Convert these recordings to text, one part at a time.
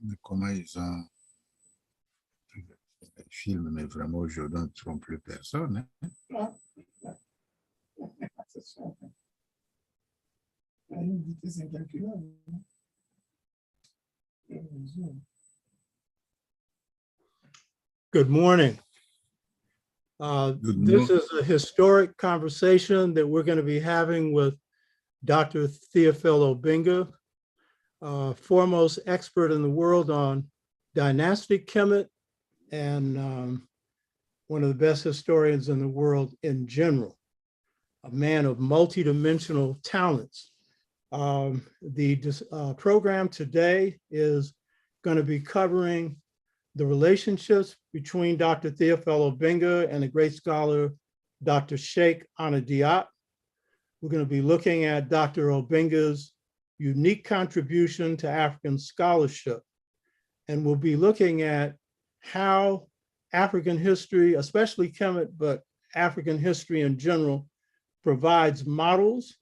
Mais comment ils ont le film, mais vraiment aujourd'hui, on ne trompe plus personne. Hein? Good morning. This is a historic conversation that we're going to be having with Dr. Theophile Obenga, foremost expert in the world on Dynastic Kemet and one of the best historians in the world in general, a man of multidimensional talents. The program today is going to be covering the relationships between Dr. Theophile Obenga and the great scholar, Dr. Cheikh Anta Diop. We're going to be looking at Dr. Obenga's unique contribution to African scholarship. And we'll be looking at how African history, especially Kemet, but African history in general, provides models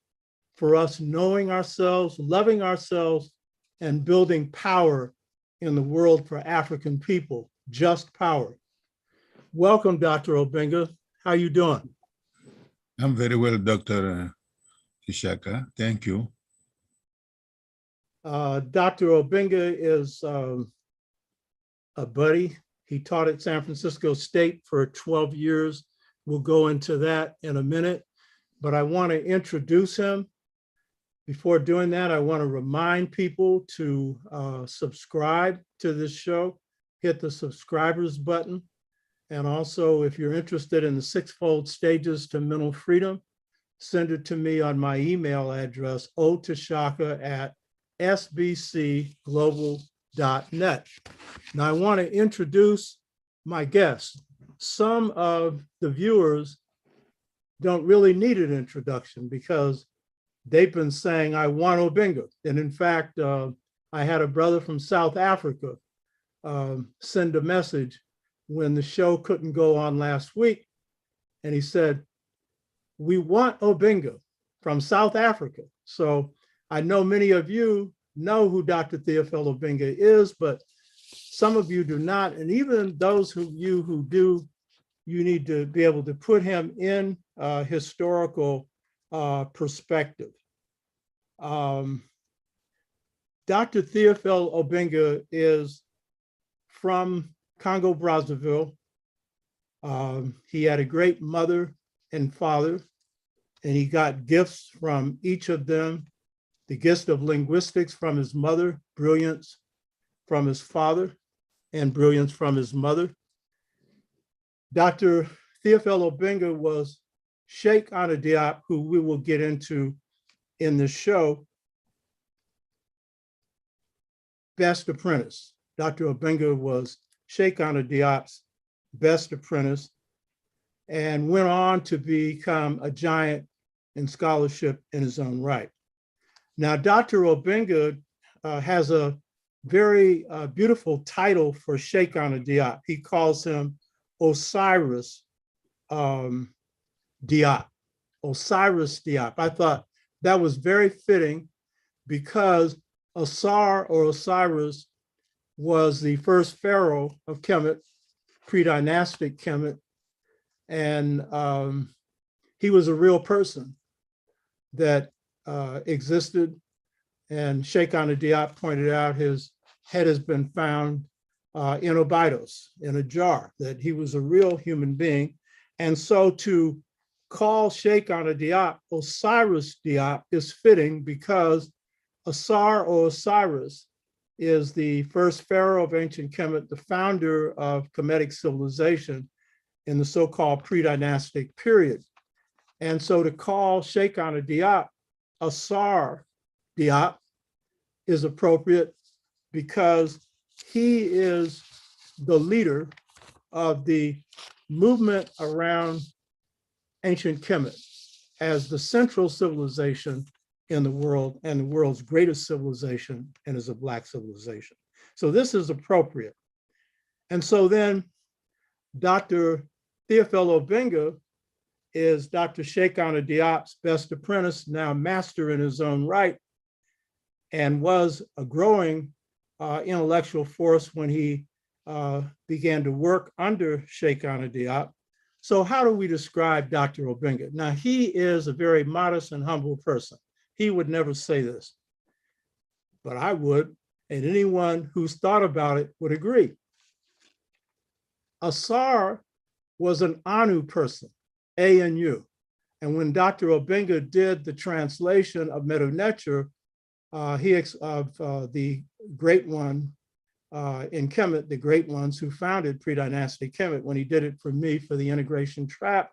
for us knowing ourselves, loving ourselves, and building power in the world for African people, just power. Welcome, Dr. Obenga. How are you doing? I'm very well, Dr. Ishaka. Thank you. Dr. Obenga is a buddy. He taught at San Francisco State for 12 years. We'll go into that in a minute, but I want to introduce him. Before doing that, I want to remind people to subscribe to this show, hit the subscribers button. And also, if you're interested in the sixfold stages to mental freedom, send it to me on my email address, otashaka@sbcglobal.net. Now, I want to introduce my guests. Some of the viewers don't really need an introduction because they've been saying, I want Obenga. And in fact, I had a brother from South Africa send a message when the show couldn't go on last week. And he said, we want Obenga from South Africa. So I know many of you know who Dr. Theophile Obenga is, but some of you do not. And even those of you who do, you need to be able to put him in historical perspective. Dr. Theophile Obenga is from Congo, Brazzaville. He had a great mother and father, and he got gifts from each of them. The gift of linguistics from his mother, brilliance from his father, and brilliance from his mother. Dr. Theophile Obenga was Cheikh Anta Diop, who we will get into in the show, best apprentice. Dr. Obenga was Cheikh Anta Diop's best apprentice and went on to become a giant in scholarship in his own right. Now, Dr. Obenga has a very beautiful title for Cheikh Anta Diop. He calls him Osiris Diop, Osiris Diop. I thought that was very fitting because Asar or Osiris was the first pharaoh of Kemet, pre-dynastic Kemet, and he was a real person that existed. And Cheikh Anta Diop pointed out his head has been found in Abydos, in a jar, that he was a real human being. And so to call Cheikh Anta Diop Osiris Diop is fitting because Asar or Osiris is the first pharaoh of ancient Kemet, the founder of Kemetic civilization in the so-called pre-dynastic period. And so to call Cheikh Anta Diop Asar Diop is appropriate because he is the leader of the movement around ancient Kemet as the central civilization in the world and the world's greatest civilization, and is a Black civilization. So this is appropriate. And so then Dr. Theophile Obenga is Dr. Cheikh Anta Diop's best apprentice, now master in his own right, and was a growing intellectual force when he began to work under Cheikh Anta Diop. So how do we describe Dr. Obenga? Now, he is a very modest and humble person. He would never say this, but I would, and anyone who's thought about it would agree. S.O.R.E was an Anu person, A-N-U. And when Dr. Obenga did the translation of Methodologies, the great one in Kemet, the great ones who founded pre-dynastic Kemet, when he did it for me for the integration trap,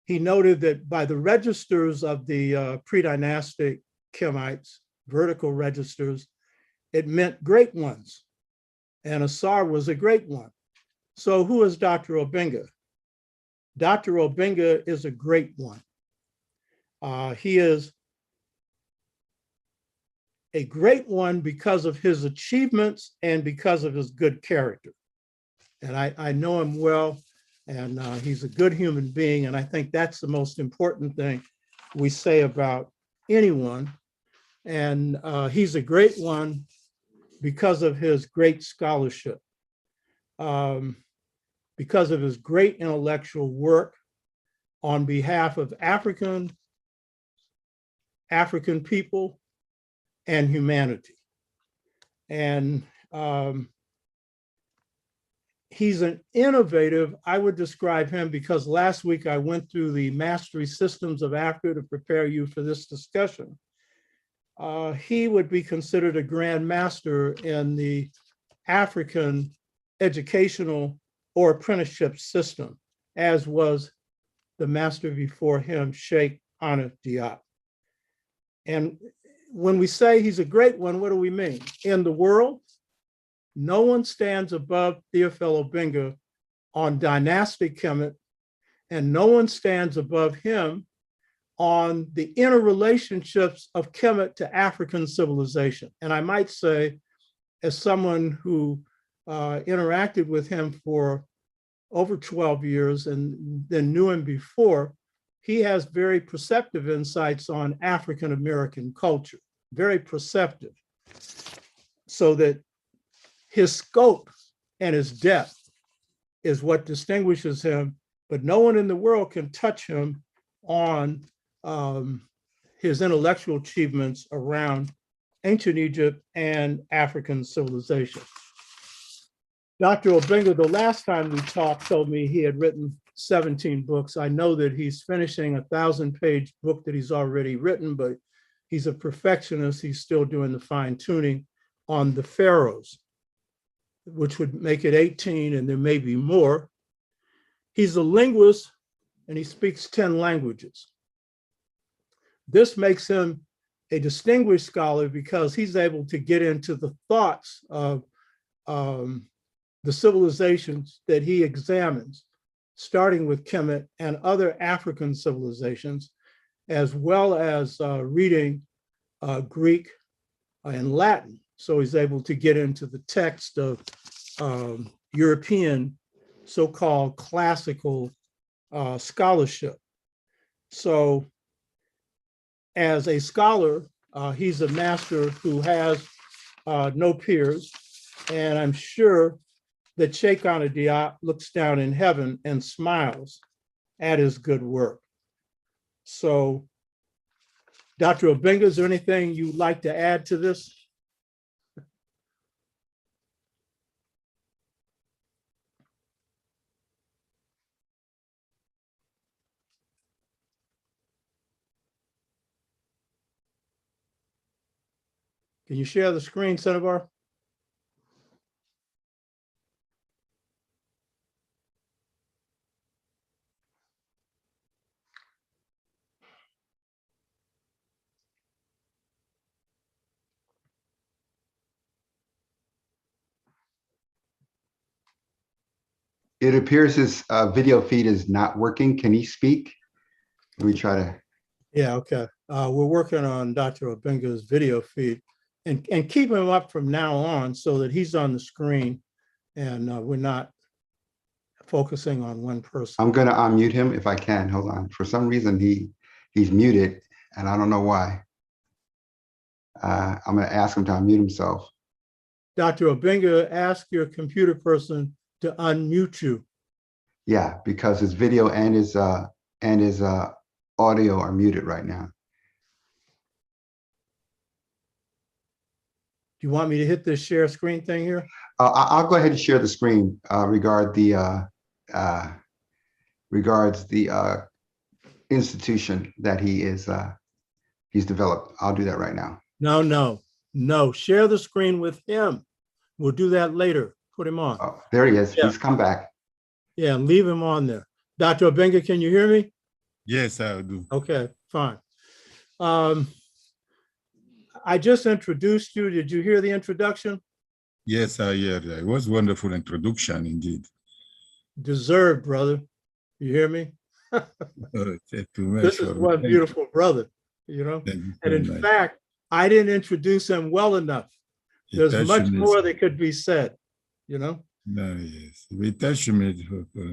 he noted that by the registers of the pre-dynastic Kemites, vertical registers, it meant great ones. And S.O.R.E was a great one. So who is Dr. Obenga? Dr. Obenga is a great one. He is a great one because of his achievements and because of his good character. And I know him well, and he's a good human being. And I think that's the most important thing we say about anyone. And he's a great one because of his great scholarship, because of his great intellectual work on behalf of African people and humanity. And he's an innovative, I would describe him, because last week I went through the mastery systems of Africa to prepare you for this discussion. He would be considered a grand master in the African educational or apprenticeship system, as was the master before him, Cheikh Anta Diop. And when we say he's a great one, what do we mean? In the world, no one stands above Theophile Obenga on Dynastic Kemet, and no one stands above him on the interrelationships of Kemet to African civilization. And I might say, as someone who interacted with him for over 12 years and then knew him before, he has very perceptive insights on African American culture, very perceptive, so that his scope and his depth is what distinguishes him, but no one in the world can touch him on his intellectual achievements around ancient Egypt and African civilization. Dr. Obenga, the last time we talked, told me he had written 17 books. I know that he's finishing a 1,000-page book that he's already written, but he's a perfectionist. He's still doing the fine tuning on the pharaohs, which would make it 18, and there may be more. He's a linguist, and he speaks 10 languages. This makes him a distinguished scholar because he's able to get into the thoughts of the civilizations that he examines, starting with Kemet and other African civilizations, as well as reading Greek and Latin. So he's able to get into the text of European so-called classical scholarship. So as a scholar, he's a master who has no peers. And I'm sure that Cheikh Anta Diop looks down in heaven and smiles at his good work. So, Dr. Obenga, is there anything you'd like to add to this? Can you share the screen, Senator? It appears his video feed is not working. Can he speak? Let me try to. Yeah, okay. We're working on Dr. Obenga's video feed and keep him up from now on so that he's on the screen and we're not focusing on one person. I'm going to unmute him if I can. Hold on. For some reason, he's muted, and I don't know why. I'm going to ask him to unmute himself. Dr. Obenga, ask your computer person to unmute you. Yeah, because his video and his audio are muted right now. Do you want me to hit this share screen thing here? I'll go ahead and share the screen regards the institution that he's developed. I'll do that right now. No. Share the screen with him. We'll do that later. Put him on. Oh, there he is. Yeah. He's come back. Yeah, leave him on there. Dr. Obenga, can you hear me? Yes, I do. Okay, fine. I just introduced you. Did you hear the introduction? Yes, I heard. It was wonderful introduction indeed. Deserved, brother. You hear me? This is one beautiful brother, you know? And in fact, I didn't introduce him well enough. There's much more that could be said, you know? No, yes. We touched me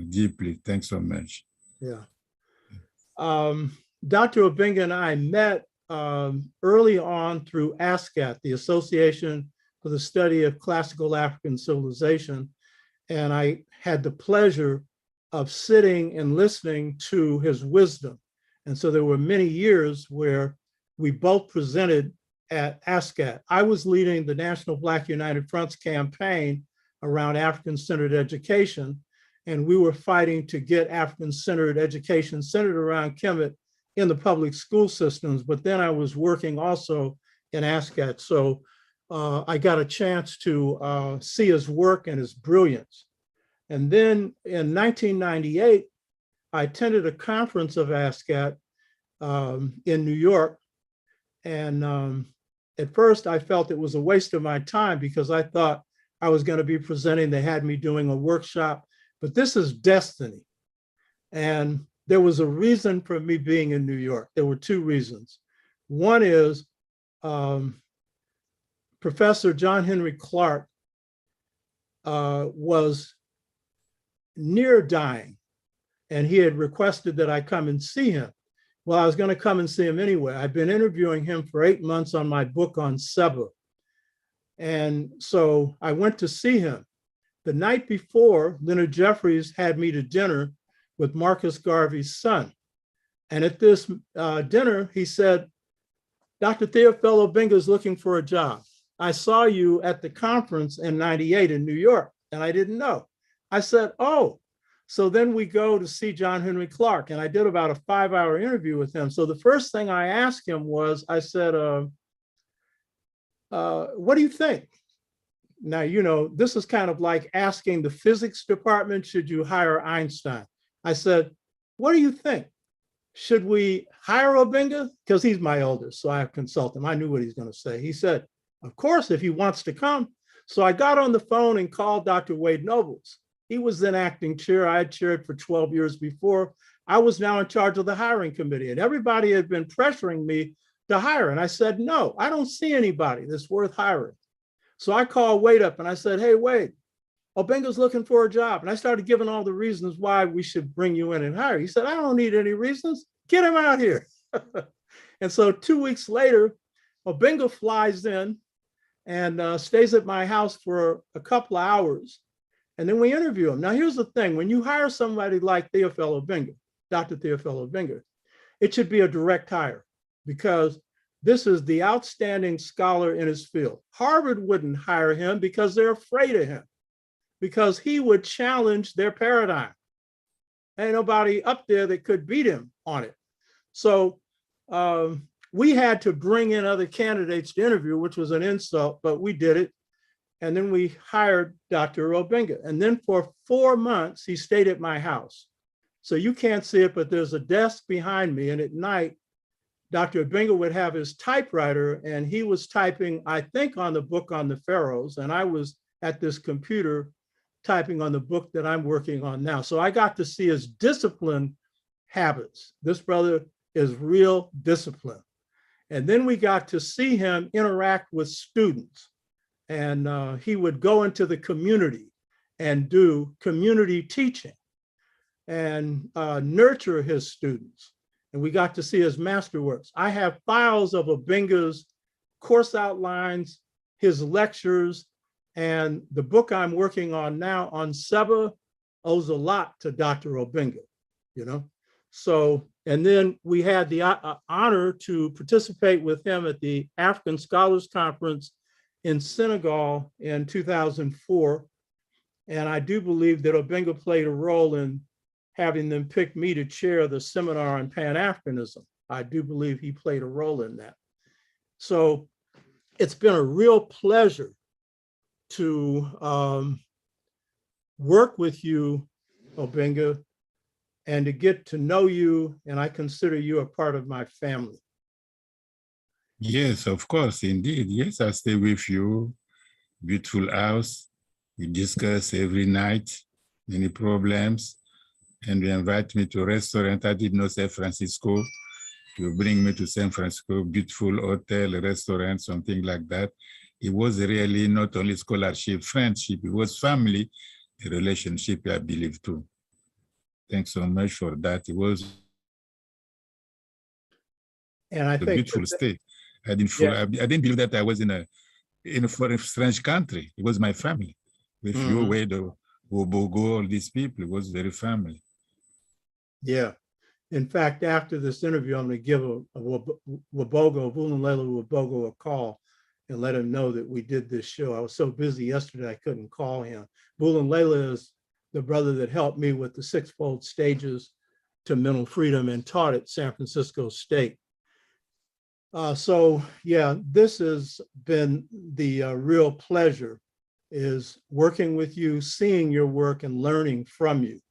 deeply. Thanks so much. Yeah. Dr. Obenga and I met early on through ASCAT, the Association for the Study of Classical African Civilization. And I had the pleasure of sitting and listening to his wisdom. And so there were many years where we both presented at ASCAT. I was leading the National Black United Front's campaign around African-centered education, and we were fighting to get African-centered education centered around Kemet in the public school systems, but then I was working also in ASCAT. So I got a chance to see his work and his brilliance. And then in 1998, I attended a conference of ASCAT in New York. And at first I felt it was a waste of my time because I thought I was going to be presenting. They had me doing a workshop, but this is destiny. And there was a reason for me being in New York. There were two reasons. One is Professor John Henry Clark was near dying, and he had requested that I come and see him. Well, I was going to come and see him anyway. I've been interviewing him for 8 months on my book on Seba. And so I went to see him. The night before, Leonard Jeffries had me to dinner with Marcus Garvey's son. And at this dinner, he said, Dr. Theophile Obenga is looking for a job. I saw you at the conference in '98 in New York, and I didn't know. I said, oh, so then we go to see John Henry Clark, and I did about a 5-hour interview with him. So the first thing I asked him was, I said, what do you think? Now, you know, this is kind of like asking the physics department, should you hire Einstein? I said, what do you think? Should we hire Obenga? Because he's my eldest, so I consult him. I knew what he's going to say. He said, of course, if he wants to come. So I got on the phone and called Dr. Wade Nobles. He was then acting chair. I had chaired for 12 years before. I was now in charge of the hiring committee, and everybody had been pressuring me to hire. And I said, no, I don't see anybody that's worth hiring. So I called Wade up and I said, hey, Wade, Obenga's looking for a job. And I started giving all the reasons why we should bring you in and hire. He said, I don't need any reasons. Get him out here. And so 2 weeks later, Obenga flies in and stays at my house for a couple of hours. And then we interview him. Now, here's the thing. When you hire somebody like Theophile Obenga, Dr. Theophile Obenga, it should be a direct hire because this is the outstanding scholar in his field. Harvard wouldn't hire him because they're afraid of him, because he would challenge their paradigm. Ain't nobody up there that could beat him on it. So we had to bring in other candidates to interview, which was an insult, but we did it. And then we hired Dr. Obenga. And then for 4 months, he stayed at my house. So you can't see it, but there's a desk behind me. And at night, Dr. Obenga would have his typewriter and he was typing, I think, on the book on the pharaohs. And I was at this computer typing on the book that I'm working on now. So I got to see his discipline habits. This brother is real discipline. And then we got to see him interact with students. And he would go into the community and do community teaching and nurture his students. And we got to see his masterworks. I have files of Obenga's course outlines, his lectures, and the book I'm working on now on Seba owes a lot to Dr. Obenga, you know? So, and then we had the honor to participate with him at the African Scholars Conference in Senegal in 2004. And I do believe that Obenga played a role in having them pick me to chair the seminar on Pan-Africanism. I do believe he played a role in that. So it's been a real pleasure to work with you, Obenga, and to get to know you, and I consider you a part of my family. Yes, of course, indeed. Yes, I stay with you. Beautiful house. We discuss every night, many problems, and you invite me to a restaurant. I did not San Francisco. You bring me to San Francisco, beautiful hotel, restaurant, something like that. It was really not only scholarship, friendship, it was family, a relationship, I believe, too. Thanks so much for that. It was And I a think beautiful state. I didn't believe that I was in a foreign, strange country. It was my family. With you, Wade, Obogo, all these people, it was very family. Yeah. In fact, after this interview, I'm going to give Wabogo, Vululela Wabogo, a call and let him know that we did this show. I was so busy yesterday, I couldn't call him. Vululela is the brother that helped me with the sixfold stages to mental freedom and taught at San Francisco State. So yeah, this has been the real pleasure, is working with you, seeing your work and learning from you.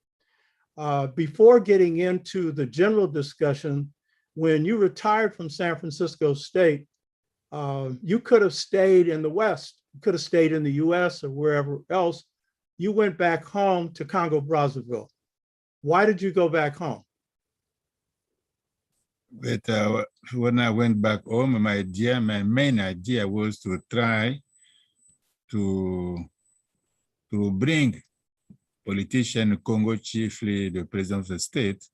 Before getting into the general discussion, when you retired from San Francisco State, you could have stayed in the West, you could have stayed in the US or wherever else. You went back home to Congo Brazzaville. Why did you go back home? But when I went back home, my main idea was to try to bring politician Congo, chiefly the president of the state,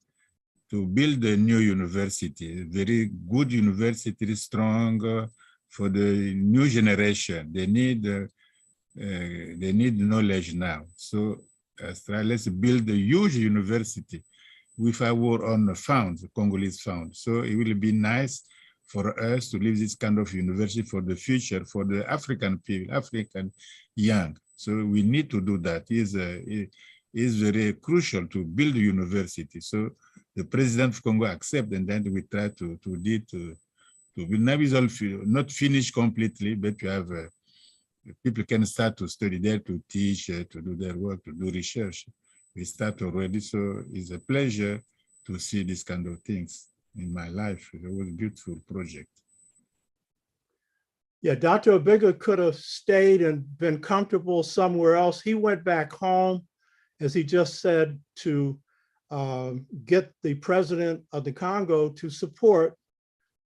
to build a new university, a very good university, strong for the new generation. They need knowledge now. So let's build a huge university with our own funds, Congolese funds. So it will be nice for us to leave this kind of university for the future, for the African people, African young. So we need to do that. It is very crucial to build a university. So the president of Congo accept, and then we try to build. Now it's all not finished completely, but you have people can start to study there, to teach, to do their work, to do research. We start already, so it's a pleasure to see this kind of things in my life. It was a beautiful project. Yeah, Dr. Obenga could have stayed and been comfortable somewhere else. He went back home, as he just said, to get the president of the Congo to support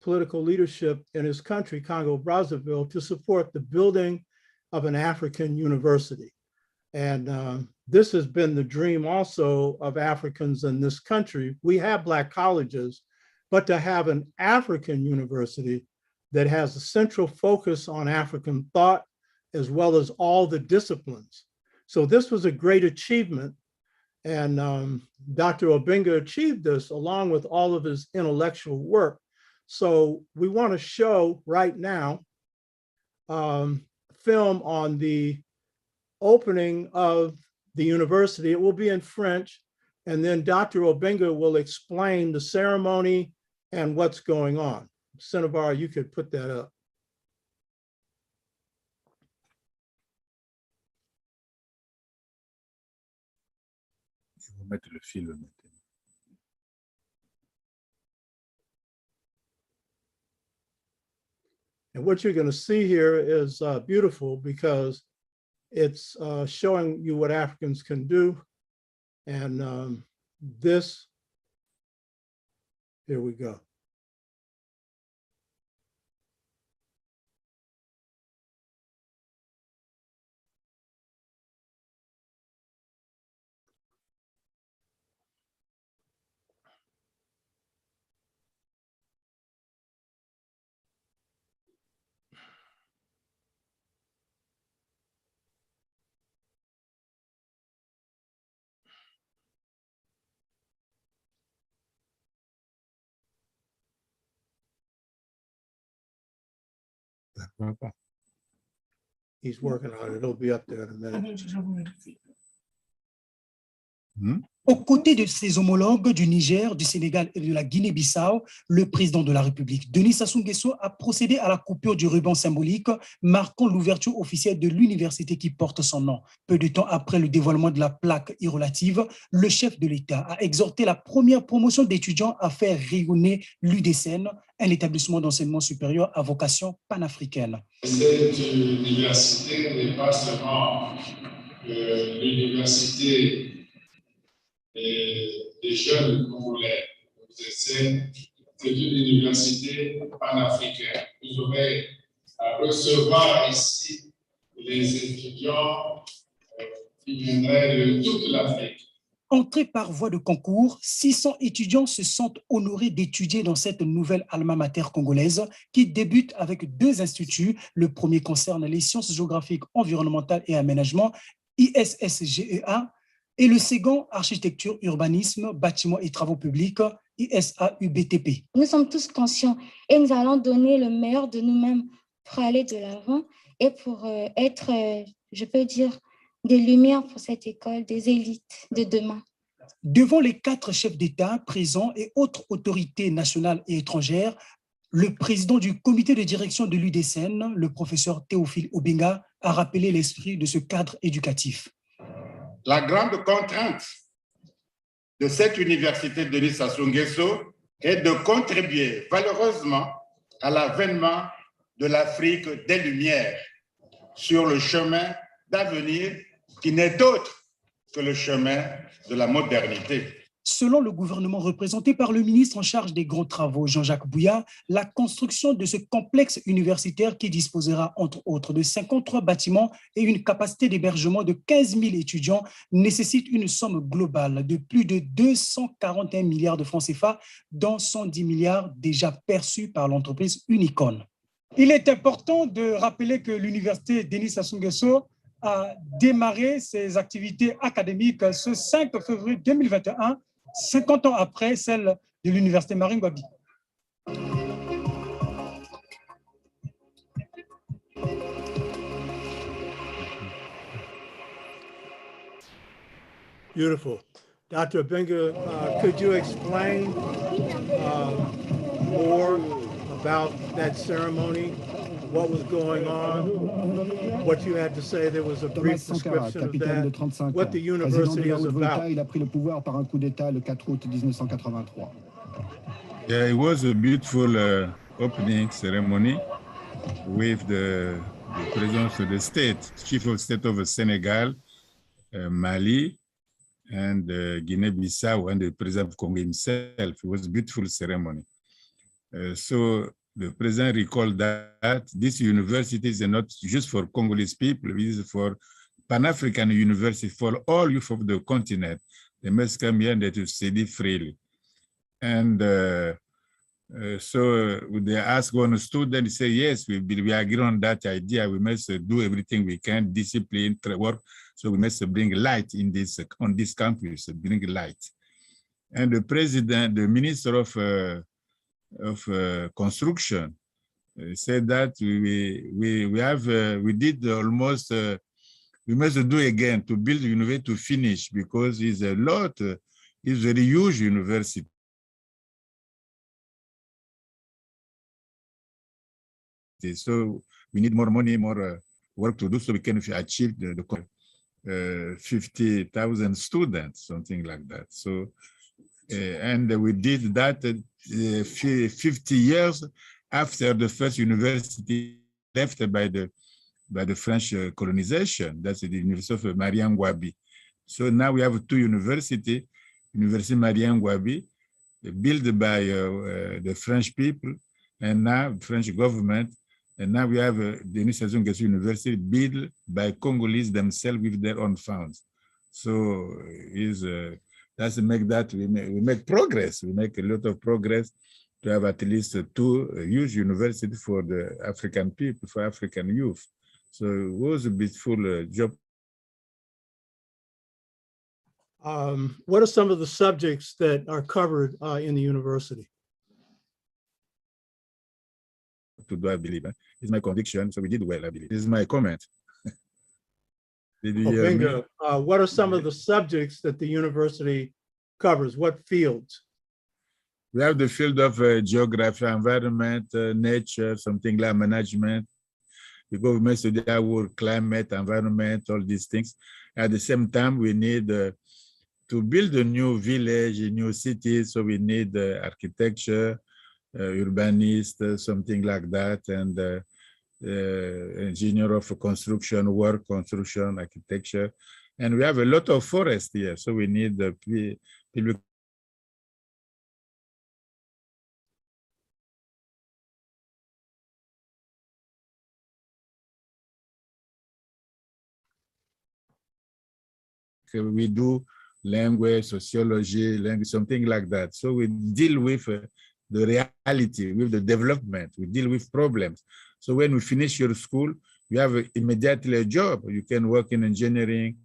political leadership in his country, Congo Brazzaville, to support the building of an African university. And this has been the dream also of Africans in this country. We have Black colleges, but to have an African university that has a central focus on African thought, as well as all the disciplines. So this was a great achievement. And Dr. Obenga achieved this along with all of his intellectual work. So we want to show right now film on the opening of the university. It will be in French, and then Dr. Obenga will explain the ceremony and what's going on. Senavar, you could put that up. Je vais mettre le film maintenant. And what you're going to see here is beautiful because it's showing you what Africans can do. And this, here we go. He's working on it. It'll be up there in a minute. Aux côtés de ses homologues du Niger, du Sénégal et de la Guinée-Bissau, le président de la République, Denis Sassou Nguesso, a procédé à la coupure du ruban symbolique marquant l'ouverture officielle de l'université qui porte son nom. Peu de temps après le dévoilement de la plaque irrelative, le chef de l'État a exhorté la première promotion d'étudiants à faire rayonner l'UDSN, un établissement d'enseignement supérieur à vocation panafricaine. Cette université n'est pas seulement l'université des jeunes congolais. C'est une université panafricaine. Vous aurez à recevoir ici les étudiants qui viendraient de toute l'Afrique. Entrés par voie de concours, 600 étudiants se sentent honorés d'étudier dans cette nouvelle alma mater congolaise qui débute avec 2 instituts. Le premier concerne les sciences géographiques, environnementales et aménagement, ISSGEA, et le second, architecture, urbanisme, bâtiments et travaux publics, ISAUBTP. Nous sommes tous conscients et nous allons donner le meilleur de nous-mêmes pour aller de l'avant et pour être, je peux dire, des lumières pour cette école, des élites de demain. Devant les 4 chefs d'État présents et autres autorités nationales et étrangères, le président du comité de direction de l'UDSN, le professeur Theophile Obenga, a rappelé l'esprit de ce cadre éducatif. La grande contrainte de cette université de Denis Sassou Nguesso est de contribuer valeureusement à l'avènement de l'Afrique des Lumières sur le chemin d'avenir qui n'est autre que le chemin de la modernité. Selon le gouvernement représenté par le ministre en charge des grands travaux, Jean-Jacques Bouya, la construction de ce complexe universitaire qui disposera entre autres de 53 bâtiments et une capacité d'hébergement de 15 000 étudiants nécessite une somme globale de plus de 241 milliards de francs CFA, dont 110 milliards déjà perçus par l'entreprise Unicon. Il est important de rappeler que l'université Denis Sassou Nguesso a démarré ses activités académiques ce 5 février 2021, 50 ans après celle de l'université Maringouabi. Beautiful. Dr. Obenga, could you explain more about that ceremony? What was going on, what you had to say? There was a brief description of that, what the university is about. Il a pris le pouvoir par un coup d'État le 4 août 1983. Yeah, it was a beautiful opening ceremony with the presence of the state, chief of state of Senegal, Mali, and Guinea-Bissau, and the president of Congo himself. It was a beautiful ceremony. So the president recalled that this university is not just for Congolese people, it is for Pan-African university, for all youth of the continent. They must come here and they to study freely. And so they ask one student, say, yes, we agree on that idea. We must do everything we can, discipline, work. So we must bring light in this, on this campus, bring light. And the president, the minister of construction said that we did almost, we must do again to build the university to finish because it's a lot, it's a very huge university. So we need more money, more work to do so we can achieve the 50,000 students, something like that. So, and we did that 50 years after the first university left by the French colonization. That's the University of Mariangouabi. So now we have 2 universities, University Mariangouabi, built by the French people, and now French government. And now we have the Denis Sassou Nguesso University built by Congolese themselves with their own funds. So that's make that we make progress. We make a lot of progress to have at least 2 huge universities for the African people, for African youth. So it was a beautiful job. What are some of the subjects that are covered in the university? to do, I believe. It's my conviction, so we did well, I believe. This is my comment. Did you hear me? Obenga, what are some of the subjects that the university covers? What fields? We have the field of geography, environment, nature, something like management. The government study our climate, environment, all these things. At the same time, we need to build a new village, a new city. So we need architecture, urbanist, something like that, and engineer of construction work, construction, architecture. And we have a lot of forest here. So we need the people. We do language, sociology, language, something like that. So we deal with the reality, with the development. We deal with problems. So when we finish your school, you have immediately a job. You can work in engineering.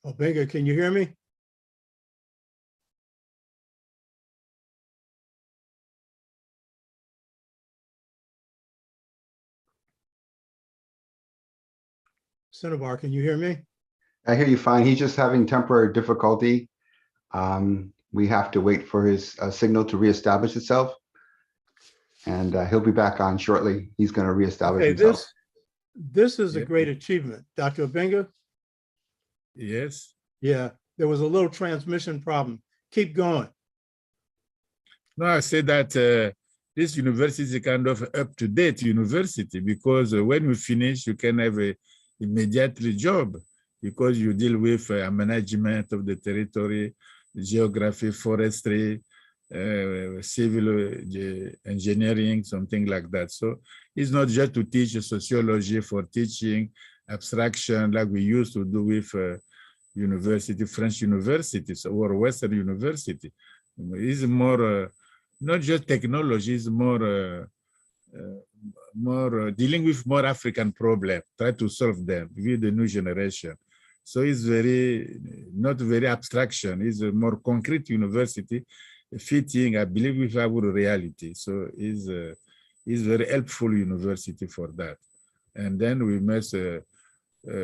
Obenga, can you hear me? Cinnabar, can you hear me? I hear you fine. He's just having temporary difficulty. We have to wait for his signal to reestablish itself. And he'll be back on shortly. He's going to reestablish himself. This is a great achievement. Dr. Obenga? Yes. Yeah, there was a little transmission problem. Keep going. No, I say that this university is a kind of up-to-date university because when you finish, you can have a immediately job because you deal with management of the territory, geography, forestry, civil engineering, something like that. So it's not just to teach sociology for teaching abstraction like we used to do with university, French universities or Western university. It's more, not just technology, it's more dealing with more African problems, try to solve them with the new generation. So it's not very abstraction, it's a more concrete university fitting, I believe, with our reality. So it's very helpful university for that. And then we must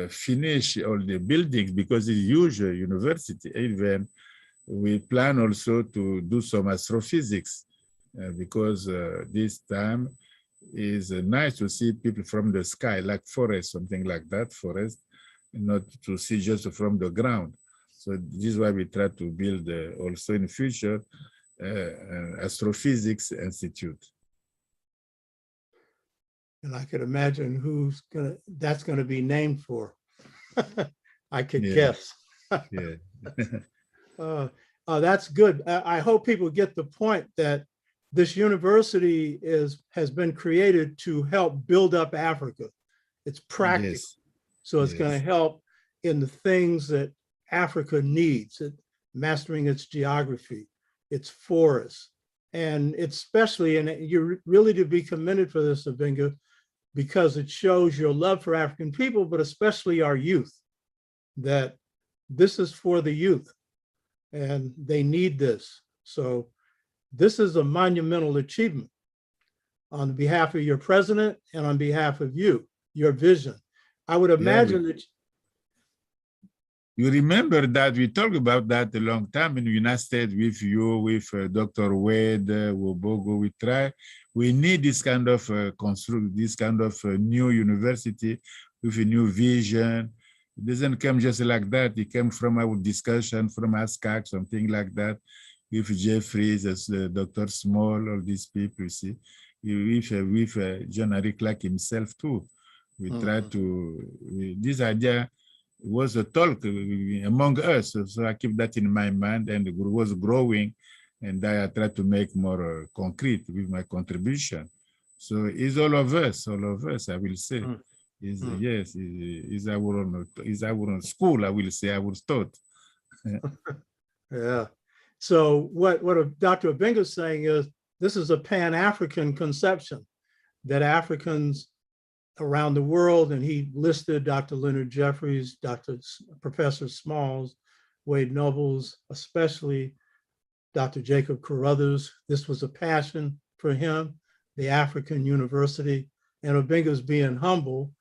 finish all the buildings because it's a huge university. Even we plan also to do some astrophysics because this time is nice to see people from the sky, like forest, something like that, forest, not to see just from the ground. So this is why we try to build also in the future astrophysics institute. And I could imagine that's gonna be named for. I could guess. Yeah. That's good. I hope people get the point that this university has been created to help build up Africa. It's practical. Yes. So it's going to help in the things that Africa needs, mastering its geography, its forests, and especially, and you're really to be commended for this, Obenga, because it shows your love for African people, but especially our youth, that this is for the youth and they need this. So this is a monumental achievement on behalf of your president and on behalf of you, your vision. I would imagine that. You remember that we talked about that a long time in the United States with you, with Dr. Wade, Wobogo. We need this kind of new university with a new vision. It doesn't come just like that. It came from our discussion, from ASCAC, something like that, with Jeffries, Dr. Small, all these people, you see, with John-Henri Clark himself too. We try to, this idea was a talk among us. So I keep that in my mind, and it was growing, and I try to make more concrete with my contribution. So it's all of us, I will say. Yes, it's our own school, I will say, our thought. Yeah. So what Dr. Obenga is saying is this is a Pan-African conception that Africans around the world, and he listed Dr. Leonard Jeffries, Professor Smalls, Wade Nobles, especially Dr. Jacob Carruthers. This was a passion for him, the African University. And Obenga's being humble.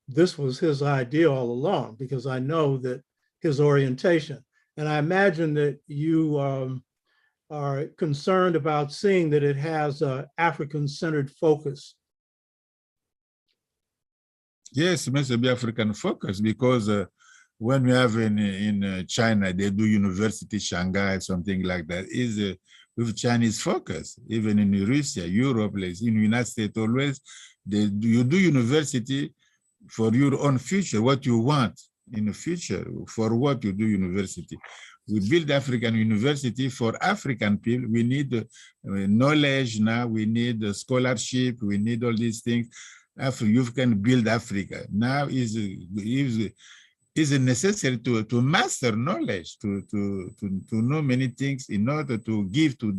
This was his idea all along, because I know that his orientation. And I imagine that you are concerned about seeing that it has an African-centered focus. Yes, it must be African focus, because when we have in China, they do University Shanghai, something like that, is with Chinese focus. Even in Russia, Europe, like in the United States, always, you do university for your own future, what you want in the future, for what you do university. We build African university for African people. We need knowledge now, we need scholarship, we need all these things. You can build Africa. Now is necessary to master knowledge, to know many things in order to give to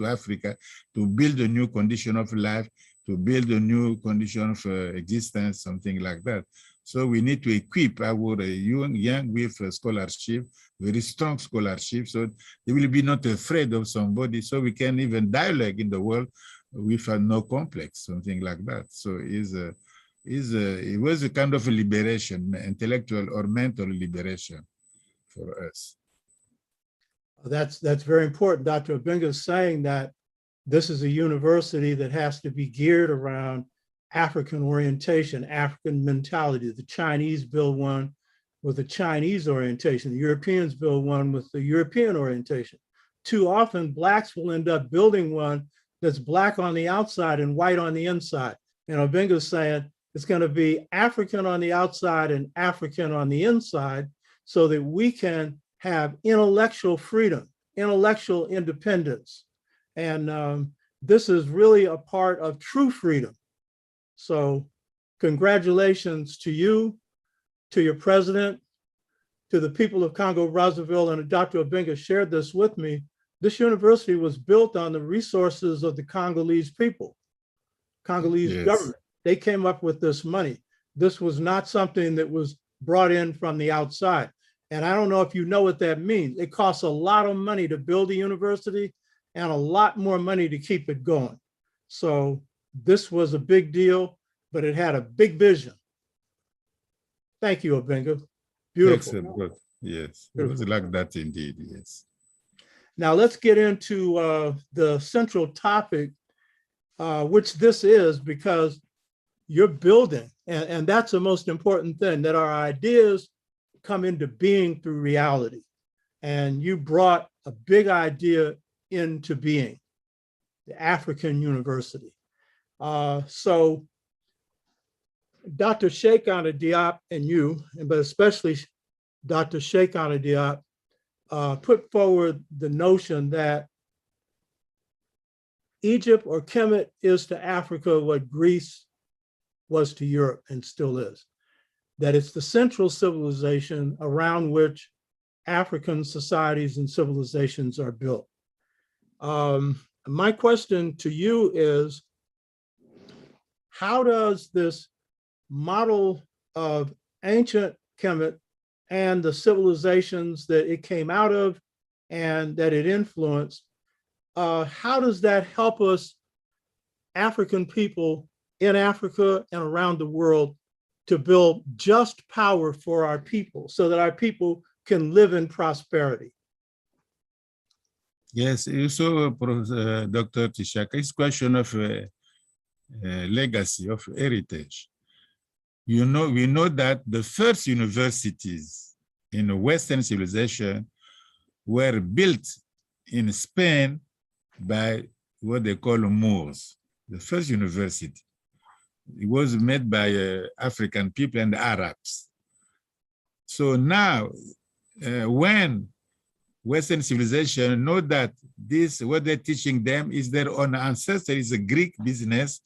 Africa, to build a new condition of life, to build a new condition of existence, something like that. So we need to equip our young with scholarship, very strong scholarship, so they will be not afraid of somebody, so we can even dialogue in the world with no complex, something like that. So it was a kind of a liberation, intellectual or mental liberation for us. That's very important. Dr. Obenga is saying that this is a university that has to be geared around African orientation, African mentality. The Chinese build one with a Chinese orientation. The Europeans build one with the European orientation. Too often, Blacks will end up building one that's Black on the outside and white on the inside. And Obenga is saying it's going to be African on the outside and African on the inside, so that we can have intellectual freedom, intellectual independence. And this is really a part of true freedom. So congratulations to you, to your president, to the people of Congo-Brazzaville, and Dr. Obenga shared this with me. This university was built on the resources of the Congolese people, Congolese government. They came up with this money. This was not something that was brought in from the outside. And I don't know if you know what that means. It costs a lot of money to build a university and a lot more money to keep it going. So this was a big deal, but it had a big vision. Thank you, Obenga. Beautiful. Excellent. Yes, it was like that indeed, yes. Now let's get into the central topic, which this is, because you're building, and that's the most important thing, that our ideas come into being through reality. And you brought a big idea into being, the African University. So Dr. Cheikh Anta Diop and you, but especially Dr. Cheikh Anta Diop, put forward the notion that Egypt or Kemet is to Africa what Greece was to Europe and still is. That it's the central civilization around which African societies and civilizations are built. My question to you is, how does this model of ancient Kemet and the civilizations that it came out of and that it influenced, how does that help us, African people in Africa and around the world, to build just power for our people so that our people can live in prosperity? Yes, so Dr. Tishaka, it's a question of legacy, of heritage. You know, we know that the first universities in the Western civilization were built in Spain by what they call Moors. The first university, it was made by African people and Arabs. So now, when Western civilization know that this, what they're teaching them is their own ancestor, is a Greek business,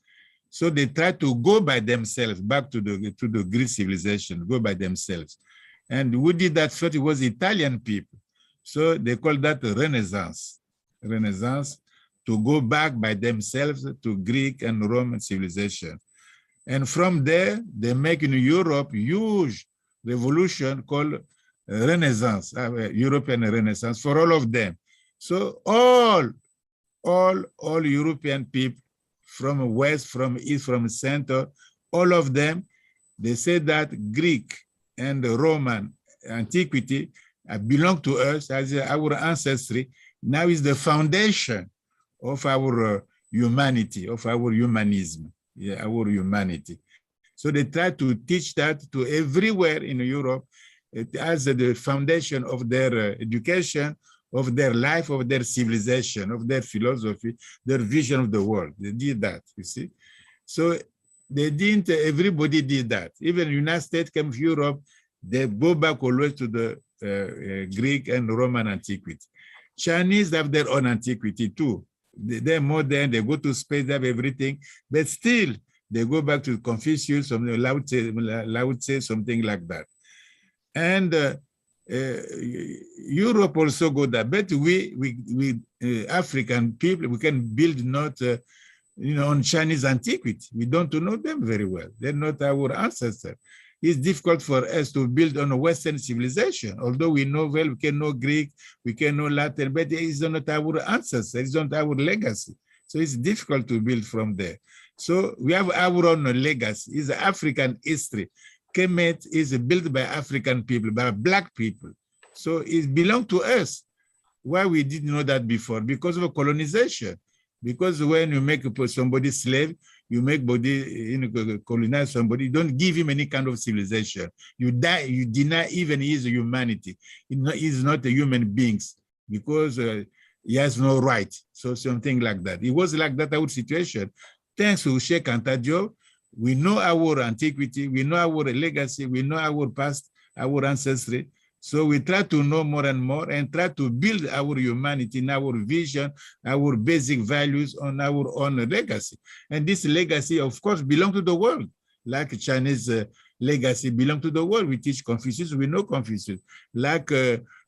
so they try to go by themselves back to the Greek civilization, go by themselves. And who did that first? It was Italian people. So they call that the Renaissance. Renaissance to go back by themselves to Greek and Roman civilization. And from there, they make in Europe huge revolution called Renaissance, European Renaissance for all of them. So all European people from West, from East, from Center, all of them, they say that Greek and Roman antiquity belong to us as our ancestry. Now is the foundation of our humanity, of our humanism, our humanity. So they try to teach that to everywhere in Europe as the foundation of their education, of their life, of their civilization, of their philosophy, their vision of the world. They did that, you see. So they didn't, everybody did that. Even the United States came to Europe, they go back always to the Greek and Roman antiquity. Chinese have their own antiquity too. They're modern, they go to space, they have everything, but still they go back to Confucius, something Lao Tse, something like that. And Europe also go there, but we African people, we can build not, on Chinese antiquity. We don't know them very well. They're not our ancestors. It's difficult for us to build on a Western civilization, although we know well, we can know Greek, we can know Latin, but it's not our ancestors, it's not our legacy. So it's difficult to build from there. So we have our own legacy, it's African history. Kemet is built by African people, by Black people. So it belongs to us. Why we didn't know that before? Because of colonization. Because when you make somebody slave, you make colonize somebody, you don't give him any kind of civilization. You deny even his humanity. He's not a human being because he has no right. So something like that. It was like that our situation. Thanks to Cheikh Anta Diop, we know our antiquity, we know our legacy, we know our past, our ancestry. So we try to know more and more and try to build our humanity in our vision, our basic values on our own legacy. And this legacy, of course, belongs to the world. Like Chinese legacy belongs to the world. We teach Confucius, we know Confucius. Like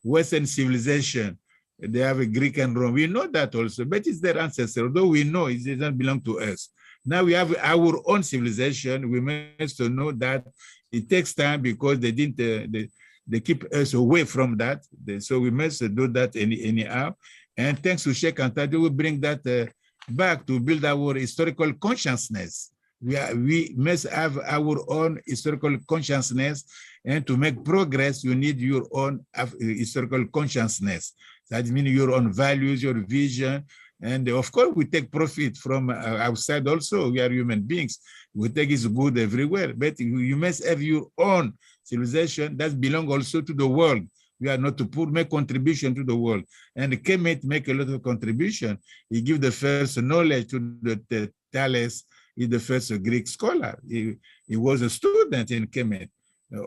Western civilization, they have a Greek and Rome. We know that also, but it's their ancestor, although we know it doesn't belong to us. Now we have our own civilization. We must know that it takes time because they didn't, they keep us away from that. So we must do that anyhow. And thanks to Cheikh Anta Diop, we bring that back to build our historical consciousness. We must have our own historical consciousness, and to make progress, you need your own historical consciousness. That means your own values, your vision. And of course, we take profit from outside also. We are human beings. We take is good everywhere, but you must have your own civilization that belongs also to the world. We are not to poor, make contribution to the world. And Kemet make a lot of contribution. He give the first knowledge to the Thales. He's the first Greek scholar. He was a student in Kemet.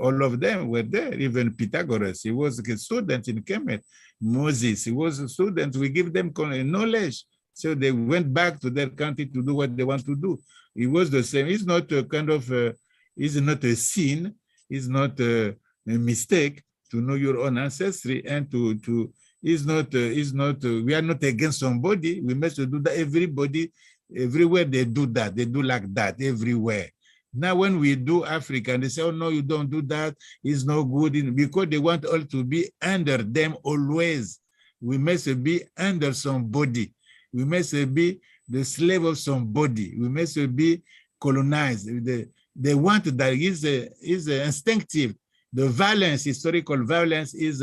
All of them were there, even Pythagoras. He was a student in Kemet. Moses, he was a student. We give them knowledge. So they went back to their country to do what they want to do. It was the same. It's not a kind of, it's not a sin. It's not a mistake to know your own ancestry and it's not, we are not against somebody. We must do that. Everybody, everywhere they do that. They do like that everywhere. Now, when we do Africa, and they say, oh, no, you don't do that. It's no good. Because they want all to be under them always. We must be under somebody. We must be the slave of somebody. We must be colonized. They want that is instinctive. The violence, historical violence is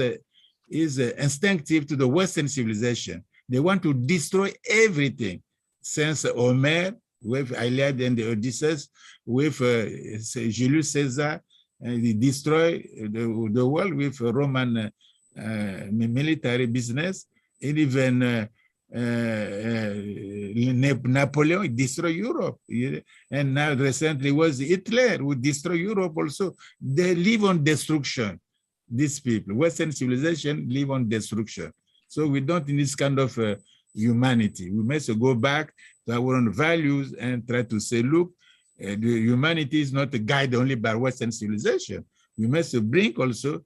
instinctive to the Western civilization. They want to destroy everything. Since Homer, with Iliad and the Odysseus, with Julius Caesar, and they destroy the world with Roman military business, and even Napoleon destroyed Europe. And now recently was Hitler who destroyed Europe also. They live on destruction. These people, Western civilization, live on destruction. So we don't need this kind of humanity. We must go back to our own values and try to say, look, the humanity is not guided only by Western civilization. We must bring also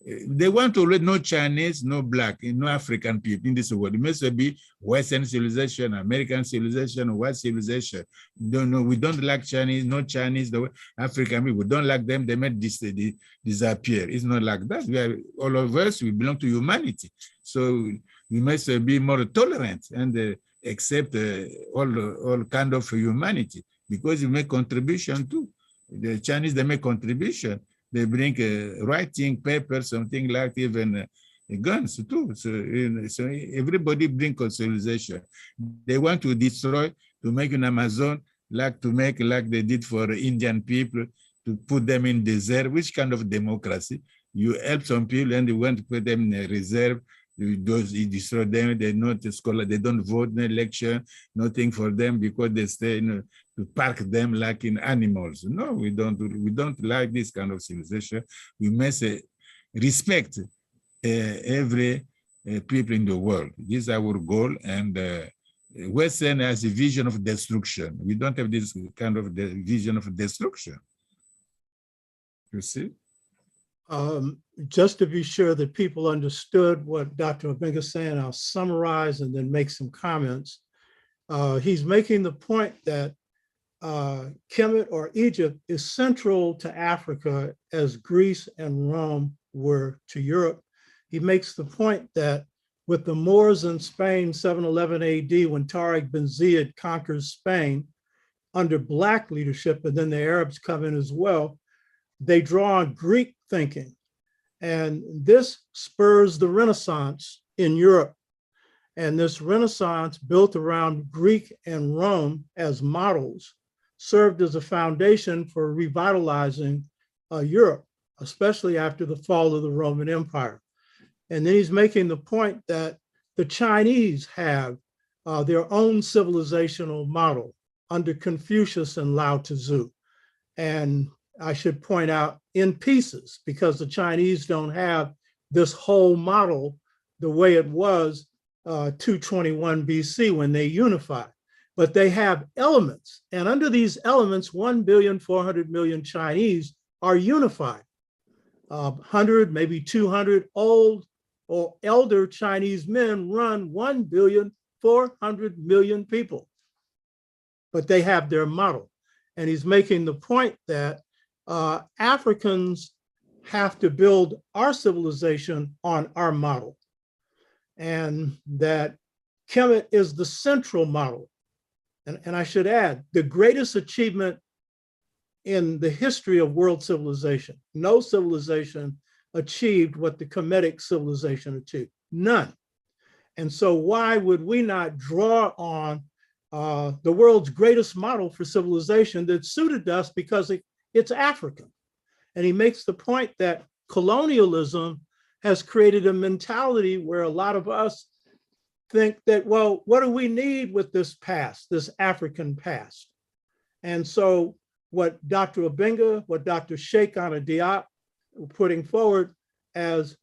They want to no Chinese, no black, no African people in this world. It must be Western civilization, American civilization, white civilization. We don't like Chinese, no Chinese, the African people. We don't like them. They might disappear. It's not like that. We are all of us. We belong to humanity. So we must be more tolerant and accept all kind of humanity, because we make contribution too. The Chinese, they make contribution. They bring writing, paper, something like even guns too. So everybody bring civilization. They want to destroy, to make an Amazon, to make like they did for Indian people, to put them in desert. Which kind of democracy? You help some people and you want to put them in a reserve. You destroy them. They're not a scholar. They don't vote in election. Nothing for them because they stay to park them like in animals. No, we don't like this kind of civilization. We must respect every people in the world. This is our goal. And Western has a vision of destruction. We don't have this kind of vision of destruction. You see? Just to be sure that people understood what Dr. Obenga is saying, I'll summarize and then make some comments. He's making the point that Kemet or Egypt is central to Africa as Greece and Rome were to Europe. He makes the point that with the Moors in Spain, 711 AD, when Tariq bin Ziyad conquers Spain under Black leadership, and then the Arabs come in as well, they draw on Greek thinking. And this spurs the Renaissance in Europe. And this Renaissance, built around Greek and Rome as models, served as a foundation for revitalizing Europe, especially after the fall of the Roman Empire. And then he's making the point that the Chinese have their own civilizational model under Confucius and Lao Tzu. And I should point out in pieces, because the Chinese don't have this whole model the way it was 221 BC when they unified. But they have elements, and under these elements, 1,400,000,000 Chinese are unified. 100, maybe 200 old or elder Chinese men run 1,400,000,000 people, but they have their model. And he's making the point that Africans have to build our civilization on our model, and that Kemet is the central model. And I should add, the greatest achievement in the history of world civilization. No civilization achieved what the Kemetic civilization achieved, none. And so why would we not draw on the world's greatest model for civilization that suited us, because it's African? And he makes the point that colonialism has created a mentality where a lot of us think that, well, what do we need with this past, this African past? And so what Dr. Obenga, what Dr. Cheikh Anta Diop were putting forward as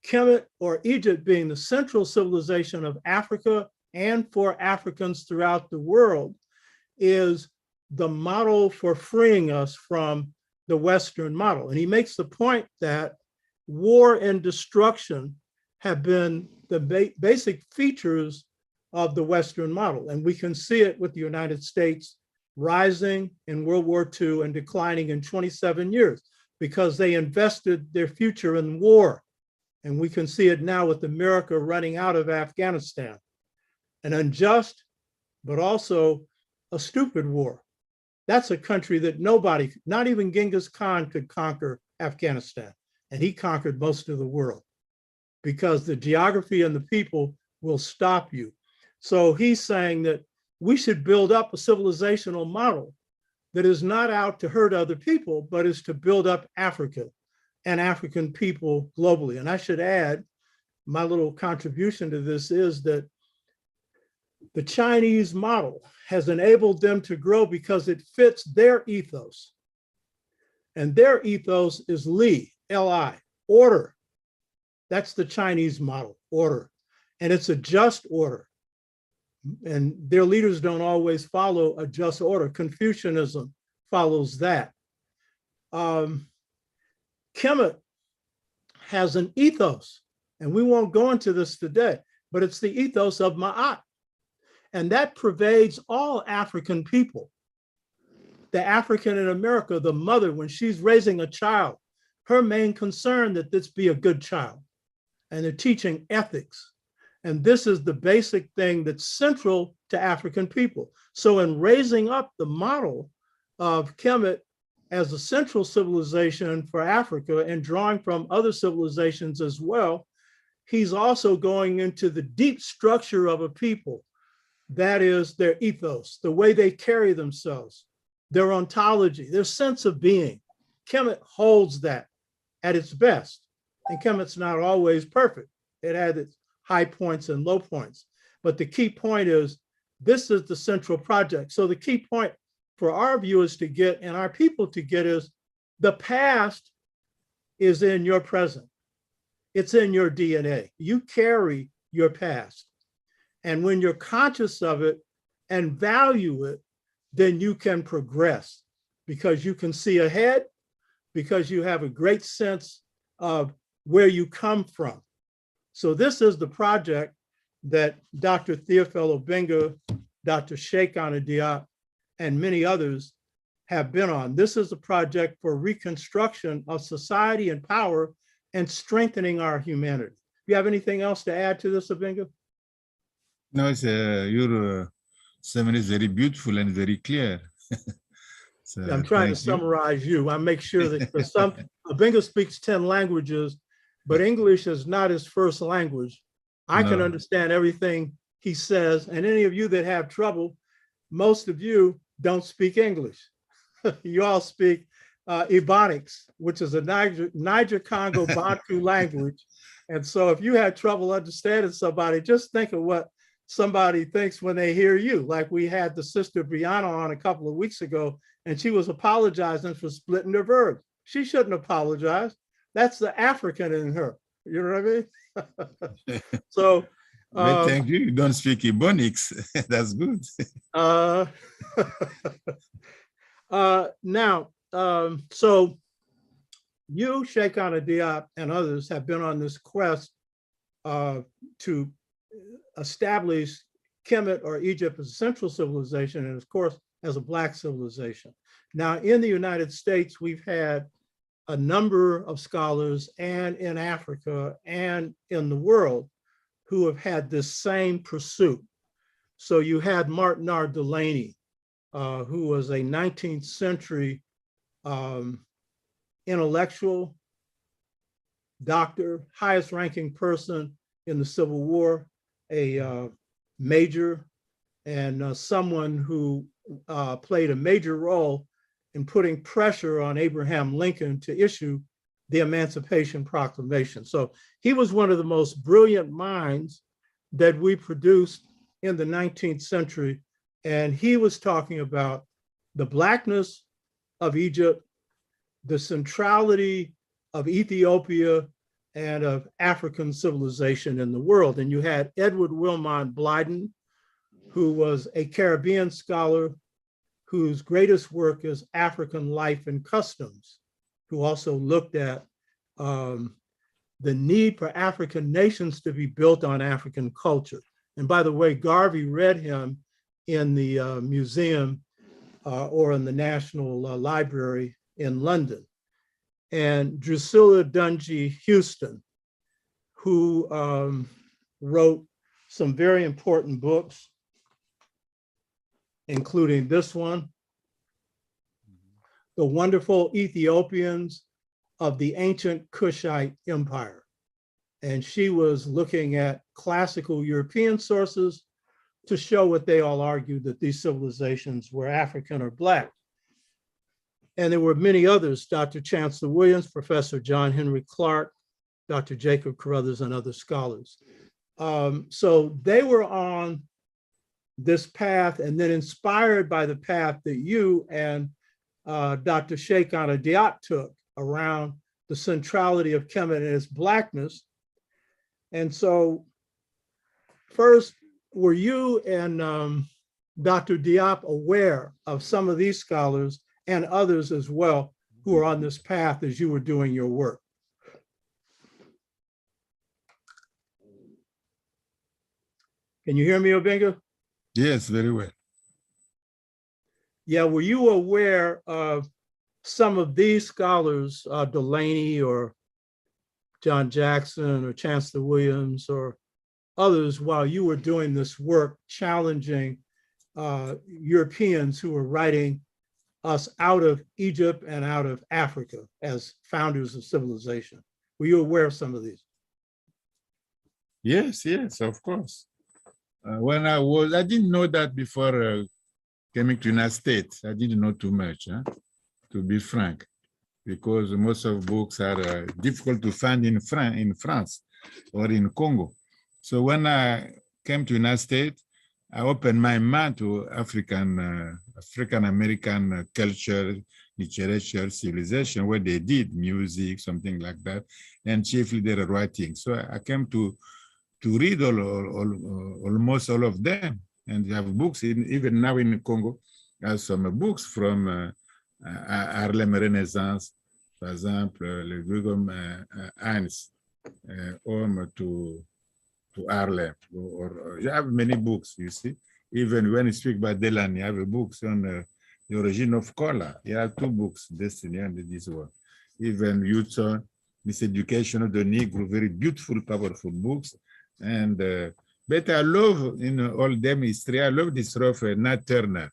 Kemet or Egypt being the central civilization of Africa and for Africans throughout the world is the model for freeing us from the Western model. And he makes the point that war and destruction have been the basic features of the Western model. And we can see it with the United States rising in World War II and declining in 27 years because they invested their future in war. And we can see it now with America running out of Afghanistan. An unjust, but also a stupid war. That's a country that nobody, not even Genghis Khan, could conquer Afghanistan. And he conquered most of the world because the geography and the people will stop you. So he's saying that we should build up a civilizational model that is not out to hurt other people, but is to build up Africa and African people globally. And I should add, my little contribution to this is that the Chinese model has enabled them to grow because it fits their ethos. And their ethos is Li, L-I, order. That's the Chinese model, order. And it's a just order. And their leaders don't always follow a just order. Confucianism follows that. Kemet has an ethos, and we won't go into this today, but it's the ethos of Ma'at. And that pervades all African people. The African in America, the mother, when she's raising a child, her main concern that this be a good child, and they're teaching ethics. And this is the basic thing that's central to African people. So in raising up the model of Kemet as a central civilization for Africa and drawing from other civilizations as well, he's also going into the deep structure of a people. That is their ethos, the way they carry themselves, their ontology, their sense of being. Kemet holds that at its best. And Kemet's not always perfect. It had its high points and low points. But the key point is, this is the central project. So the key point for our viewers to get and our people to get is, the past is in your present. It's in your DNA. You carry your past. And when you're conscious of it and value it, then you can progress, because you can see ahead, because you have a great sense of where you come from. So this is the project that Dr. Theophile Obenga, Dr. Cheikh Anta Diop, and many others have been on. This is a project for reconstruction of society and power and strengthening our humanity. Do you have anything else to add to this, Obenga? No, it's, your sermon is very beautiful and very clear. So, I'm trying to summarize you. I make sure that Obenga speaks 10 languages, but English is not his first language. I can understand everything he says, and any of you that have trouble, most of you don't speak English. You all speak Ebonics, which is a Niger-Congo Bantu language. And so if you have trouble understanding somebody, just think of what somebody thinks when they hear you. Like we had the sister Brianna on a couple of weeks ago, and she was apologizing for splitting her verbs. She shouldn't apologize. That's the African in her. You know what I mean? So, thank you. You don't speak Ebonics. That's good. Now, so you, Cheikh Anta Diop, and others have been on this quest to establish Kemet or Egypt as a central civilization, and of course, as a Black civilization. Now, in the United States, we've had a number of scholars, and in Africa and in the world, who have had this same pursuit. So you had Martin R. Delaney, who was a 19th century intellectual, doctor, highest ranking person in the Civil War, a major, and someone who played a major role in putting pressure on Abraham Lincoln to issue the Emancipation Proclamation. So he was one of the most brilliant minds that we produced in the 19th century. And he was talking about the Blackness of Egypt, the centrality of Ethiopia, and of African civilization in the world. And you had Edward Wilmot Blyden, who was a Caribbean scholar whose greatest work is African Life and Customs, who also looked at the need for African nations to be built on African culture. And by the way, Garvey read him in the museum or in the National Library in London. And Drusilla Dungy Houston, who wrote some very important books, including this one, The Wonderful Ethiopians of the Ancient Kushite Empire. And she was looking at classical European sources to show what they all argued, that these civilizations were African or Black. And there were many others, Dr. Chancellor Williams, Professor John Henry Clark, Dr. Jacob Carruthers, and other scholars. So they were on this path, and then inspired by the path that you and Dr. Cheikh Anta Diop took around the centrality of Kemet and its Blackness. And so first, were you and Dr. Diop aware of some of these scholars and others as well who are on this path as you were doing your work? Can you hear me, Obenga? Yes, very well. Yeah, were you aware of some of these scholars, Delaney or John Jackson or Chancellor Williams or others, while you were doing this work challenging Europeans who were writing us out of Egypt and out of Africa as founders of civilization? Were you aware of some of these? Yes, yes, of course. When I didn't know that before coming to United States. I didn't know too much, to be frank, because most of books are difficult to find in France or in Congo. So when I came to United States, I opened my mind to African-American culture, literature, civilization, what they did, music, something like that, and chiefly their writing. So I came to read almost all of them, and they have books. Even now in Congo, I have some books from Harlem Renaissance, for example, le Guillaume Heinz, Homme to Harlem. Or you have many books, you see. Even when you speak about Delany, you have a book on the origin of color. You have 2 books, Destiny and this one. Even Hudson, Miseducation of the Negro, very beautiful, powerful books. And but I love in all them history. I love this of Nat Turner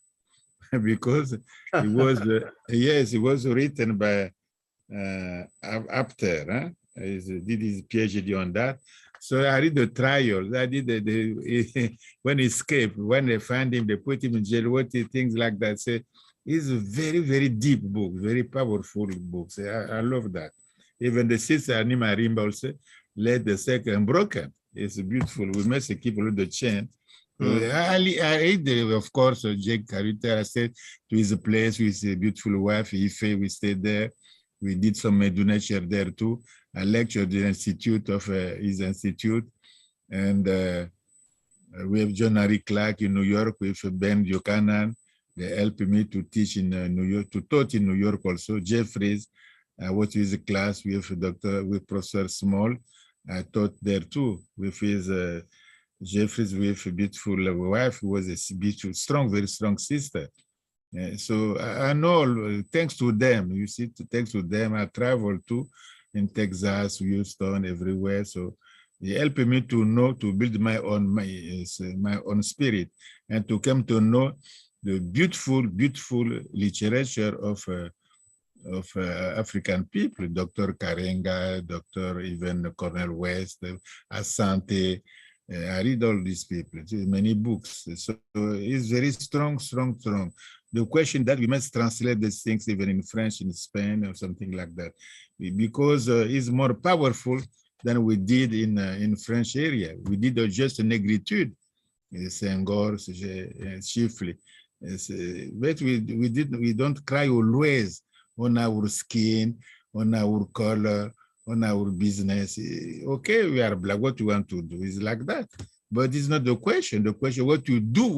because it was yes, it was written by Apter. He did his PhD on that. So I read the trials. I did when he escaped, when they find him, they put him in jail. What things like that. So it's a very, very deep book, very powerful books. I love that. Even the sister Anima Rimba also led the second broken. It's beautiful. We must keep a little chain. I read, of course, Jake Carruthers. I said to his place with his beautiful wife, Ife. We stayed there. We did some nature there too. I lectured at the institute of his institute. And we have John Harry Clark in New York with Ben Buchanan. They helped me to teach in New York, to taught in New York also. Jeffries, I went to his class with Professor Small. I taught there too with his Jeffries, with a beautiful wife who was a beautiful, strong, very strong sister. So I know, thanks to them, you see, thanks to them, I traveled too in Texas, Houston, everywhere. So they helped me to know, to build my own spirit and to come to know the beautiful, beautiful literature of African people, Dr. Karenga, Dr. even Cornel West, Asante. I read all these people, many books. So it's very strong, strong, strong. The question that we must translate these things even in French, in Spain, or something like that, because it's more powerful than we did in French area. We did just negritude, Senghor, chiefly. But we don't cry always on our skin, on our color, on our business. Okay, we are black, what you want to do is like that. But it's not the question. The question, what you do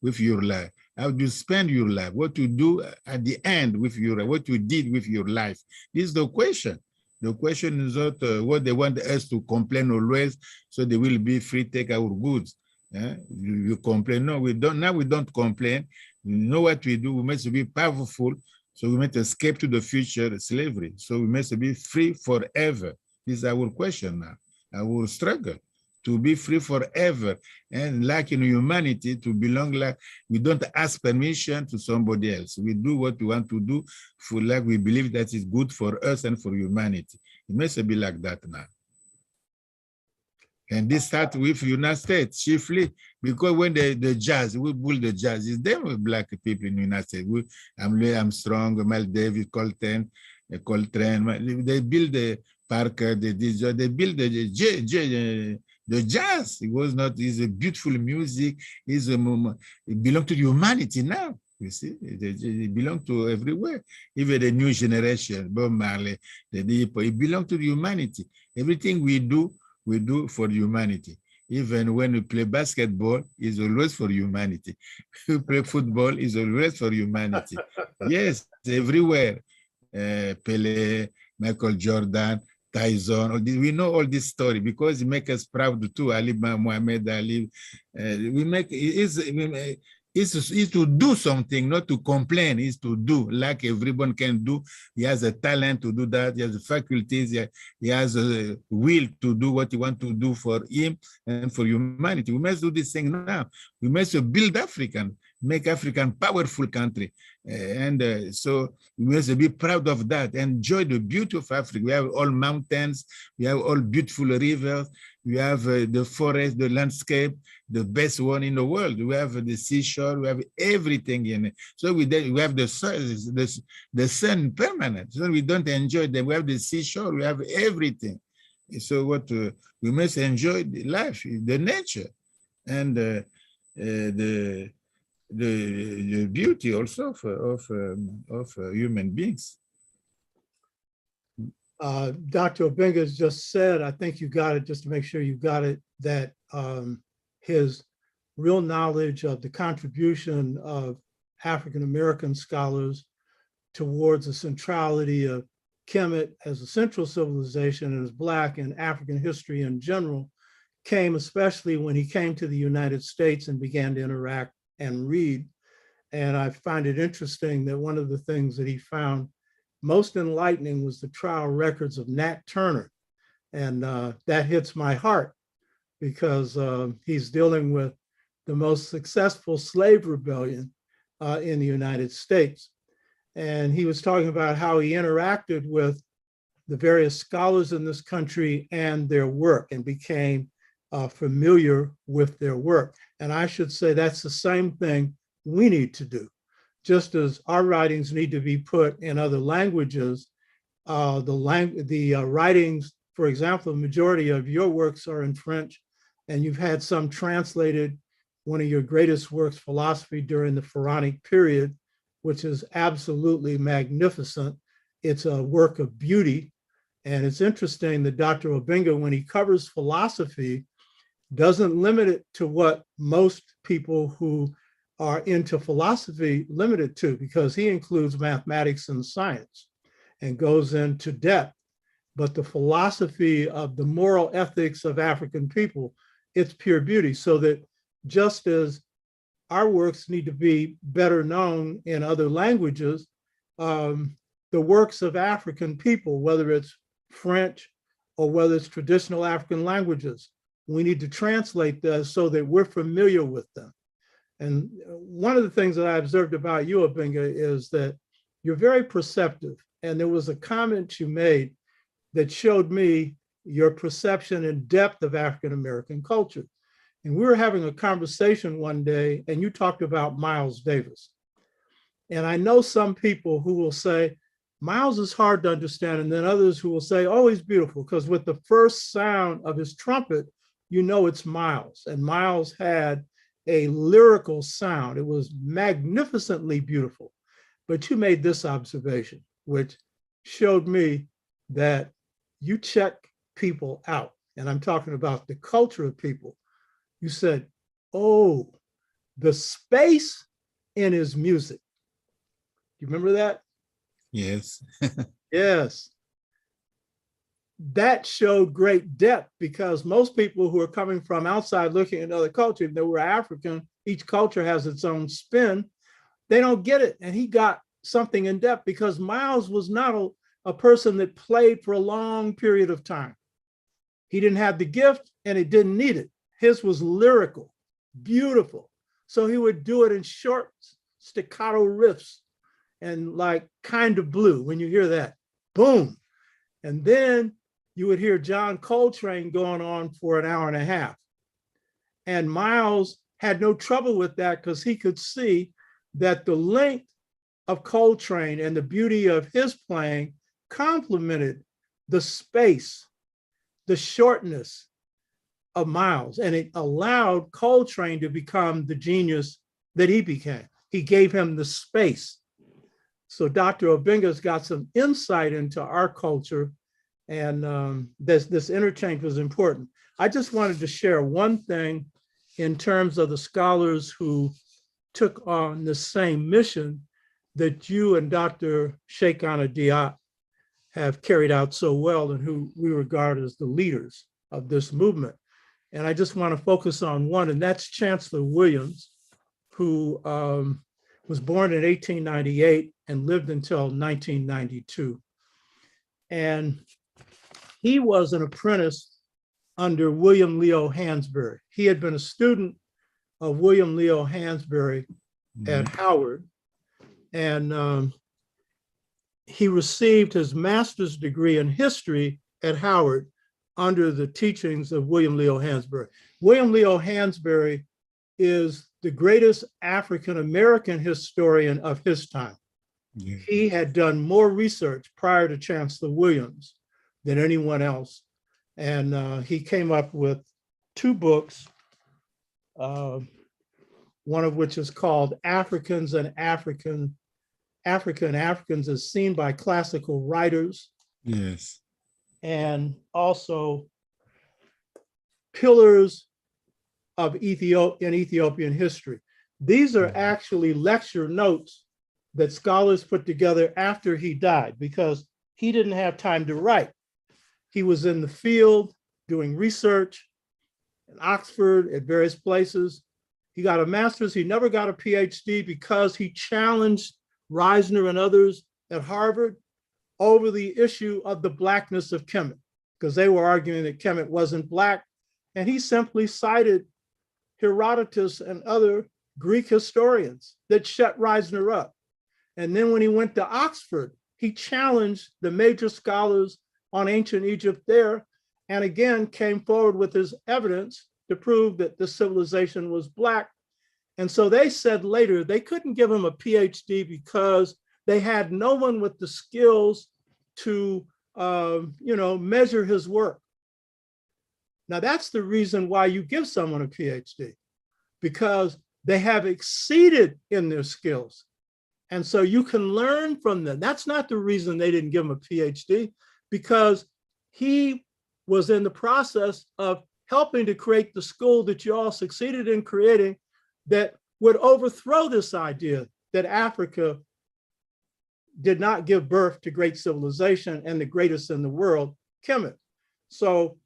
with your life. How do you spend your life? What you do at the end with your life, what you did with your life. This is the question. The question is not what they want us to complain always, so they will be free to take our goods. You complain. No, we don't. Now we don't complain. We know what we do. We must be powerful. So we must escape to the future slavery. So we must be free forever. This is our question now, our struggle, to be free forever. And like in humanity, to belong, like we don't ask permission to somebody else. We do what we want to do for like we believe that is good for us and for humanity. It must be like that now. And this starts with United States, chiefly, because when the jazz, we build the jazz, it's them with black people in the United States. Louis Armstrong, Miles Davis, Coltrane, they build the Parker, they build the jazz. It was not, it's a beautiful music, it belongs to humanity now. You see, it belongs to everywhere. Even the new generation, Bob Marley, the P.A.P.O, it belongs to humanity. Everything we do for humanity. Even when we play basketball, it's always for humanity. We play football, it's always for humanity. Yes, everywhere. Pele, Michael Jordan, Tyson, all this. We know all this story because it makes us proud too. Ali Muhammad Ali, we make is to do something, not to complain. Is to do like everyone can do. He has a talent to do that. He has the faculties. He has a will to do what he wants to do for him and for humanity. We must do this thing now. We must build African, make African powerful country. So we must be proud of that. Enjoy the beauty of Africa. We have all mountains. We have all beautiful rivers. We have the forest, the landscape, the best one in the world. We have the seashore. We have everything in it. So we have the sun permanent. So we don't enjoy them. We have the seashore. We have everything. So what we must enjoy the life, the nature, and the beauty also of human beings. Dr. Obenga has just said, I think you got it, just to make sure you got it, that his real knowledge of the contribution of African-American scholars towards the centrality of Kemet as a central civilization and as Black and African history in general came especially when he came to the United States and began to interact and read. And I find it interesting that one of the things that he found most enlightening was the trial records of Nat Turner. And that hits my heart because he's dealing with the most successful slave rebellion in the United States. And he was talking about how he interacted with the various scholars in this country and their work and became familiar with their work. And I should say that's the same thing we need to do. Just as our writings need to be put in other languages, the writings, for example, the majority of your works are in French, and you've had some translated. One of your greatest works, philosophy during the Pharaonic period, which is absolutely magnificent. It's a work of beauty. And it's interesting that Dr. Obenga, when he covers philosophy, doesn't limit it to what most people who are into philosophy limit it to, because he includes mathematics and science and goes into depth. But the philosophy of the moral ethics of African people, it's pure beauty. So that just as our works need to be better known in other languages, the works of African people, whether it's French or whether it's traditional African languages, we need to translate this so that we're familiar with them. And one of the things that I observed about you, Obenga, is that you're very perceptive. And there was a comment you made that showed me your perception and depth of African-American culture. And we were having a conversation one day, and you talked about Miles Davis. And I know some people who will say, Miles is hard to understand, and then others who will say, oh, he's beautiful, because with the first sound of his trumpet, you know it's Miles. And Miles had a lyrical sound. It was magnificently beautiful. But you made this observation, which showed me that you check people out. And I'm talking about the culture of people. You said, oh, the space in his music. You remember that? Yes. Yes. That showed great depth, because most people who are coming from outside looking at another culture, if they were African, each culture has its own spin, they don't get it. And he got something in depth because Miles was not a person that played for a long period of time. He didn't have the gift and he didn't need it. His was lyrical, beautiful. So he would do it in short staccato riffs and like Kind of Blue. When you hear that, boom. And then you would hear John Coltrane going on for an hour and a half. And Miles had no trouble with that because he could see that the length of Coltrane and the beauty of his playing complemented the space, the shortness of Miles. And it allowed Coltrane to become the genius that he became. He gave him the space. So Dr. Obenga's got some insight into our culture, and this interchange was important. I just wanted to share one thing in terms of the scholars who took on the same mission that you and Dr. Cheikh Anta Diop have carried out so well and who we regard as the leaders of this movement. And I just want to focus on one, and that's Chancellor Williams, who was born in 1898 and lived until 1992. And he was an apprentice under William Leo Hansberry. He had been a student of William Leo Hansberry at Howard, and he received his master's degree in history at Howard under the teachings of William Leo Hansberry. William Leo Hansberry is the greatest African-American historian of his time. Yeah. He had done more research prior to Chancellor Williams than anyone else. And he came up with 2 books, one of which is called Africans and African Africans as Seen by Classical Writers. Yes. And also Pillars of Ethiopian History. These are actually lecture notes that scholars put together after he died, because he didn't have time to write. He was in the field doing research in Oxford, at various places. He got a master's. He never got a PhD because he challenged Reisner and others at Harvard over the issue of the blackness of Kemet, because they were arguing that Kemet wasn't black. And he simply cited Herodotus and other Greek historians that shut Reisner up. And then when he went to Oxford, he challenged the major scholars on ancient Egypt there, and again came forward with his evidence to prove that the civilization was black. And so they said later they couldn't give him a PhD because they had no one with the skills to measure his work. Now that's the reason why you give someone a PhD, because they have exceeded in their skills. And so you can learn from them. That's not the reason they didn't give him a PhD, because he was in the process of helping to create the school that you all succeeded in creating that would overthrow this idea that Africa did not give birth to great civilization and the greatest in the world, Kemet. So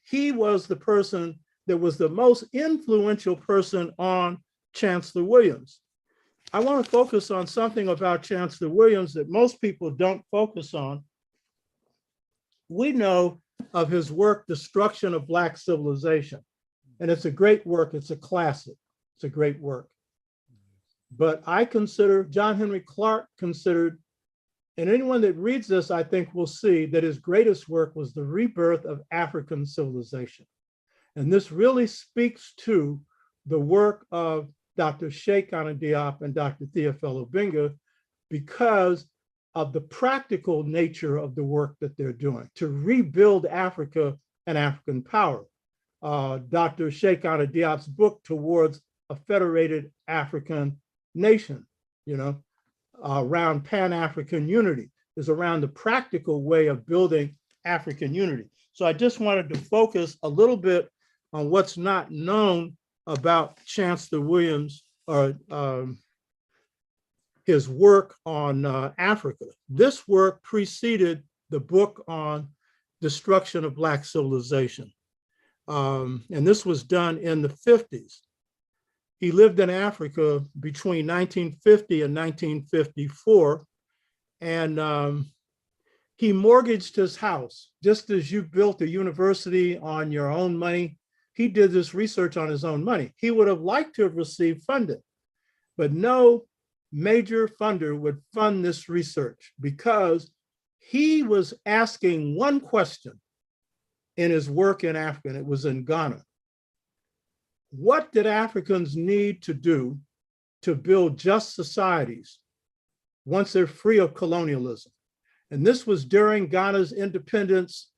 he was the person that was the most influential person on Chancellor Williams. I want to focus on something about Chancellor Williams that most people don't focus on. We know of his work, Destruction of Black Civilization, and it's a great work. It's a classic. It's a great work. But I consider, John Henry Clark considered, and anyone that reads this, I think will see that his greatest work was The Rebirth of African Civilization. And this really speaks to the work of Dr. Cheikh Anta Diop and Dr. Theophile Obenga, because of the practical nature of the work that they're doing to rebuild Africa and African power. Dr. Cheikh Anta Diop's book, Towards a Federated African Nation, around Pan-African unity, is around the practical way of building African unity. So I just wanted to focus a little bit on what's not known about Chancellor Williams or his work on Africa. This work preceded the book on Destruction of Black Civilization. And this was done in the 50s. He lived in Africa between 1950 and 1954. And he mortgaged his house, just as you built a university on your own money. He did this research on his own money. He would have liked to have received funding, but no major funder would fund this research because he was asking one question in his work in Africa, and it was in Ghana. What did Africans need to do to build just societies once they're free of colonialism? And this was during Ghana's independence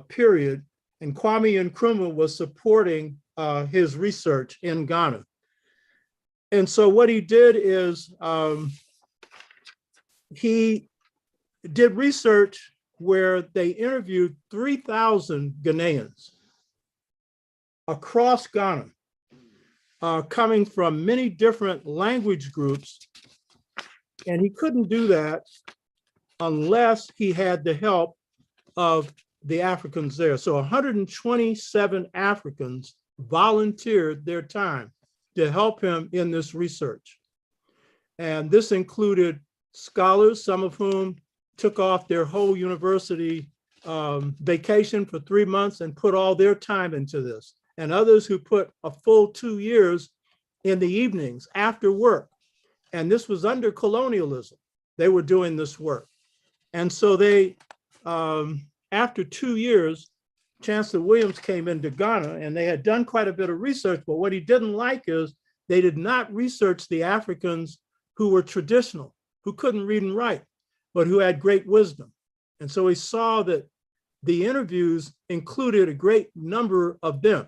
period, and Kwame Nkrumah was supporting his research in Ghana. And so what he did is he did research where they interviewed 3,000 Ghanaians across Ghana, coming from many different language groups. And he couldn't do that unless he had the help of the Africans there. So 127 Africans volunteered their time to help him in this research. And this included scholars, some of whom took off their whole university vacation for 3 months and put all their time into this, and others who put a full 2 years in the evenings after work. And this was under colonialism. They were doing this work. And so they, after 2 years, Chancellor Williams came into Ghana, and they had done quite a bit of research, but what he didn't like is they did not research the Africans who were traditional, who couldn't read and write, but who had great wisdom. And so he saw that the interviews included a great number of them,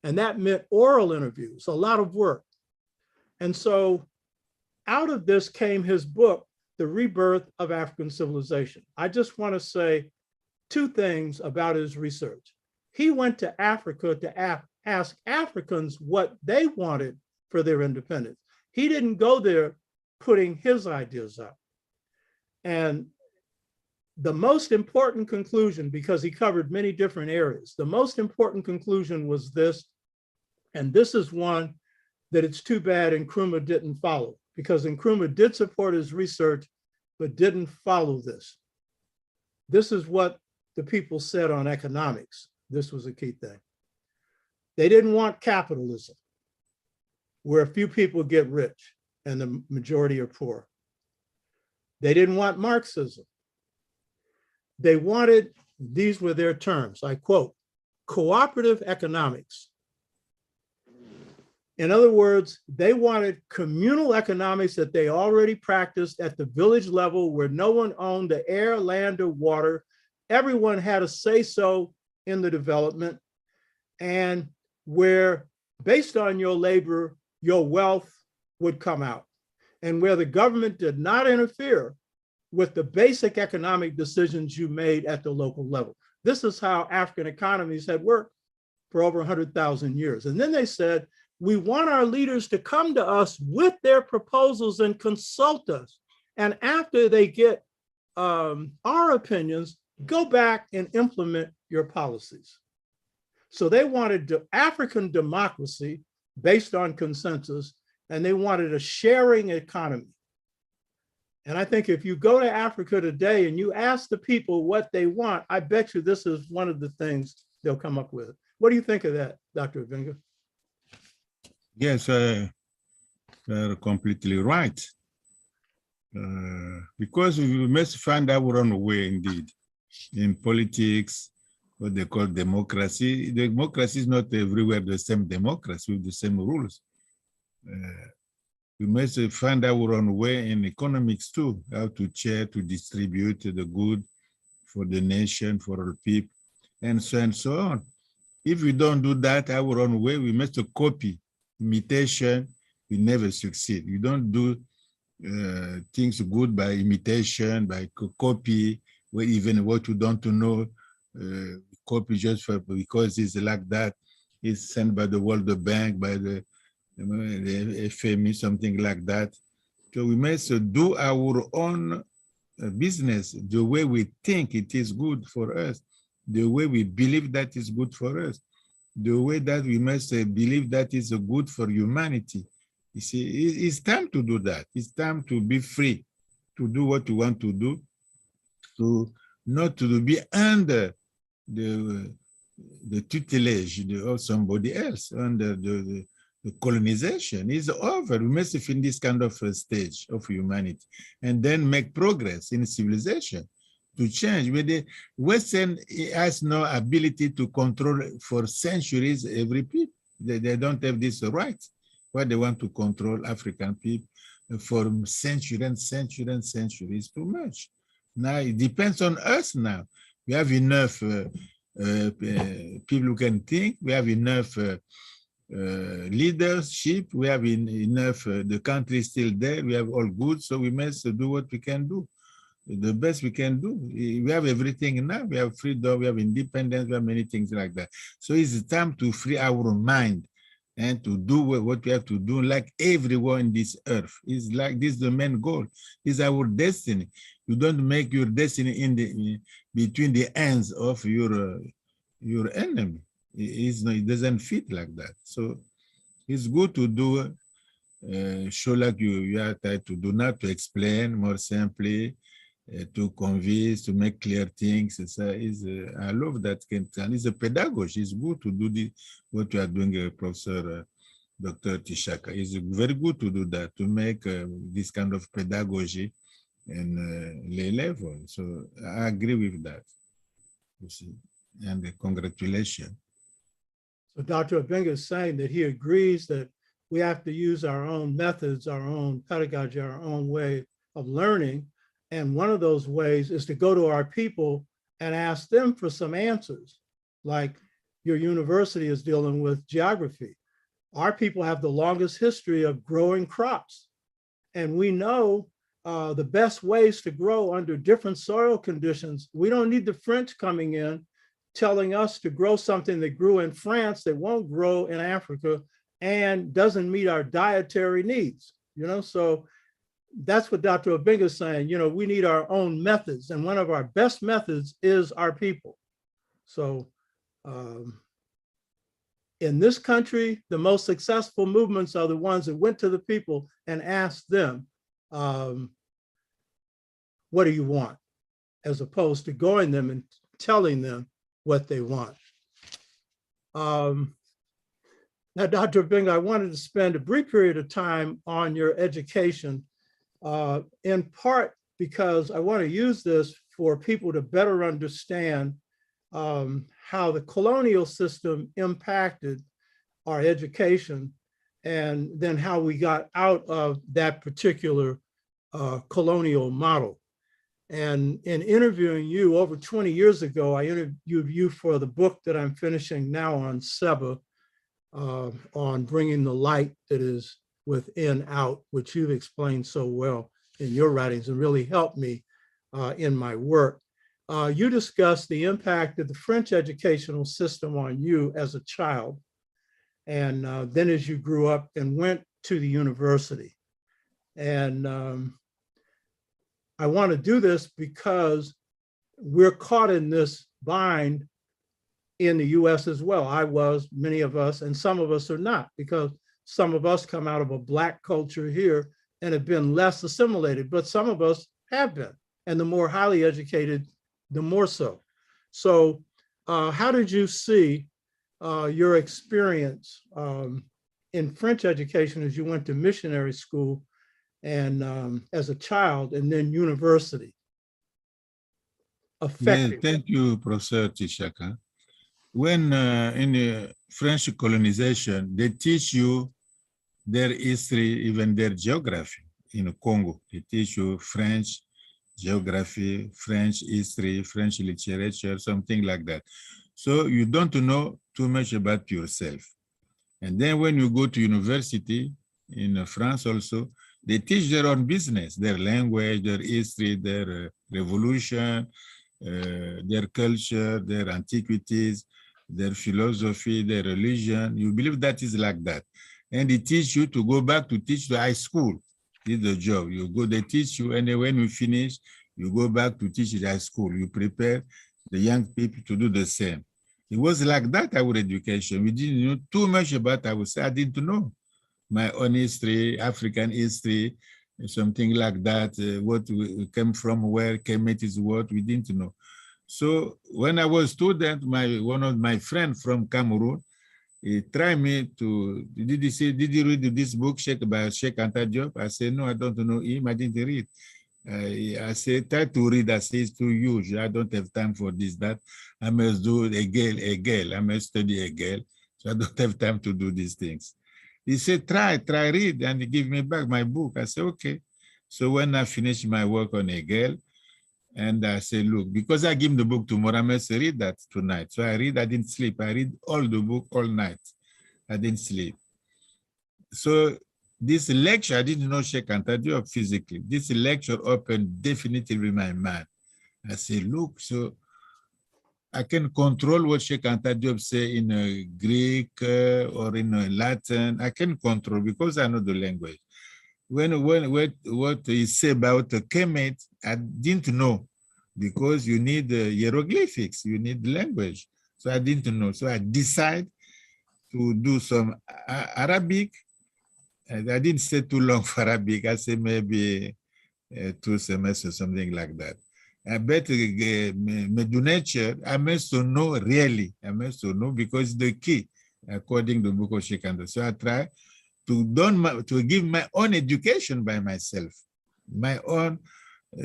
and that meant oral interviews, a lot of work. And so out of this came his book, The Rebirth of African Civilization. I just want to say 2 things about his research. He went to Africa to ask Africans what they wanted for their independence. He didn't go there putting his ideas out. And the most important conclusion, because he covered many different areas, the most important conclusion was this, and this is one that it's too bad Nkrumah didn't follow, because Nkrumah did support his research, but didn't follow this. This is what the people said on economics. This was a key thing. They didn't want capitalism, where a few people get rich and the majority are poor. They didn't want Marxism. They wanted, these were their terms, I quote, cooperative economics. In other words, they wanted communal economics that they already practiced at the village level, where no one owned the air, land, or water. Everyone had a say-so in the development, and where, based on your labor, your wealth would come out, and where the government did not interfere with the basic economic decisions you made at the local level. This is how African economies had worked for over 100,000 years. And then they said, we want our leaders to come to us with their proposals and consult us. And after they get our opinions, go back and implement your policies. So they wanted African democracy based on consensus, and they wanted a sharing economy. And I think if you go to Africa today and you ask the people what they want, I bet you this is one of the things they'll come up with. What do you think of that, Dr. Obenga? Yes, you're completely right. Because we must find our own way, indeed, in politics, what they call democracy. Democracy is not everywhere the same democracy with the same rules. We must find our own way in economics too, how to share, to distribute the good for the nation, for all people, and so on. If we don't do that our own way, we must copy. Imitation, we never succeed. You don't do things good by imitation, by copy, even what you don't know, copy just because it's like that. It's sent by the World Bank, by the FMI, something like that. So we must do our own business the way we think it is good for us, the way we believe that is good for us, the way that we must believe that is good for humanity. You see, it's time to do that. It's time to be free, to do what you want to do, to not to be under the tutelage of somebody else, under the colonization. Is over. We must finish this kind of stage of humanity and then make progress in civilization to change. But the Western has no ability to control for centuries every people. They don't have this right. Why they want to control African people for centuries and centuries and centuries, too much. Now it depends on us now. We have enough people who can think. We have enough leadership. We have enough, the country is still there. We have all good. So we must do what we can do. The best we can do. We have everything now. We have freedom, we have independence, we have many things like that. So it's time to free our mind and to do what we have to do, like everyone in this earth. It's like this is the main goal. It's our destiny. You don't make your destiny in between the hands of your enemy. It doesn't fit like that. So it's good to do show like you are trying to do, not to explain, more simply, to convince, to make clear things. I love that. And it's a pedagogy. It's good to do what you are doing, Professor Dr. Tishaka. It's very good to do that, to make this kind of pedagogy in lay level. So I agree with that. You see, and congratulations. So Dr. Obenga is saying that he agrees that we have to use our own methods, our own pedagogy, our own way of learning. And one of those ways is to go to our people and ask them for some answers. Like your university is dealing with geography. Our people have the longest history of growing crops. And we know the best ways to grow under different soil conditions. We don't need the French coming in telling us to grow something that grew in France that won't grow in Africa and doesn't meet our dietary needs, you know? So that's what Dr. Obenga is saying, you know, we need our own methods, and one of our best methods is our people. So in this country, the most successful movements are the ones that went to the people and asked them, what do you want? As opposed to going them and telling them what they want. Now, Dr. Obenga, I wanted to spend a brief period of time on your education, in part because I want to use this for people to better understand how the colonial system impacted our education, and then how we got out of that particular colonial model. And in interviewing you over 20 years ago, I interviewed you for the book that I'm finishing now on Seba, on bringing the light that is within out, which you've explained so well in your writings and really helped me in my work. You discussed the impact of the French educational system on you as a child, and then as you grew up and went to the university. And I want to do this because we're caught in this bind in the US as well. I was, many of us, and some of us are not, because some of us come out of a Black culture here and have been less assimilated, but some of us have been, and the more highly educated, the more so. So how did you see your experience in French education as you went to missionary school and as a child, and then university? Yeah, thank you, Professor Tishaka. When in the French colonization, they teach you their history, even their geography. In Congo, they teach you French geography, French history, French literature, something like that. So you don't know too much about yourself. And then when you go to university in France also, they teach their own business, their language, their history, their revolution, their culture, their antiquities, their philosophy, their religion. You believe that is like that. And they teach you to go back to teach the high school. This is the job. You go, they teach you, and then when you finish, you go back to teach the high school. You prepare the young people to do the same. It was like that, our education. We didn't know too much about ourselves. I didn't know my own history, African history, something like that, what we came from, where Kemet is what, we didn't know. So when I was a student, one of my friends from Cameroon, he tried me to, did you read this book by Cheikh Anta Diop? I said, no, I don't know him, I didn't read. I said, try to read. I said, it's too huge. I don't have time for this, that. I must do Hegel. I must study Hegel. So I don't have time to do these things. He said, try read, and he gave me back my book. I said, okay. So when I finished my work on Hegel, and I said, look, because I give him the book tomorrow, I must read that tonight. So I didn't sleep. I read all the book all night. I didn't sleep. So this lecture, I didn't know Cheikh Anta Diop physically. This lecture opened definitively my mind. I said, look, so I can control what Cheikh Anta Diop say in Greek or in Latin. I can control because I know the language. What he say about Kemet, I didn't know because you need hieroglyphics, you need language. So I didn't know. So I decided to do some Arabic. And I didn't stay too long for Arabic. I say maybe 2 semesters, something like that. I bet Medunature, I must to know really. I must to know because the key, according to the book of Cheikh Anta. So I try to give my own education by myself, my own.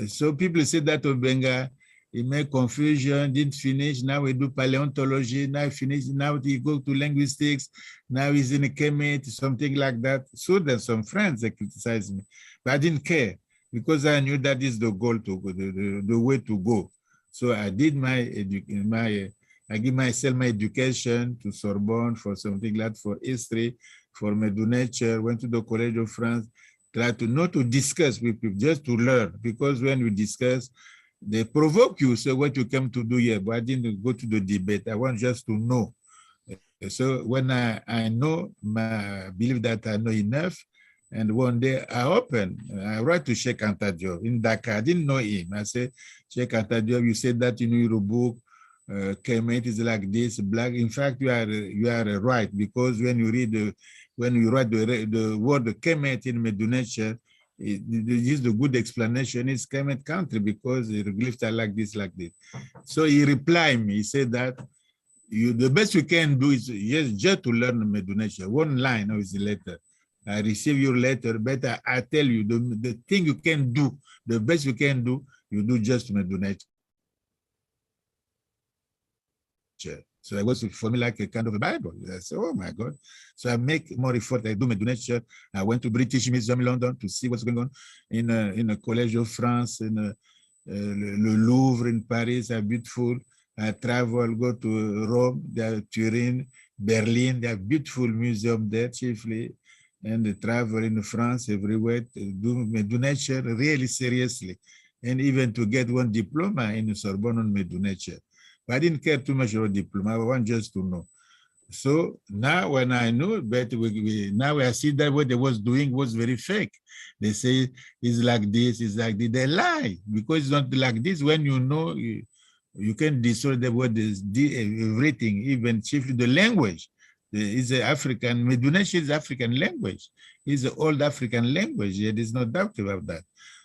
So people say that Obenga, he made confusion, didn't finish. Now we do paleontology. Now he finished. Now he go to linguistics. Now he's in a Kemet, something like that. So there's some friends that criticize me, but I didn't care because I knew that is the goal to go, the way to go. So I did I give myself my education to Sorbonne for something like that, for history, for Medunature, went to the College of France, try to not to discuss with people, just to learn, because when we discuss, they provoke you, so what you came to do here, but I didn't go to the debate, I want just to know. So when I know, I believe that I know enough, and one day I write to Cheikh Anta Diop in Dakar, I didn't know him, I said, Cheikh Anta Diop, you said that in your book, Kemet is like this, black. In fact, you are right, because when you read when you write the word Kemet in Medunature, this is the good explanation. It's Kemet country because the hieroglyphs are like this, like this. So he replied me. He said that the best you can do is just to learn Medunature. One line of his letter. I receive your letter, but I tell you the thing you can do, the best you can do, you do just Medunature. So I was for me like a kind of a Bible. I said, oh my God. So I make more effort. I do Medunature. I went to British Museum in London to see what's going on in the College of France, in Le Louvre in Paris, are beautiful. I travel, go to Rome, Turin, Berlin. They have beautiful museum there chiefly. And they travel in France everywhere to do Medunature really seriously. And even to get one diploma in Sorbonne on Medunature. I didn't care too much about diploma. I want just to know. So now when I know, but now I see that what they was doing was very fake. They say it's like this, it's like this. They lie because it's not like this. When you know, you can disorder what is everything, even chiefly the language. It's an African, Medunature is African language. It's an old African language. There is no doubt about that.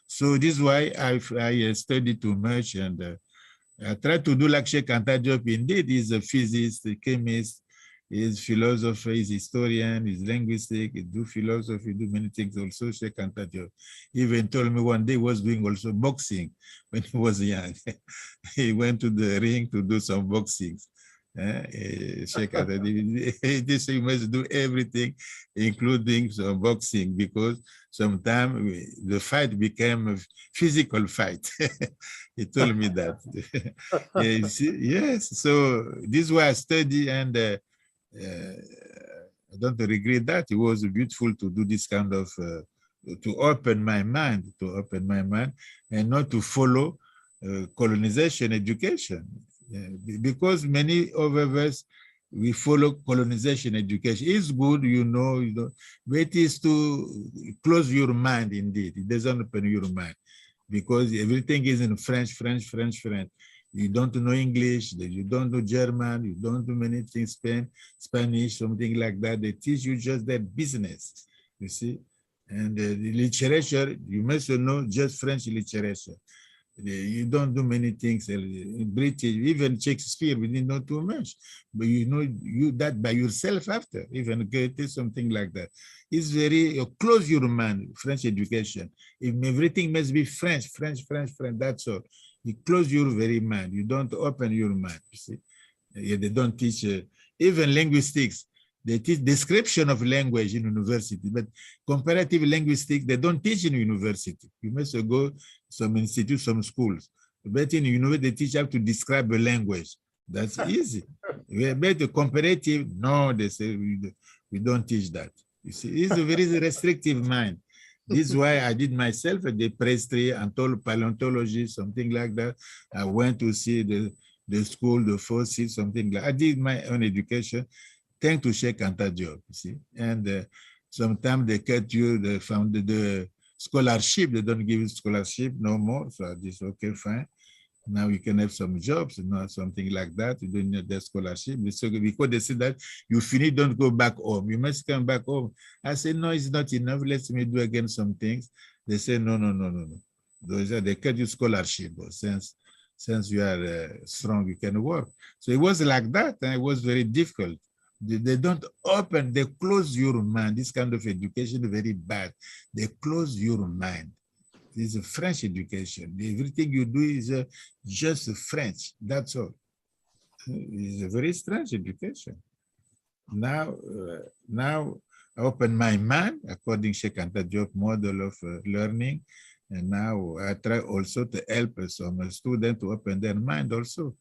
So this is why I studied too much and I try to do like Cheikh Anta Diop. Indeed, he's a physicist, a chemist, he's philosopher, he's historian, he's linguistic, he do philosophy, do many things also. Cheikh Anta Diop even told me one day he was doing also boxing when he was young. He went to the ring to do some boxing. Cheikh Anta Diop, he said you must do everything, including some boxing, because sometimes the fight became a physical fight. He told me that. Yes, so this is why I study, and I don't regret that. It was beautiful to do this kind of, to open my mind, and not to follow colonization education. Because many of us, we follow colonization education. It's good, you know, but it is to close your mind indeed. It doesn't open your mind because everything is in French. You don't know English, you don't know German, you don't know many things, Spanish, something like that. They teach you just that business, you see. And the literature, you must know just French literature. You don't do many things in British, even Shakespeare, we didn't know too much, but you know that by yourself after, even Goethe, something like that. It's very, close your mind, French education. If everything must be French, that's all. You close your very mind, you don't open your mind, you see. They don't teach, even linguistics, they teach description of language in university, but comparative linguistics, they don't teach in university. You must go some institutes, some schools. But in university, they teach how to describe a language. That's easy. But comparative, no, they say we don't teach that. You see, it's a very restrictive mind. This is why I did myself at the prehistory and paleontology, something like that. I went to see the school, the fossils, something like. I did my own education, thanks to Cheikh Anta Diop, you see. And sometimes they cut you the scholarship. They don't give you scholarship no more. So I just okay, fine. Now you can have some jobs, something like that. You don't need the scholarship. So because they say that you finish, don't go back home. You must come back home. I say, no, it's not enough. Let me do again some things. They say, no. Those are, they cut you scholarship. But since you are strong, you can work. So it was like that, and it was very difficult. They don't open, they close your mind. This kind of education is very bad. They close your mind. This is a French education. Everything you do is just French. That's all. It's a very strange education. Now I open my mind according to Cheikh Anta Diop model of learning. And now I try also to help some students to open their mind also.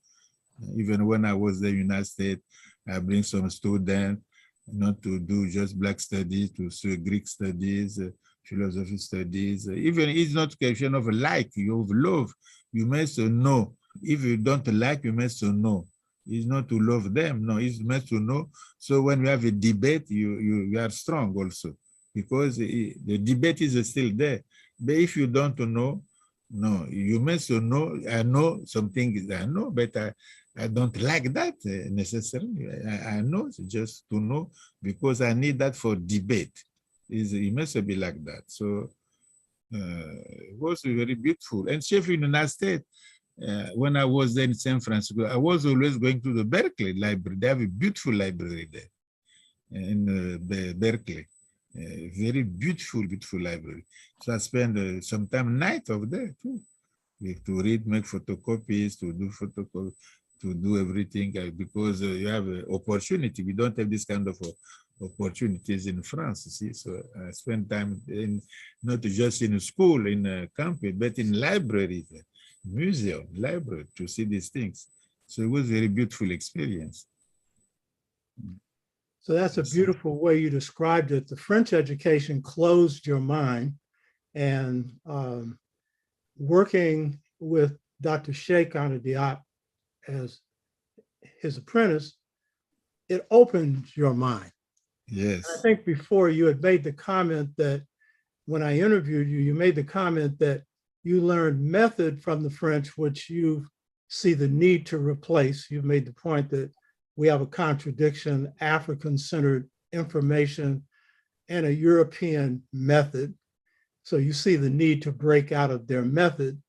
Even when I was in the United States, I bring some students not to do just Black studies, to do Greek studies, philosophy studies. Even it's not a question of like, you have love. You must know. If you don't like, you must know. It's not to love them. No, it's meant to know. So when we have a debate, you are strong also, because the debate is still there. But if you don't know, no, you must know. I know something I know, but I don't like that necessarily. I know just to know, because I need that for debate. It must be like that. So it was very beautiful. And Sheffield United States, when I was there in San Francisco, I was always going to the Berkeley Library. They have a beautiful library there in Berkeley. Very beautiful library. So I spend some time night over there too. To read, make photocopies, to do photocopy, to do everything, because you have an opportunity. We don't have this kind of opportunities in France, you see. So I spend time not just in a school, in a campus, but in libraries, museum, library, to see these things. So it was a very beautiful experience. So that's a beautiful way you described it. The French education closed your mind, and working with Dr. Cheikh Anta Diop as his apprentice, it opened your mind. Yes. I think before you had made the comment that when I interviewed you, you made the comment that you learned method from the French, which you see the need to replace. You've made the point that we have a contradiction, African-centered information and a European method. So you see the need to break out of their method.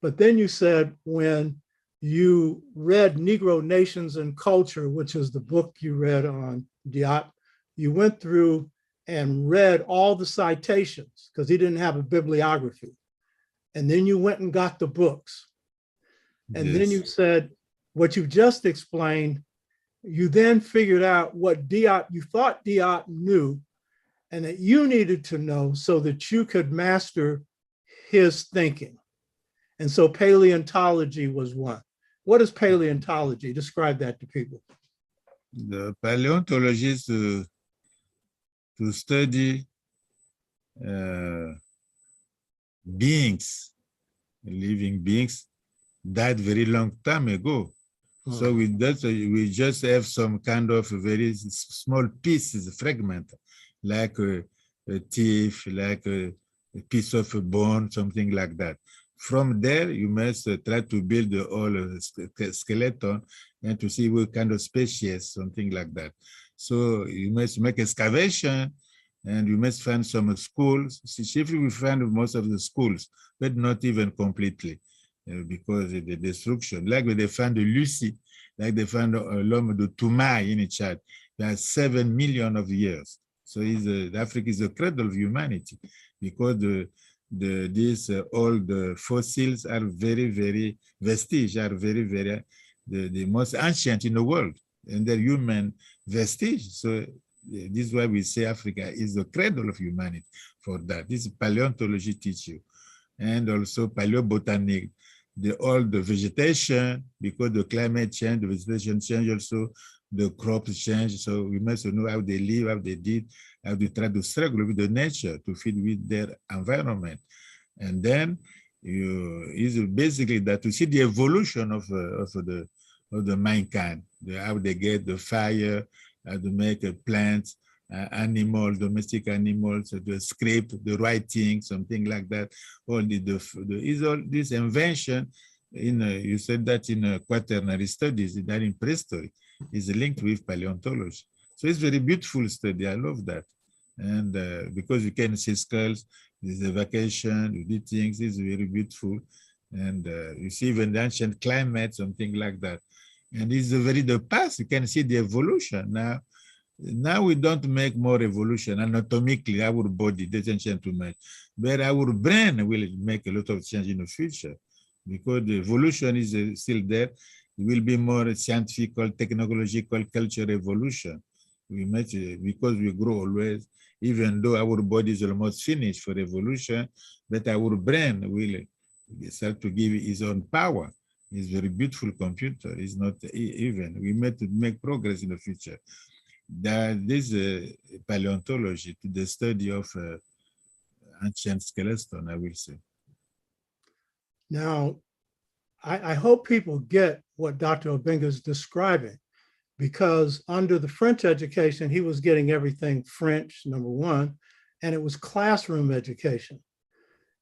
But then you said when you read Negro Nations and Culture, which is the book you read on Diop, you went through and read all the citations because he didn't have a bibliography. And then you went and got the books. And then you said, what you just explained, you then figured out what Diop, you thought Diop knew, and that you needed to know so that you could master his thinking. And so paleontology was one. What is paleontology? Describe that to people. The paleontology is to study beings, living beings, died very long time ago. So with that, we just have some kind of very small pieces, fragment, like a teeth, like a piece of a bone, something like that. From there, you must try to build the whole skeleton and to see what kind of species, something like that. So you must make excavation, and you must find some schools. Chiefly, we find most of the schools, but not even completely, because of the destruction. Like they found the Lucy, like they found l'homme de Toumaï in Chad. There are 7 million of years. So Africa is the cradle of humanity, because these old fossils are very, very vestige, are very, very the most ancient in the world, and they're human vestige. So this is why we say Africa is the cradle of humanity for that. This is paleontology teach you. And also paleobotanic, the vegetation, because the climate change, the vegetation change also, the crops change. So we must know how they live, how they did, how they try to struggle with the nature to fit with their environment. And then is basically that to see the evolution of of the mankind, how they get the fire, how to make plants, animals, domestic animals, the script, the writing, something like that. All is all this invention you said that in quaternary studies, that in prehistory, is linked with paleontology. So it's very beautiful study. I love that. And because you can see skulls, there's a vacation, you do things, it's very beautiful. And you see even the ancient climate, something like that. And it's the past, you can see the evolution. Now we don't make more evolution anatomically, our body doesn't change too much, but our brain will make a lot of change in the future because the evolution is still there. It will be more scientific, technological, cultural evolution. We make because we grow always, even though our body is almost finished for evolution, but our brain will start to give its own power. It's a very beautiful computer. It's not even. We need to make progress in the future. That this paleontology to the study of ancient skeleton, I will say. Now, I hope people get what Dr. Obenga is describing, because under the French education, he was getting everything French, number one, and it was classroom education.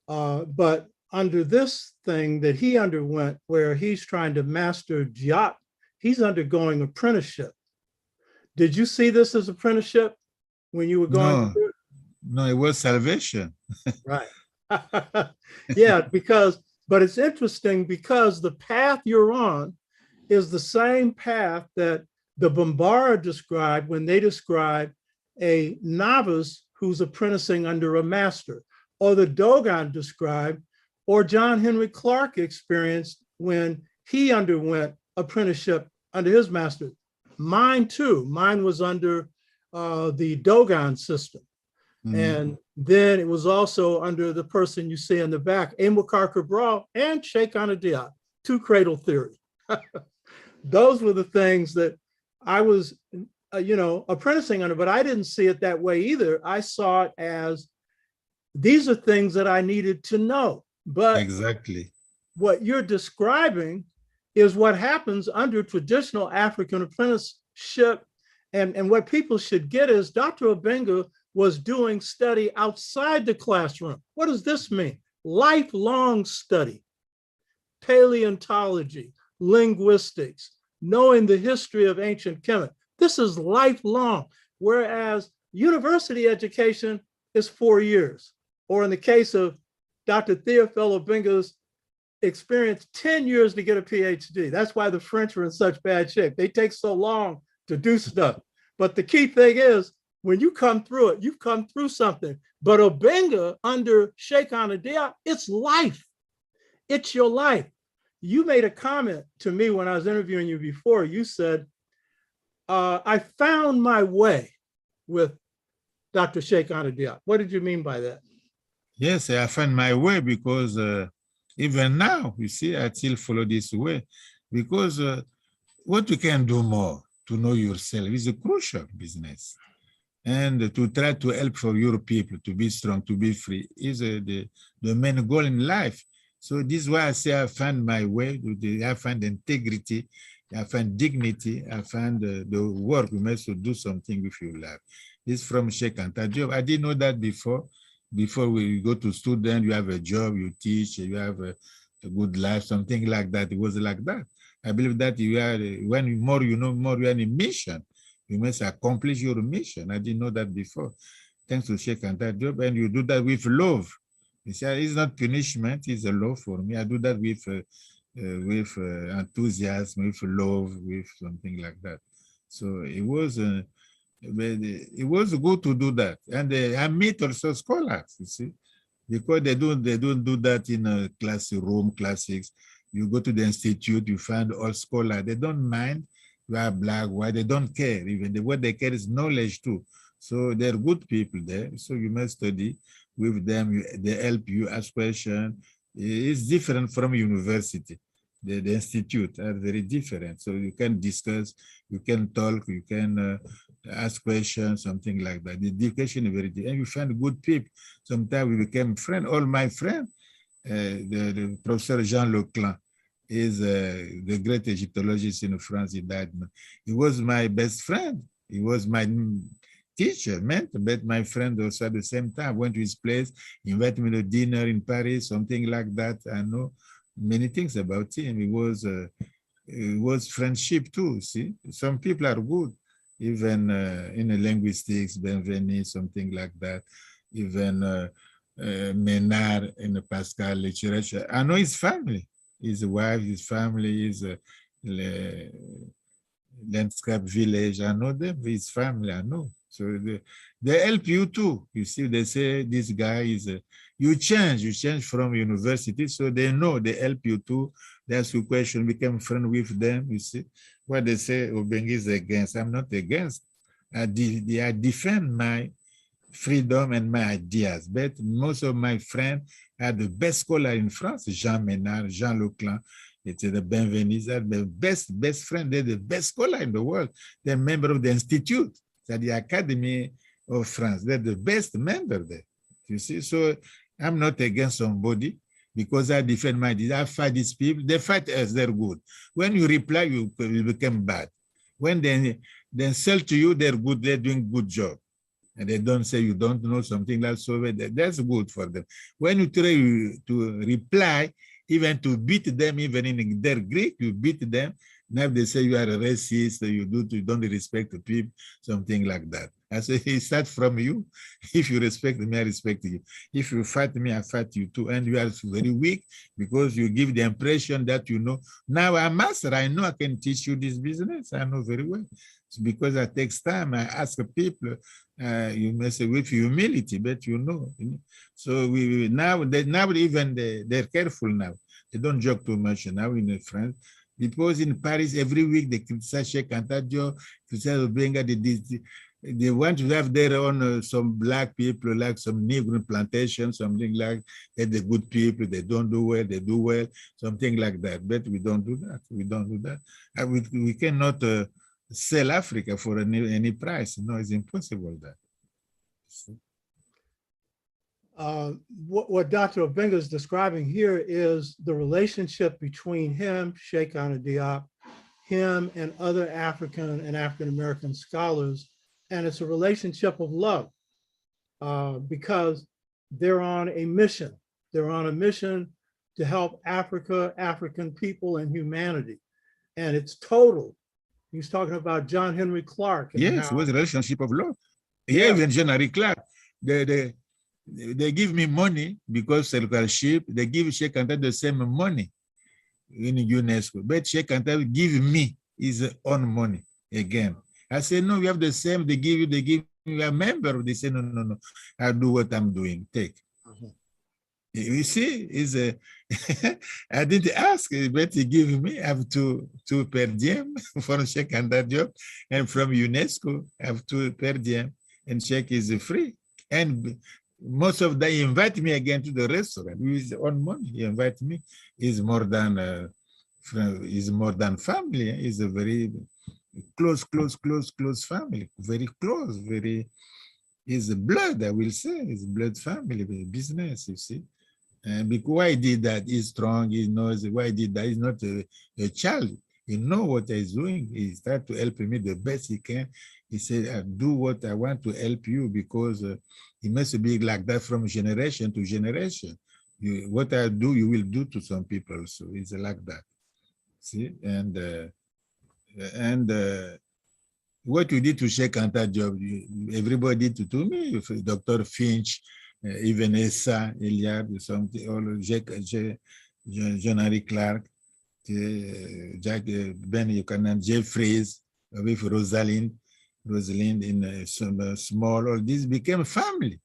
But under this thing that he underwent, where he's trying to master Diop, he's undergoing apprenticeship. Did you see this as apprenticeship when you were going through it? No, it was salvation. Right. Yeah, but it's interesting because the path you're on is the same path that the Bambara described when they describe a novice who's apprenticing under a master, or the Dogon described, or John Henry Clark experienced when he underwent apprenticeship under his master. Mine too. Mine was under the Dogon system. Mm-hmm. And then it was also under the person you see in the back, Amilcar Cabral and Cheikh Anta Diop, two cradle theory. Those were the things that I was, apprenticing under, but I didn't see it that way either. I saw it as, these are things that I needed to know. But exactly what you're describing is what happens under traditional African apprenticeship. And what people should get is Dr. Obenga was doing study outside the classroom. What does this mean? Lifelong study, paleontology, linguistics, knowing the history of ancient Kemet. This is lifelong, whereas university education is 4 years, or in the case of Dr. Theophile Obenga's experience, 10 years to get a PhD. That's why the French are in such bad shape. They take so long to do stuff. But the key thing is, when you come through it, you've come through something. But Obenga under Cheikh Anta Diop, it's life. It's your life. You made a comment to me when I was interviewing you before. You said, I found my way with Dr. Cheikh Anta Diop. What did you mean by that? Yes, I found my way because even now, you see, I still follow this way because what you can do more to know yourself is a crucial business. And to try to help for your people to be strong, to be free is the main goal in life. So this is why I say I find my way, I find integrity, I find dignity, I find the work we must do something with your life. This is from Cheikh Anta Diop. I didn't know that before. Before we go to student, you have a job, you teach, you have a good life, something like that. It was like that. I believe that you are, when more you know, more you are in a mission. You must accomplish your mission. I didn't know that before. Thanks to Cheikh Anta Diop, and you do that with love. You see, it's not punishment, it's a love for me. I do that with enthusiasm, with love, with something like that. So it was good to do that. And I meet also scholars, you see, because they don't do that in a classroom, classics. You go to the institute, you find all scholars. They don't mind you are black, white, they don't care. Even what they care is knowledge too. So they're good people there. So you must study with them. They help you ask questions. It's different from university. The institute are very different. So you can discuss, you can talk, you can ask questions, something like that. The education is very different. And you find good people. Sometimes we became friends. All my friends, the Professor Jean Leclan, is the great Egyptologist in France. He died. He was my best friend. He was my teacher, mentor, but my friend also at the same time. Went to his place, invited me to dinner in Paris, something like that. I know many things about him. It was friendship too. See, some people are good, even in the linguistics, Benveniste, something like that. Even Menard in the Pascal literature. I know his family, his wife, his family, his landscape village. I know them, his family, I know. So they help you too. You see, they say this guy is, you change from university, so they know, they help you too. They ask you question, become friend with them, you see. What they say, Obenga is against, I'm not against. I defend my freedom and my ideas, but most of my friends are the best scholar in France, Jean Menard, Jean Leclan, it's the Benveniste, the best friend, they're the best scholar in the world. They're member of the Institute, that's the Academy of France. They're the best member there, you see. So I'm not against somebody because I defend my ideas. I fight these people, they fight us, they're good. When you reply, you become bad. When they insult to you, they're good, they're doing good job. And they don't say you don't know something like so, that's good for them. When you try to reply, even to beat them, even in their Greek, you beat them. Now they say you are a racist, you don't respect the people, something like that. I say, it starts from you. If you respect me, I respect you. If you fight me, I fight you too. And you are very weak because you give the impression that you know. Now I'm master, I know I can teach you this business. I know very well. It's because it takes time. I ask people, you may say with humility, but you know. So now even they're careful now. They don't joke too much now in France. Because in Paris, every week they criticize Cheikh Anta Diop, criticize Obenga, they want to have their own some black people, like some Negro plantation, something like that. The good people, they don't do well, they do well, something like that. But we don't do that. We don't do that. We cannot sell Africa for any price. No, it's impossible that. What Dr. Obenga is describing here is the relationship between him, Cheikh Anta Diop, him and other African and African-American scholars. And it's a relationship of love because they're on a mission. They're on a mission to help Africa, African people, and humanity. And it's total. He's talking about John Henry Clark. Yes, it was a relationship of love. Yeah, even John Henry Clark, they give me money because scholarship, they give Cheikh Anta the same money in UNESCO, but Cheikh Anta give me his own money again. I say, no, we have the same, they give you a member. They say, no, I'll do what I'm doing, take. You see, I didn't ask, but he give me, I have two per diem from Cheikh Anta Diop, and from UNESCO, I have 2 per diem, and Cheikh is free. And most of them invite me again to the restaurant with his own money. He invite me. He's more than family. He's a very close family. Very close. He's blood, I will say. He's blood family, business, you see. And because why he did that? He's strong. He knows why he did that. He's not a child. He knows what he's doing. He started to help me the best he can. He said, I do what I want to help you because it must be like that from generation to generation. What I do, you will do to some people. So it's like that. See? And what you did to Cheikh Anta Diop, everybody did to me, Dr. Finch, even Essa, Eliade, something, all Jean-Henri Clark, Jack Ben Buchanan, Jeffries, with Rosalind in some small, all this became family.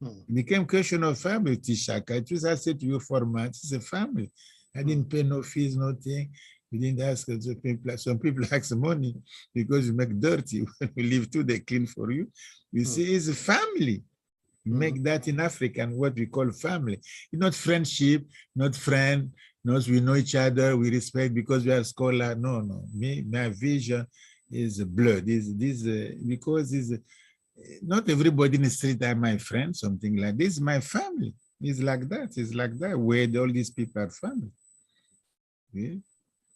It became question of family, Tishaka. It was, I said to you, format, it's a family. I didn't pay no fees, nothing. We didn't ask people. Some people ask money because you make dirty. When you leave too, they clean for you. You see, it's a family. Make that in Africa and what we call family. It's not friendship, not friend, not we know each other, we respect because we are scholar. No. My vision is blood. Because not everybody in the street are my friends, something like this. My family is like that. It's like that. Where all these people are family. Yeah.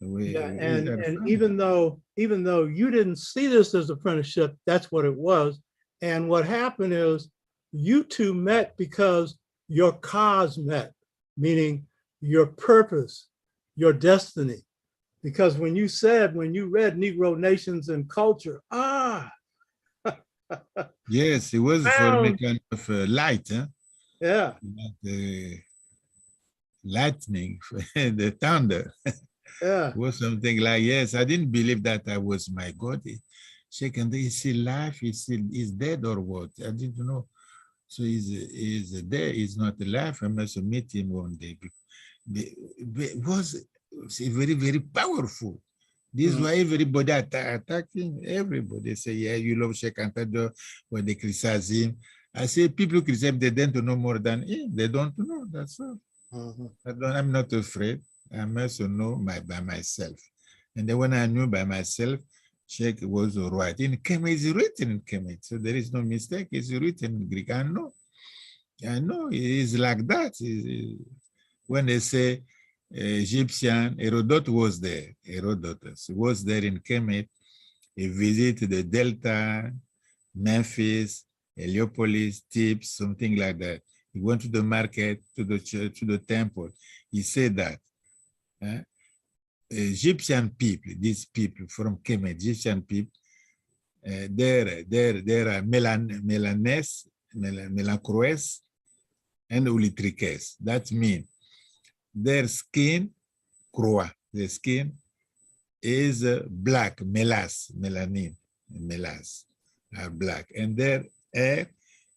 And even though you didn't see this as apprenticeship, that's what it was. And what happened is you two met because your cause met, meaning your purpose, your destiny. Because when you read Negro Nations and Culture, yes, it was for me kind of light, huh? Yeah. The lightning, the thunder. Yeah. Was something like, yes, I didn't believe that I was my God. Cheikh Anta, is he alive? Is dead or what? I didn't know. So he's dead, he's not alive. I must meet him one day. It was very, very powerful. This is why everybody attacking everybody. Say, yeah, you love Cheikh Anta Diop, when they criticize him. I say, people criticize him, they don't know more than him. They don't know, that's all. I'm not afraid. I must know by myself. And then when I knew by myself, Cheikh was right. In Kemet, it's written in Kemet. So there is no mistake. It's written in Greek. I know. It's like that. When they say Egyptian, Herodotus was there. Herodotus was there in Kemet. He visited the Delta, Memphis, Heliopolis, Thebes, something like that. He went to the market, to the church, to the temple. He said that Egyptian people, these people from Kemet, Egyptian people, there are Melanes, Melancroes, and Ulitriques. That means their skin, croix, the skin is black, melanin, are black, and their hair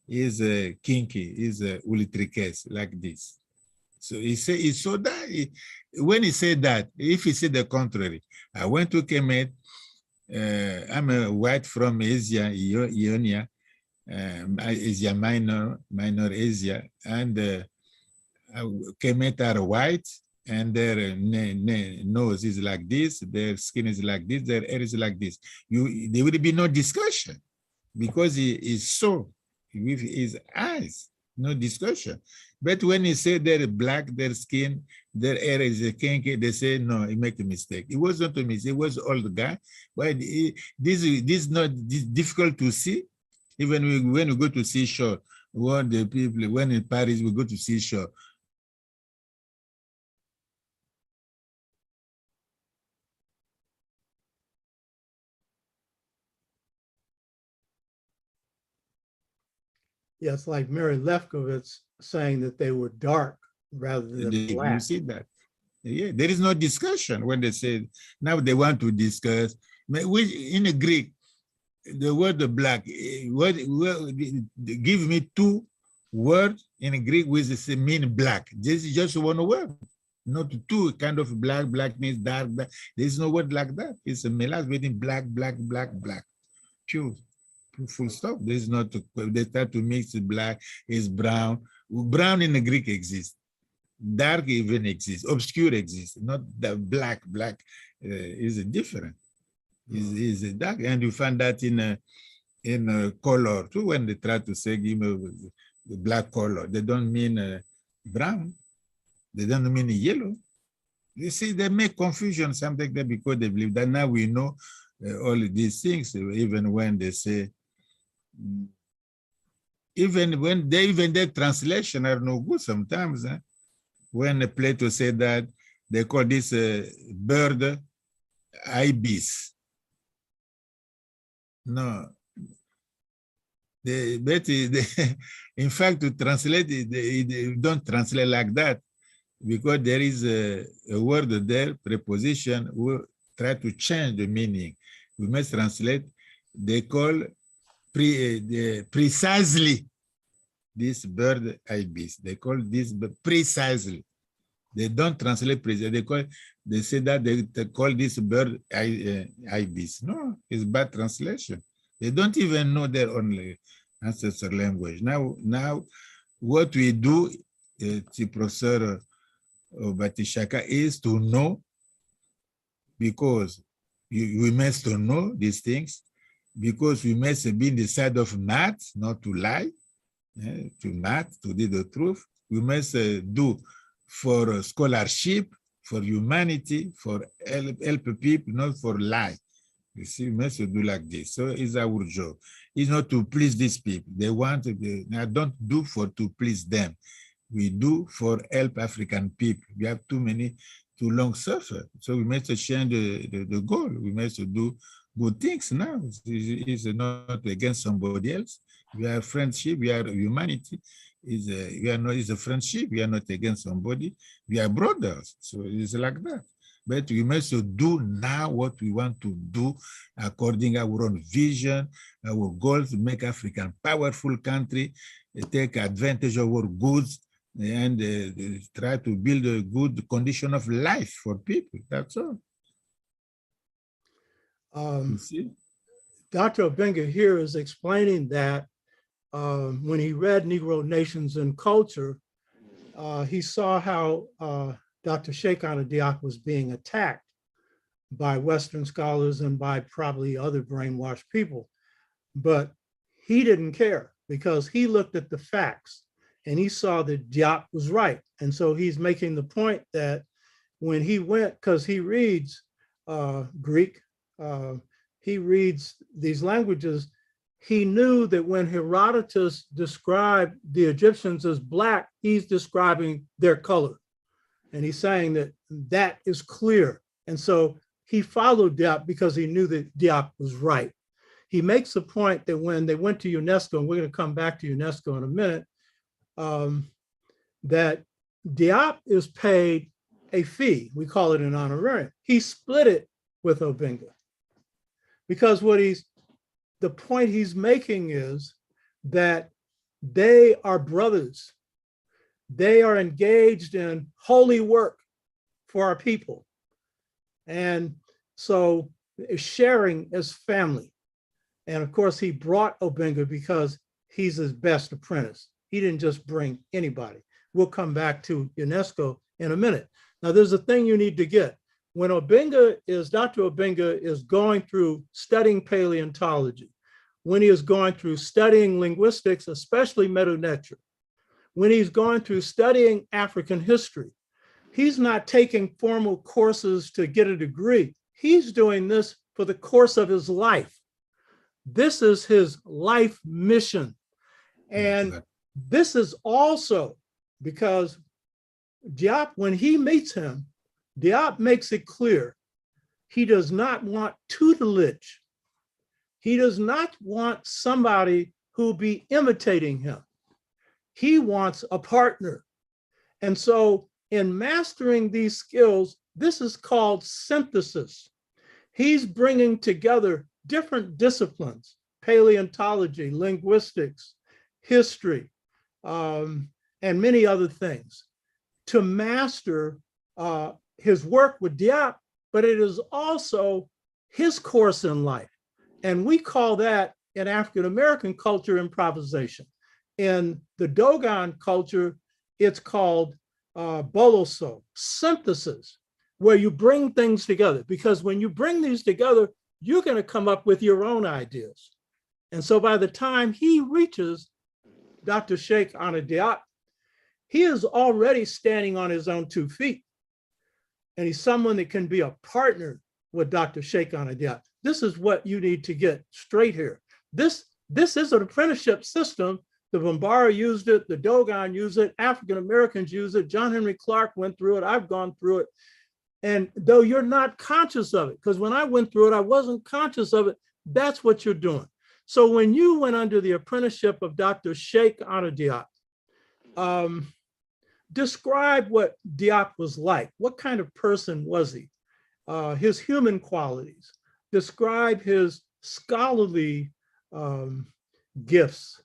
is kinky, is Ulitriques, like this. So he saw that. When he said that, if he said the contrary, I went to Kemet. I'm a white from Asia, Ionia, Asia Minor Asia, and Kemet are white, and their nose is like this, their skin is like this, their hair is like this. There will be no discussion because he is so with his eyes, no discussion. But when he said they're black, their skin, their hair is kinky, they say, no, he made a mistake. It wasn't a mistake, it was old guy. But this is not difficult to see. Even when we go to seashore, when in Paris, we go to seashore. Yes, like Mary Lefkowitz saying that they were dark rather than black. You see that? Yeah, there is no discussion when they say, now they want to discuss. In the Greek, the word black, give me two words in Greek which mean black. This is just one word, not two kind of black. Black means dark. Black. There is no word like that. It's a melange between black, pure. Full stop. There's not, they start to mix black, is brown. Brown in the Greek exists. Dark even exists. Obscure exists. Not the black. Black is different. Is dark. And you find that in color too. When they try to say, give me the black color, they don't mean brown. They don't mean yellow. You see, they make confusion, something like that, because they believe that now we know all of these things, even when they say, even their translation are no good sometimes. When Plato said that, they call this bird ibis. No. In fact, to translate it, they don't translate like that, because there is a word there, preposition, will try to change the meaning. We must translate, they call precisely this bird ibis. They call this precisely. They don't translate precisely. They say that they call this bird ibis. No, it's bad translation. They don't even know their own ancestral language. Now, what we do, Professor Batishaka, is to know, because we must know these things, because we must be in the side of math, not to lie, to math, to do the truth. We must do for scholarship, for humanity, for help people, not for lie. You see, we must do like this. So it's our job. It's not to please these people. They want to be, I don't do for to please them. We do for help African people. We have too long suffer. So we must change the goal. We must do good things now. It's not against somebody else. We are friendship. We are humanity. We are not. It's a friendship. We are not against somebody. We are brothers. So it's like that. But we must do now what we want to do according to our own vision, our goals to make Africa a powerful country, take advantage of our goods, and try to build a good condition of life for people. That's all. You see? Dr. Obenga here is explaining that when he read Negro Nations and Culture, he saw how Dr. Cheikh Anta Diop was being attacked by Western scholars and by probably other brainwashed people. But he didn't care because he looked at the facts and he saw that Diop was right. And so he's making the point that when he went, because he reads Greek, he reads these languages, he knew that when Herodotus described the Egyptians as Black, he's describing their color. And he's saying that that is clear. And so he followed Diop because he knew that Diop was right. He makes the point that when they went to UNESCO, and we're going to come back to UNESCO in a minute, that Diop is paid a fee. We call it an honorarium. He split it with Obenga because the point he's making is that they are brothers. They are engaged in holy work for our people. And so sharing as family. And of course, he brought Obenga because he's his best apprentice. He didn't just bring anybody. We'll come back to UNESCO in a minute. Now, there's a thing you need to get. When Dr. Obenga is going through studying paleontology, when he is going through studying linguistics, especially meta-nature, when he's going through studying African history, he's not taking formal courses to get a degree. He's doing this for the course of his life. This is his life mission. And this is also because Diop, when he meets him, Diop makes it clear he does not want tutelage. He does not want somebody who'll be imitating him. He wants a partner. And so in mastering these skills, this is called synthesis. He's bringing together different disciplines, paleontology, linguistics, history, and many other things to master his work with Diop, but it is also his course in life. And we call that in African-American culture improvisation. In the Dogon culture, it's called boloso, synthesis, where you bring things together. Because when you bring these together, you're going to come up with your own ideas. And so by the time he reaches Dr. Cheikh Anta Diop, he is already standing on his own 2 feet. And he's someone that can be a partner with Dr. Cheikh Anta Diop. This is what you need to get straight here. This is an apprenticeship system. The Bambara used it, the Dogon used it, African-Americans use it, John Henry Clark went through it, I've gone through it. And though you're not conscious of it, because when I went through it, I wasn't conscious of it, that's what you're doing. So when you went under the apprenticeship of Dr. Cheikh Anta Diop, describe what Diop was like. What kind of person was he? His human qualities. Describe his scholarly gifts.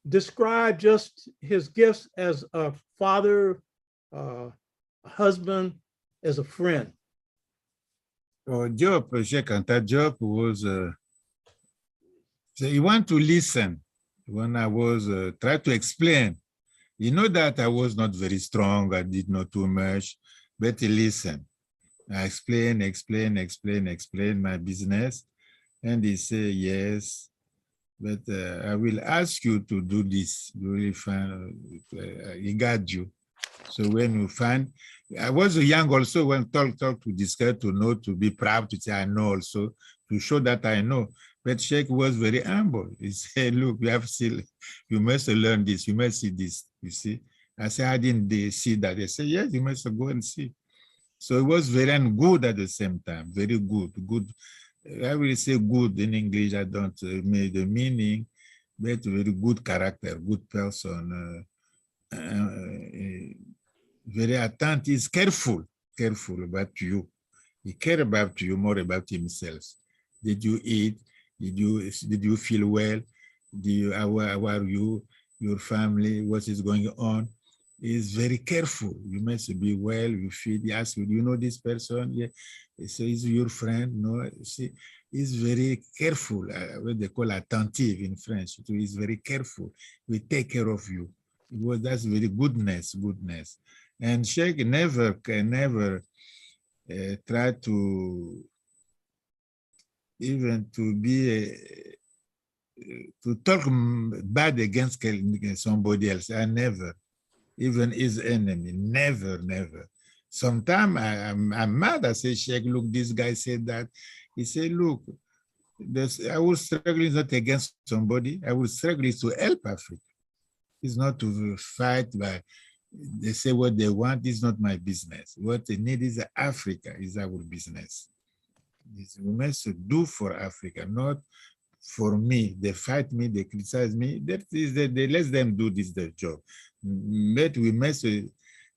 Describe just his gifts as a father, a husband, as a friend. Diop, Cheikh Anta Diop was, so he want to listen when I was trying to explain. You know that I was not very strong, I did not too much, but he listened. I explain my business, and he say, yes, but I will ask you to do this. You will find, he got you. So when you find, I was young also when talk to discuss, to know, to be proud, to say I know also, to show that I know. But Cheikh was very humble. He said, look, you must learn this, you must see this, you see. I said, I didn't see that. They said, yes, you must go and see. So it was very good at the same time, very good. I will say good in English, I don't make the meaning, but very good character, good person, very attentive, he's careful about you. He cares about you more about himself. Did you eat? Did you feel well? How are you? Your family? What is going on? He's very careful. You must be well. You feed. He asks you, do you know this person? Yeah. So is your friend? No. See, he's very careful. What they call attentive in French. So he's very careful. We take care of you. That's very goodness. And Cheikh never try to even to be to talk bad against somebody else. I never, even his enemy, never. Sometimes I'm mad. I say, Cheikh, look, this guy said that. He said, look, I will struggle not against somebody. I will struggle to help Africa. It's not to fight by, they say what they want is not my business. What they need is Africa, is our business. We must do for Africa, not for me. They fight me, they criticize me. They let them do their job. But we must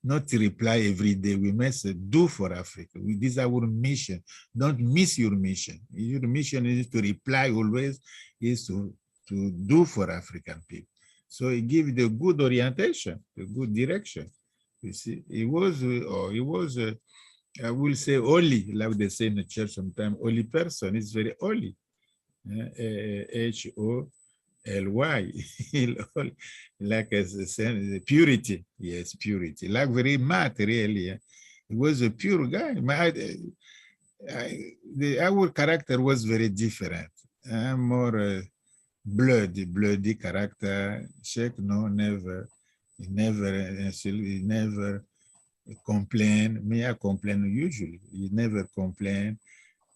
not reply every day. We must do for Africa. This is our mission. Don't miss your mission. Your mission is to reply always, is to do for African people. So it gives the good orientation, the good direction. You see, he was, I will say holy, like they say in the church sometimes, holy person is very holy. H-O-L-Y, like a purity, yes, purity, like very mad, really. He was a pure guy. Our character was very different. More bloody character. Cheikh, no, never. He never complain. Me, I complain usually. He never complain.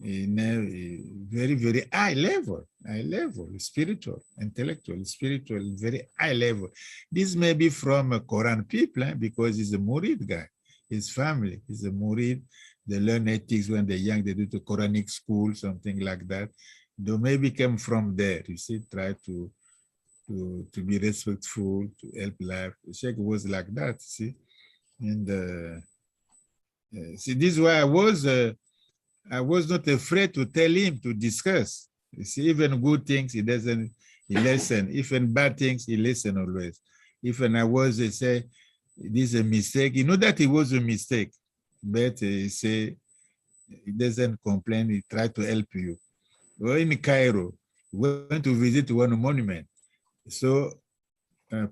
He never, very high level, spiritual, intellectual, spiritual, very high level. This may be from a Quran people, because he's a Murid guy. His family is a Murid. They learn ethics when they're young. They do the Quranic school, something like that. They maybe come from there. You see, try to be respectful, to help life. Cheikh was like that. See, and see, this is why I was not afraid to tell him to discuss. You see, even good things he listen. Even bad things he listen always. Even I was say this is a mistake. You know that it was a mistake, but he say he doesn't complain. He try to help you. We're in Cairo, we went to visit one monument. So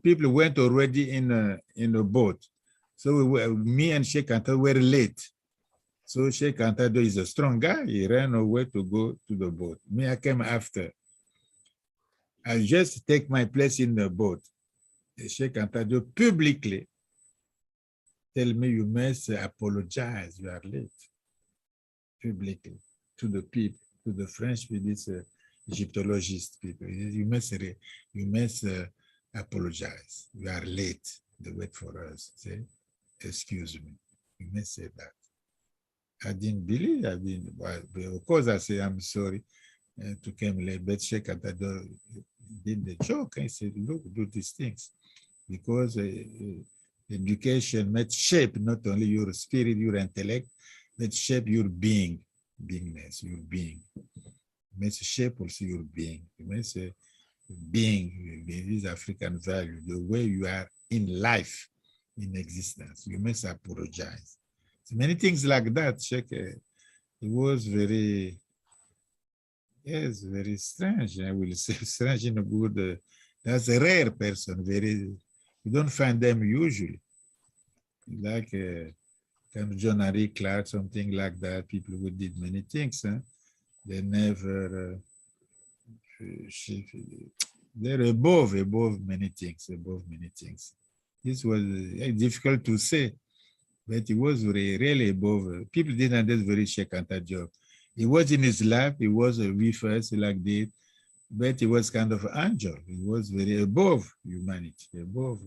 people went already in a boat. So me and Cheikh Anta were late. So Cheikh Anta Diop is a strong guy. He ran away to go to the boat. Me, I came after. I just take my place in the boat. Cheikh Anta Diop publicly tell me, you must apologize, you are late. Publicly, to the people, to the French people, these Egyptologists people. You must apologize. You are late. They wait for us. Say, excuse me. You must say that. I didn't believe. But of course, I say I'm sorry to come late. But Cheikh Anta Diop did the joke. I said, look, do these things, because education must shape not only your spirit, your intellect, but shape your beingness, your being. It must shape also your being. It must being, this African value, the way you are in life, in existence. You must apologize. So many things like that. Cheikh, it was very, yes, very strange. I will say strange in a good. That's a rare person. You don't find them usually. Like kind of John Henry Clark, something like that. People who did many things. They never. They're above many things. This was difficult to say, but he was really above. People didn't understand Cheikh Anta Diop. He was in his lap, he was with us like this, but he was kind of an angel. He was very above humanity, above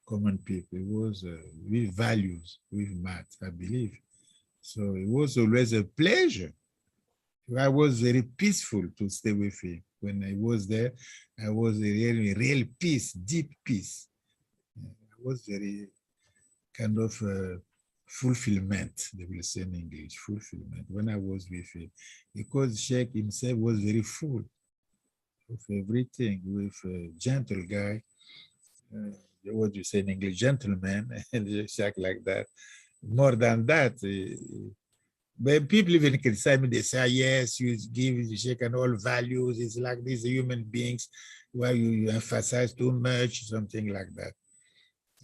common people. He was with values, with math, I believe. So it was always a pleasure. I was very peaceful to stay with him. When I was there, I was a real peace, deep peace. I was very kind of fulfillment, they will say in English, fulfillment, when I was with him. Because Cheikh himself was very full of everything, with a gentle guy, what you say in English, gentleman, and Cheikh like that. More than that, but people even criticize me, they say, yes, you give Cheikh and all values, it's like these human beings, why you emphasize too much, something like that.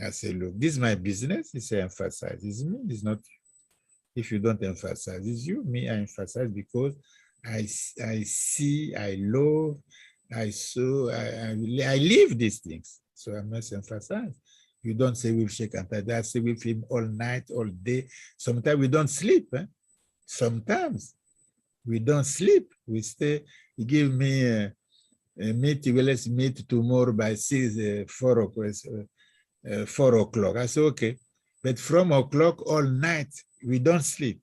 I say, look, this is my business, it's emphasize, it's me, it's not you. If you don't emphasize, it's you. Me, I emphasize because I see, I love, I saw, I live these things, so I must emphasize. You don't say with Cheikh Anta Diop, I say with him all night, all day. Sometimes we don't sleep, Sometimes we don't sleep. We stay. He give me a meeting. Well, let's meet tomorrow by 4 o'clock. I say, okay. But from o'clock all night, we don't sleep.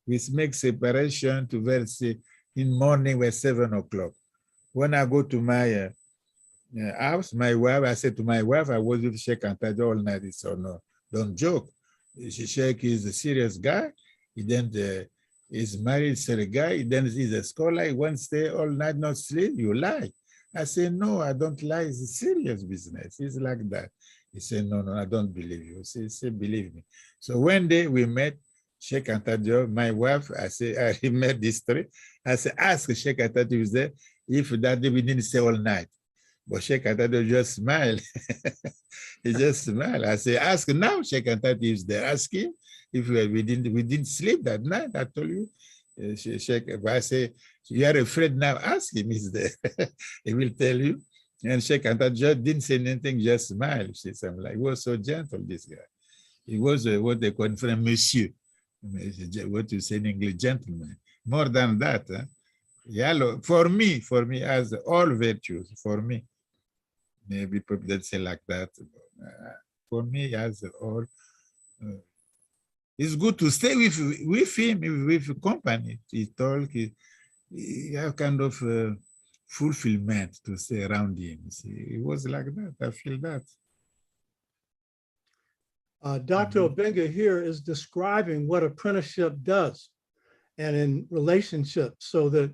We make separation to verse in morning by 7 o'clock. When I go to my house, my wife, I said to my wife, I was with Cheikh Anta Diop all night. It's so no, don't joke. Cheikh is a serious guy. He then is married to a guy. He then is a scholar. He won't stay all night, not sleep. You lie. I say, no, I don't lie. It's a serious business. It's like that. He said, no, I don't believe you. Say, believe me. So one day we met Cheikh Anta Diop, my wife. I say, I met this story. I said, ask Cheikh Anta Diop there if that day we didn't stay all night. But Cheikh Anta Diop just smiled. He just smiled. I say, ask now, Cheikh Anta Diop is there. Ask him if we didn't sleep that night. I told you. Cheikh, I say, you are afraid now, ask him, he's there. He will tell you. And Cheikh Anta Diop didn't say anything, just smiled. She said, like, he was so gentle, this guy. He was what they call monsieur. What you say in English, gentleman. More than that, yeah, for me, as all virtues, for me. Maybe people that say like that. For me, as all, it's good to stay with him, with company. He talk, he have kind of fulfillment to stay around him. See, it was like that. I feel that. Dr. Obenga here is describing what apprenticeship does and in relationships, so that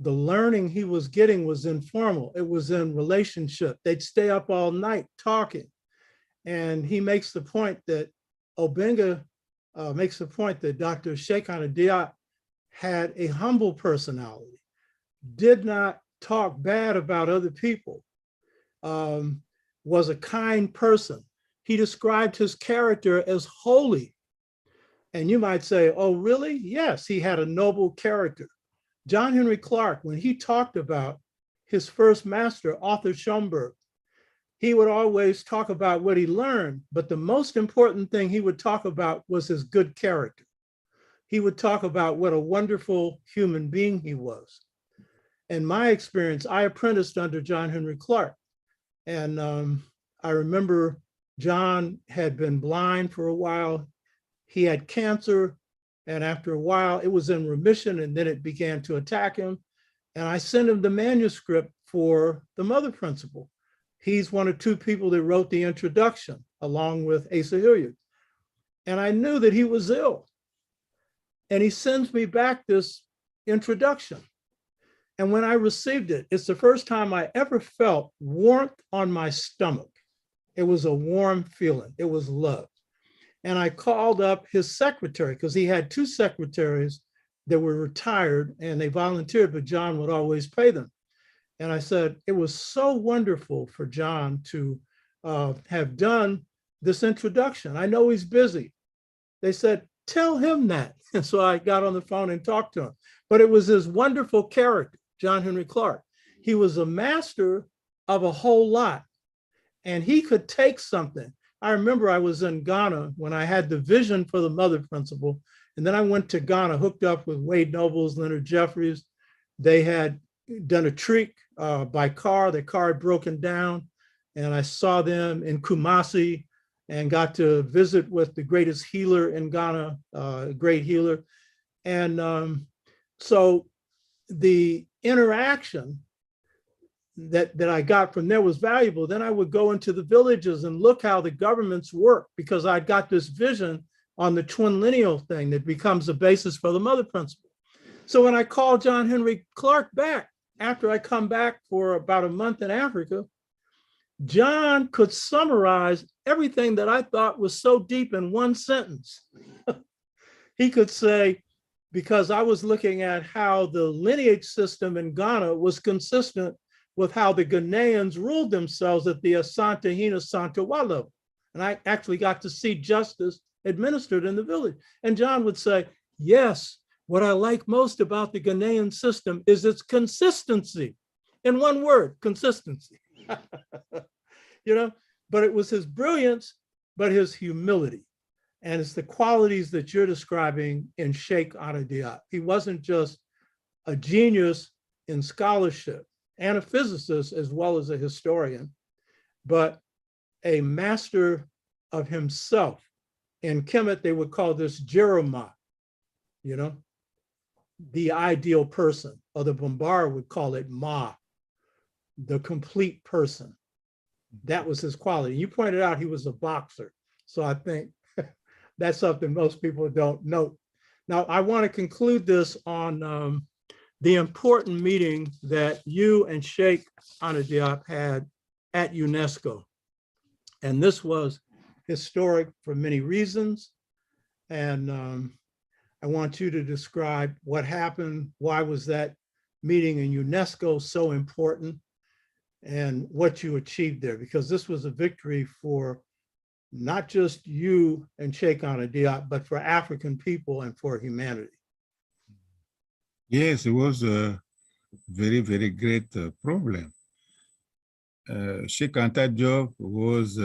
the learning he was getting was informal. It was in relationship. They'd stay up all night talking. And he makes the point that Obenga makes the point that Dr. Cheikh Anta Diop had a humble personality, did not talk bad about other people, was a kind person. He described his character as holy. And you might say, oh, really? Yes, he had a noble character. John Henry Clark, when he talked about his first master, Arthur Schomburg, he would always talk about what he learned, but the most important thing he would talk about was his good character. He would talk about what a wonderful human being he was. In my experience, I apprenticed under John Henry Clark. And I remember John had been blind for a while. He had cancer. And after a while, it was in remission, and then it began to attack him. And I sent him the manuscript for the Mother Principle. He's one of two people that wrote the introduction, along with Asa Hilliard. And I knew that he was ill. And he sends me back this introduction. And when I received it, it's the first time I ever felt warmth on my stomach. It was a warm feeling. It was love. And I called up his secretary, because he had two secretaries that were retired and they volunteered, but John would always pay them. And I said, it was so wonderful for John to have done this introduction. I know he's busy. They said, tell him that. And so I got on the phone and talked to him. But it was his wonderful character, John Henry Clark. He was a master of a whole lot. and he could take something. I remember I was in Ghana when I had the vision for the mother principle. And then I went to Ghana, hooked up with Wade Nobles, Leonard Jeffries. They had done a trek by car. Their car had broken down. And I saw them in Kumasi and got to visit with the greatest healer in Ghana, great healer. And so the interaction that I got from there was valuable. Then I would go into the villages and look how the governments work, because I got this vision on the twin lineal thing that becomes the basis for the mother principle. So when I called John Henry Clark back, after I come back for about a month in Africa, John could summarize everything that I thought was so deep in one sentence. He could say, because I was looking at how the lineage system in Ghana was consistent with how the Ghanaians ruled themselves at the Asante Hina Santawa level. And I actually got to see justice administered in the village. And John would say, yes, what I like most about the Ghanaian system is its consistency. In one word, consistency. You know, but it was his brilliance, but his humility. And it's the qualities that you're describing in Cheikh Anta Diop. He wasn't just a genius in scholarship and a physicist as well as a historian, but a master of himself. In Kemet, they would call this Jeremiah, you know, the ideal person, or the Bombara would call it Ma, the complete person. That was his quality. You pointed out he was a boxer. So I think that's something most people don't know. Now, I want to conclude this on the important meeting that you and Cheikh Anta Diop had at UNESCO. And this was historic for many reasons. And I want you to describe what happened, why was that meeting in UNESCO so important, and what you achieved there, because this was a victory for not just you and Cheikh Anta Diop, but for African people and for humanity. Yes, it was a very, very great problem. Cheikh Anta Diop was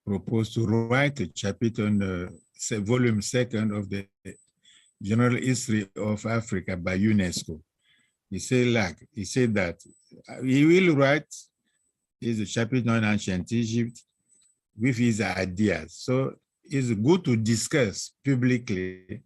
proposed to write a chapter on the volume 2 of the General History of Africa by UNESCO. He said that he will write his chapter on ancient Egypt with his ideas. So it's good to discuss publicly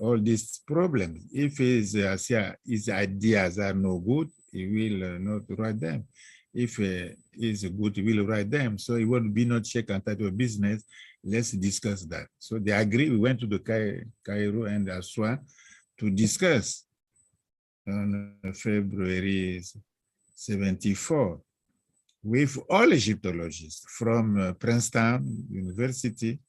all these problems. If his ideas are no good, he will not write them. If it's good, he will write them. So it would be not Cheikh Anta Diop business. Let's discuss that. So they agree. We went to the Cairo and Aswan to discuss on February 74 with all Egyptologists from Princeton University,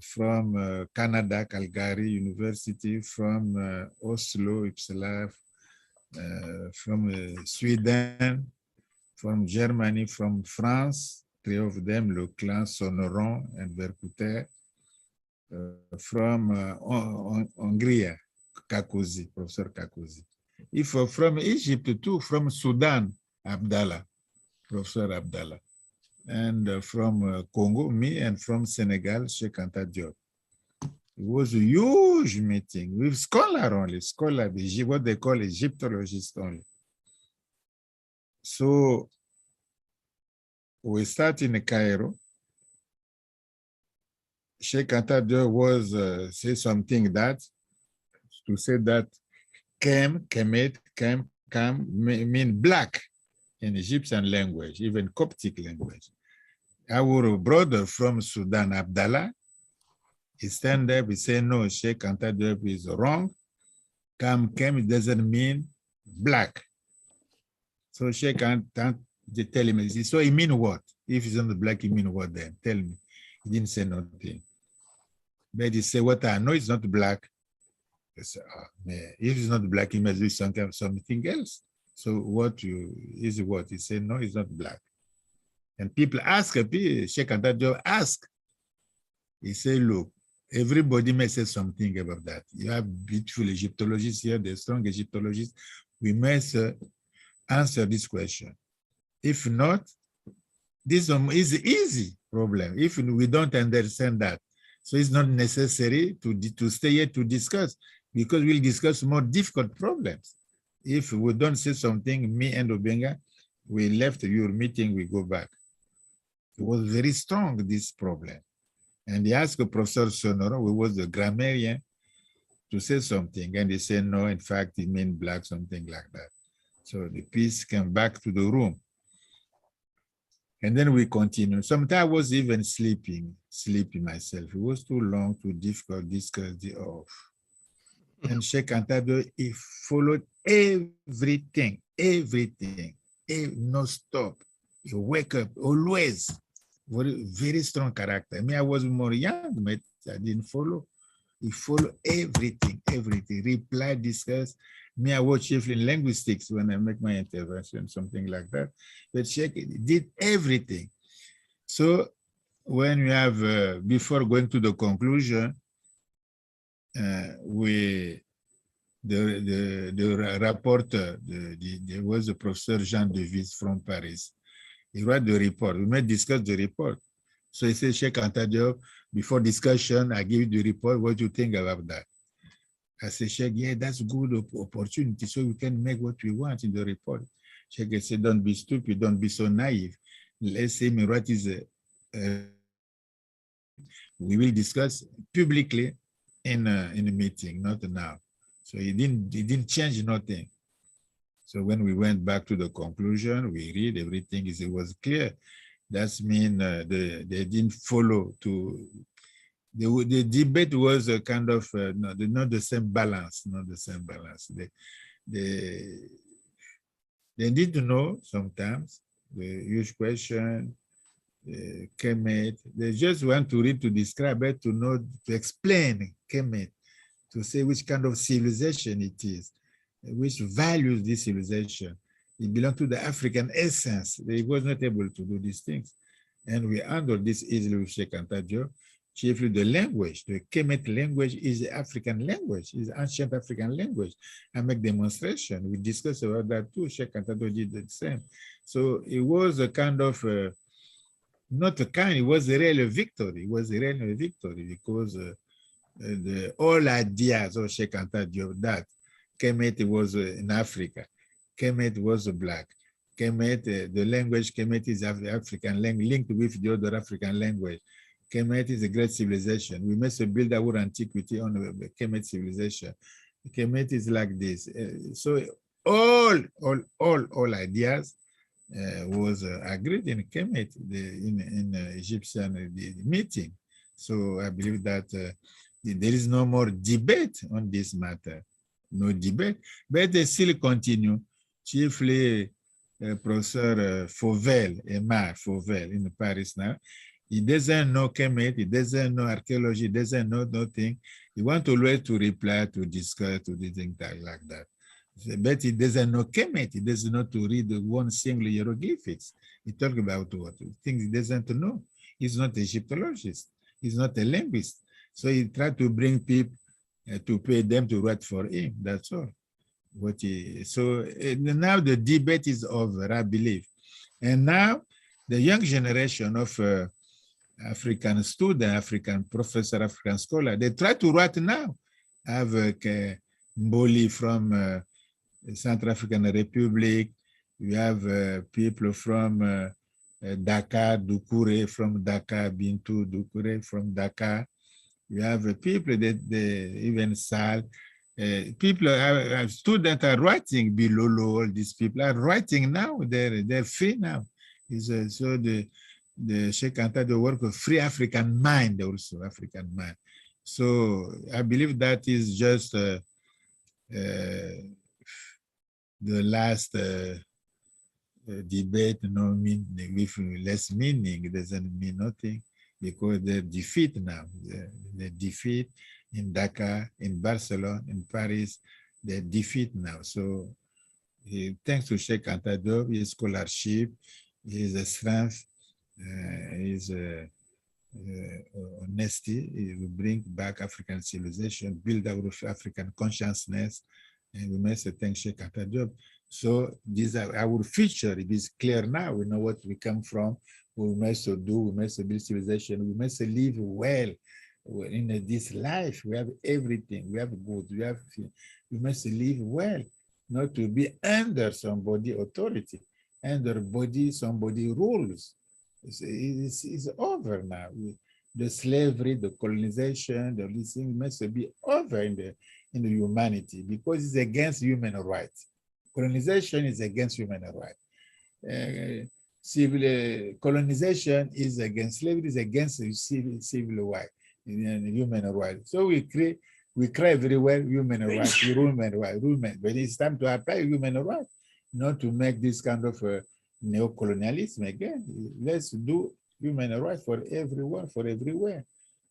from Canada, Calgary University, from Oslo, Uppsala, from Sweden, from Germany, from France, 3 of them, Le Clan, Sonoron, and Vercuter, from Hungary, Kakosi, Professor Kakosi. If from Egypt too, from Sudan, Abdallah, Professor Abdallah, and from Congo, me, and from Senegal, Cheikh Anta Diop. It was a huge meeting with scholars only, what they call Egyptologists only. So we start in Cairo. Cheikh Anta Diop was say something that to say that Kemet, Kam mean black in Egyptian language, even Coptic language. Our brother from Sudan, Abdallah, he stand up, he say, no, Cheikh Anta Diop is wrong. Kem doesn't mean black. So Cheikh Anta, they tell him, so he mean what? If he's not black, he mean what then? Tell me. He didn't say nothing. But he said, what I know is not black. I said, oh, man, if it's not black, he must be something else. So what is what? He said, no, it's not black. And people ask, Cheikh Anta Diop ask. He said, look, everybody may say something about that. You have beautiful Egyptologists here, the strong Egyptologists. We must answer this question. If not, this is an easy problem if we don't understand that. So it's not necessary to stay here to discuss, because we'll discuss more difficult problems. If we don't say something, me and Obenga, we left your meeting, we go back. It was very strong, this problem. And he asked Professor Sonoro, who was the grammarian, to say something. And he said, no, in fact, it meant black, something like that. So the piece came back to the room. And then we continued. Sometimes I was even sleeping myself. It was too long, too difficult, discuss the off. And Cheikh Anta Diop, he followed everything, no stop. He wake up always. Very, very strong character. I mean, I was more young, but I didn't follow. He followed everything, reply, discuss. Me, I was chiefly in linguistics when I make my intervention, something like that. But Cheikh did everything. So when we have, before going to the conclusion, the rapporteur, there was a Professor Jean Devis from Paris. He wrote the report. We may discuss the report. So he said, Cheikh Anta Diop, before discussion, I give you the report. What do you think about that? I said, Cheikh, yeah, that's a good opportunity. So we can make what we want in the report. Cheikh said, don't be stupid. Don't be so naive. Let's say me write is we will discuss publicly in a meeting, not now. So he didn't change nothing. So when we went back to the conclusion, we read everything. It was clear. That means they didn't follow to. The debate was a kind of not the same balance, not the same balance. They need to know sometimes the huge question, Kemet. They just want to read to describe it, to know, to explain Kemet, to say which kind of civilization it is, which values this civilization. It belongs to the African essence. They was not able to do these things. And we handled this easily with Cheikh Anta Diop. Chiefly the language, the Kemet language is the African language, is ancient African language. I make demonstration. We discussed about that too. Cheikh Anta Diop did the same. So it was a kind of, not a kind, it was a real victory. It was a real victory because all ideas of Cheikh Anta Diop that Kemet was in Africa, Kemet was black, Kemet, the language Kemet is African language linked with the other African language. Kemet is a great civilization. We must build our antiquity on the Kemet civilization. Kemet is like this. So all ideas was agreed in Kemet, in Egyptian meeting. So I believe that there is no more debate on this matter. No debate, but they still continue. Chiefly Professor Fauvel in Paris now. He doesn't know Kemet, he doesn't know archaeology, he doesn't know nothing. He wants always to reply, to discuss, to do things like that. But he doesn't know Kemet, he doesn't know to read one single hieroglyphics. He talks about what? Things he doesn't know. He's not an Egyptologist, he's not a linguist. So he tried to bring people to pay them to write for him, that's all. So now the debate is over, I believe. And now the young generation of African student, African professor, African scholar, they try to write now. I have Mboli from Central African Republic. We have people from Dakar, Doucouré from Dakar, Bintou Doucouré from Dakar. We have people that even Sal. People, students are writing, Bilolo, all these people are writing now. They're free now. So the Cheikh Anta Diop work of free African mind, also African mind. So I believe that is just the last debate, no mean with less meaning. It doesn't mean nothing because they defeat now. They defeat in Dakar, in Barcelona, in Paris. They defeat now. So thanks to Cheikh Anta Diop, his scholarship, his strength, his honesty, he will bring back African civilization, build our African consciousness, and we must thank Cheikh Anta Diop. So these are our future. It is clear now. We know what we come from. We must do. We must build civilization. We must live well in this life. We have everything. We have good. We must live well, not to be under somebody authority, under somebody rules. It's over now. The slavery, the colonization, the thing must be over in the humanity, because it's against human rights. Colonization is against human rights. Colonization is against slavery, is against civil rights, human rights. So we cry very well human rights, human rights, but it's time to apply human rights, not to make this kind of neo-colonialism again. Let's do human rights for everyone, for everywhere.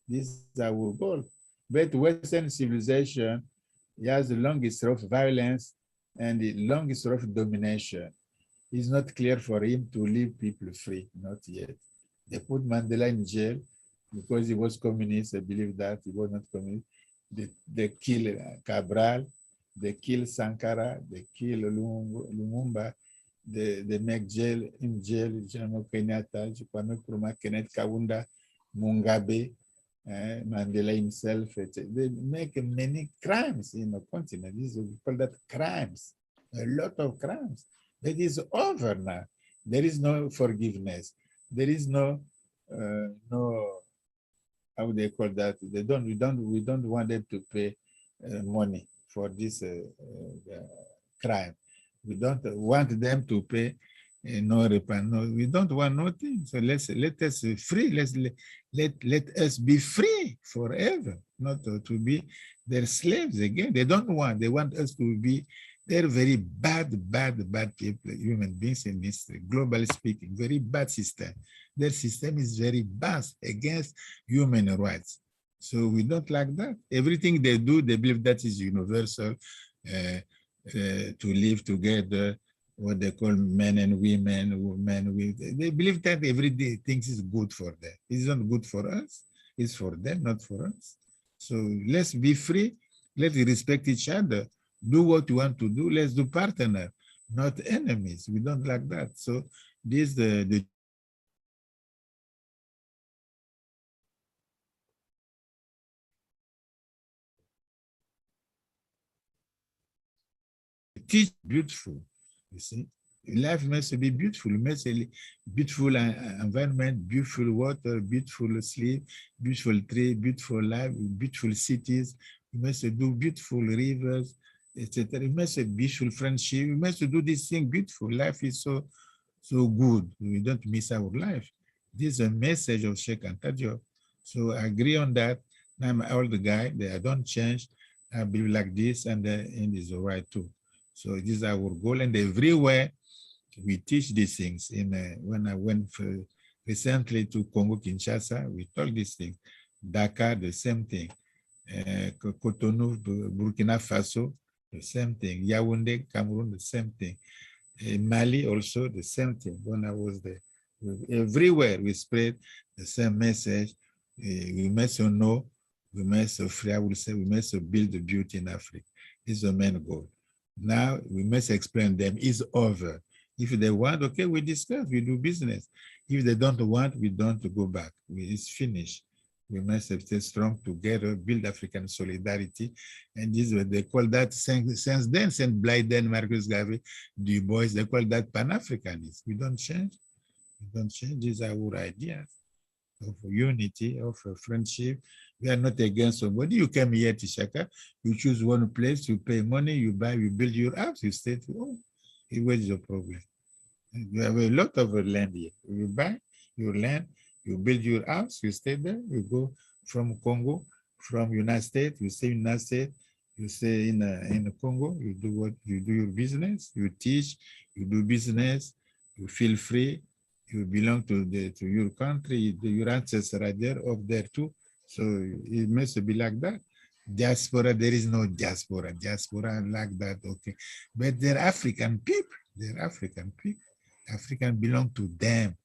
This is our goal. But Western civilization has the long history of violence and the long history of domination. It's not clear for him to leave people free, not yet. They put Mandela in jail because he was communist. They believe that he was not communist. They kill Cabral, they kill Sankara, they kill Lumumba. They make in jail, Jomo Kenyatta, Kenneth Kaunda, Mugabe, Mandela himself. They make many crimes in the continent. We call that crimes, a lot of crimes. That is over now. There is no forgiveness. There is no how do they call that? We don't want them to pay money for this crime. We don't want them to pay no repent. No, we don't want nothing. So let us free. Let us be free forever, not to be their slaves again. They want us to be. They're very bad people, human beings in history, globally speaking, very bad system. Their system is very bad against human rights. So we don't like that. Everything they do, they believe that is universal, to live together, what they call men and women. They believe that everyday things is good for them. It's not good for us. It's for them, not for us. So let's be free. Let's respect each other. Do what you want to do. Let's do partner, not enemies. We don't like that. So this the teach beautiful. You see, life must be beautiful. It must be beautiful environment, beautiful water, beautiful sleep, beautiful tree, beautiful life, beautiful cities. We must do beautiful rivers, etc. We must have beautiful friendship. We must do this thing beautiful. Life is so good. We don't miss our life. This is a message of Cheikh Anta Diop. So I agree on that. I'm an old guy. I don't change. I believe like this, and the end is all right too. So this is our goal, and everywhere we teach these things. When I went recently to Congo Kinshasa, we taught these things. Dakar, the same thing. Cotonou, Burkina Faso, the same thing. Yaoundé, Cameroon, the same thing. Mali also, the same thing. When I was there, everywhere we spread the same message. We must know, we must free. I will say we must build the beauty in Africa. This is the main goal. Now we must explain them. It's over. If they want, okay, we discuss, we do business. If they don't want, we don't go back. It's finished. We must stay strong together, build African solidarity. And this is what they call that, since then, St. Blyden, Marcus Garvey, Du Bois, they call that Pan-Africanism. We don't change. We don't change. These are our ideas of unity, of friendship. We are not against somebody. You come here to Shaka, you choose one place, you pay money, you buy, you build your house, you stay to home. What is the problem? You have a lot of land here. You buy your land, you build your house, you stay there, you go from Congo, from United States, you stay in United States, you stay in Congo, you do what you do your business, you teach, you do business, you feel free, you belong to your country, your ancestors are there, up there too. So it must be like that. Diaspora, there is no diaspora. Diaspora like that, okay. But they're African people. They're African people. African belong to them,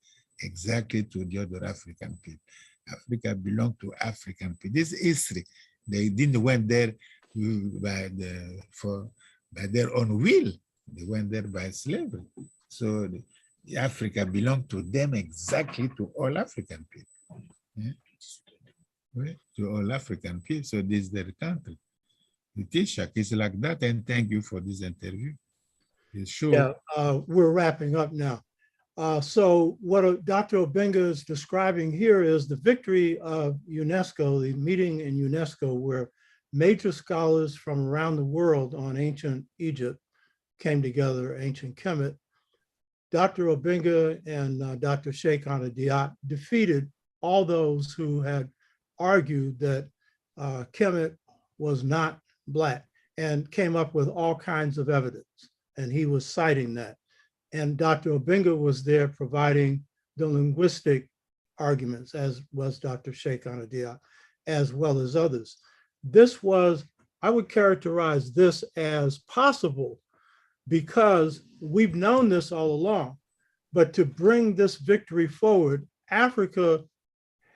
exactly to the other African people. Africa belong to African people. This is history. They didn't went there by their own will. They went there by slavery. So Africa belonged to them exactly, to all African people. Yeah? Right? To all African people. So this is their country. It is like that. And thank you for this interview. It's sure. Yeah, we're wrapping up now. So what Dr. Obenga is describing here is the victory of UNESCO, the meeting in UNESCO where major scholars from around the world on ancient Egypt came together, ancient Kemet. Dr. Obenga and Dr. Cheikh Anta Diop defeated all those who had argued that Kemet was not Black and came up with all kinds of evidence. And he was citing that. And Dr. Obenga was there providing the linguistic arguments, as was Dr. Cheikh Anta Diop, as well as others. This was, I would characterize this as possible because we've known this all along, but to bring this victory forward, Africa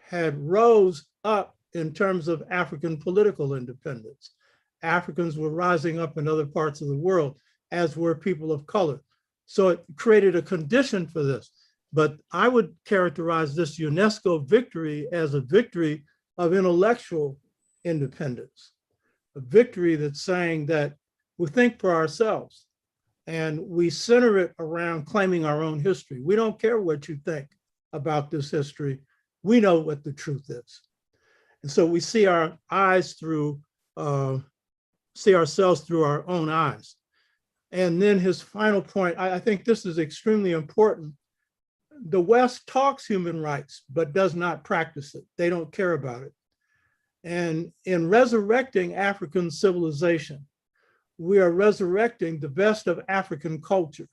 had rose up in terms of African political independence. Africans were rising up in other parts of the world, as were people of color. So it created a condition for this. But I would characterize this UNESCO victory as a victory of intellectual independence, a victory that's saying that we think for ourselves and we center it around claiming our own history. We don't care what you think about this history. We know what the truth is. And so we see our eyes through, see ourselves through our own eyes. And then his final point, I think this is extremely important. The West talks human rights, but does not practice it. They don't care about it. And in resurrecting African civilization, we are resurrecting the best of African culture,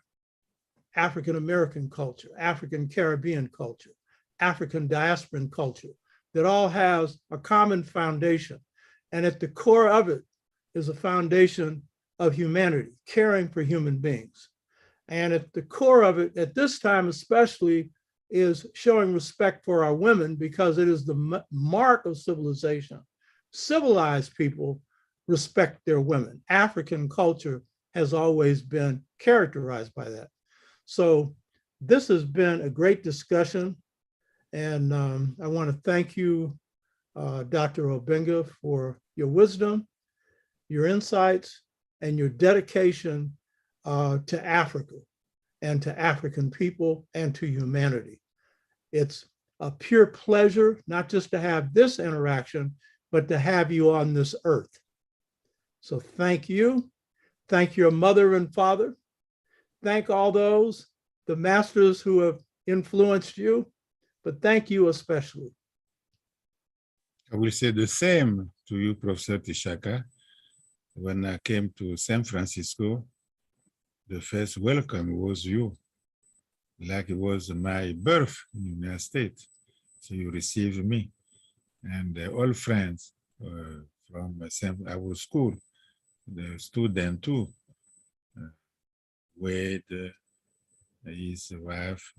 African American culture, African Caribbean culture, African diasporan culture, that all has a common foundation. And at the core of it is a foundation of humanity, caring for human beings. And at the core of it, at this time especially, is showing respect for our women because it is the mark of civilization. Civilized people respect their women. African culture has always been characterized by that. So this has been a great discussion. And I want to thank you, Dr. Obenga, for your wisdom, your insights, and your dedication to Africa and to African people and to humanity. It's a pure pleasure, not just to have this interaction, but to have you on this earth. So thank you. Thank your mother and father. Thank all those, the masters who have influenced you, but thank you especially. I will say the same to you, Professor Tishaka. When I came to San Francisco, the first welcome was you, like it was my birth in the United States. So you received me and all friends from our school, the student too, Wade, his wife,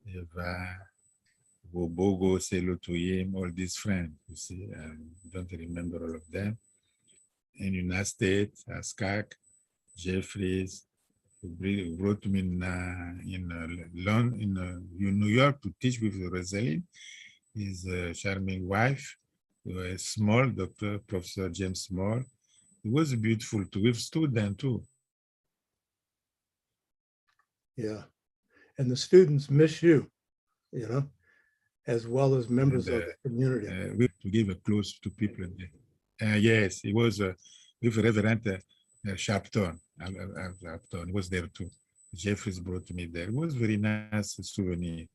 Eva, Bobogo, say hello to him, all these friends, you see, I don't remember all of them. In the United States, Askak, Jeffries, who brought me in New York to teach with Rosalind, his charming wife, Small, Dr. Professor James Small. It was beautiful to with students too. Yeah, and the students miss you, you know, as well as members of the community. We have to give a close to people there. Yes, it was with Reverend Sharpton. Sharpton was there too. Jeffries brought me there. It was very nice souvenir.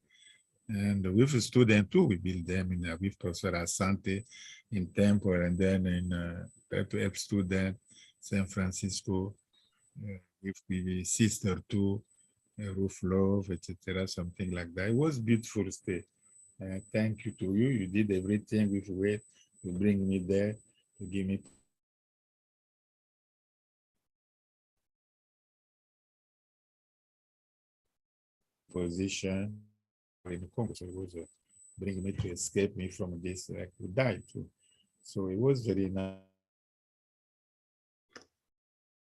And with a student too, we built them in with Professor Asante in Temple, and then in P.A.P.O student, San Francisco, with the sister too, Ruth Love, etc., something like that. It was beautiful stay. Thank you to you. You did everything with weight to bring me there, to give me position in the Congo. So it was bring me to escape me from this. I could die too. So it was very nice.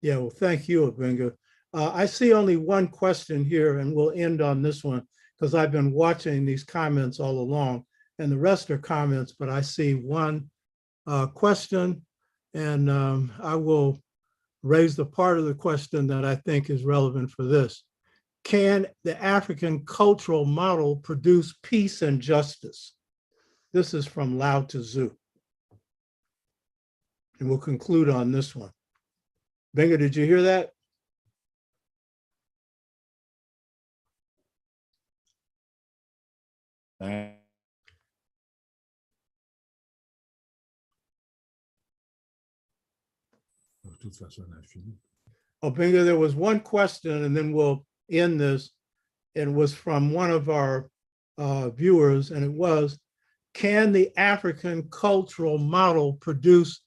Yeah, well, thank you, Obenga. I see only one question here, and we'll end on this one because I've been watching these comments all along, and the rest are comments, but I see one question, and I will raise the part of the question that I think is relevant for this. Can the African cultural model produce peace and justice? This is from Lao Tzu. And we'll conclude on this one. Obenga, did you hear that? Obenga, there was one question, and then we'll end this. It was from one of our viewers, and it was, can the African cultural model produce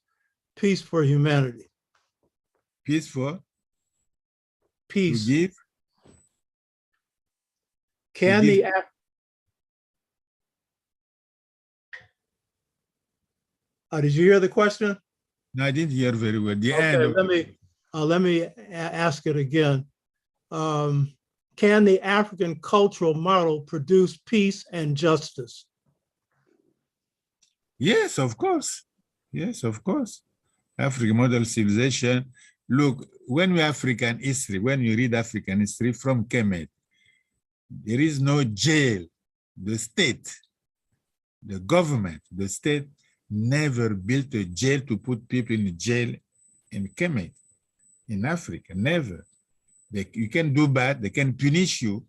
peace for humanity? Peace for? Peace. To give? Can the did you hear the question? No, I didn't hear very well. The okay, end. Let me ask it again. Can the African cultural model produce peace and justice? Yes, of course. Yes, of course. African model civilization. Look, when we African history, when you read African history from Kemet, there is no jail. The state, the government, the state never built a jail to put people in jail in Kemet, in Africa, never. You can do bad, they can punish you,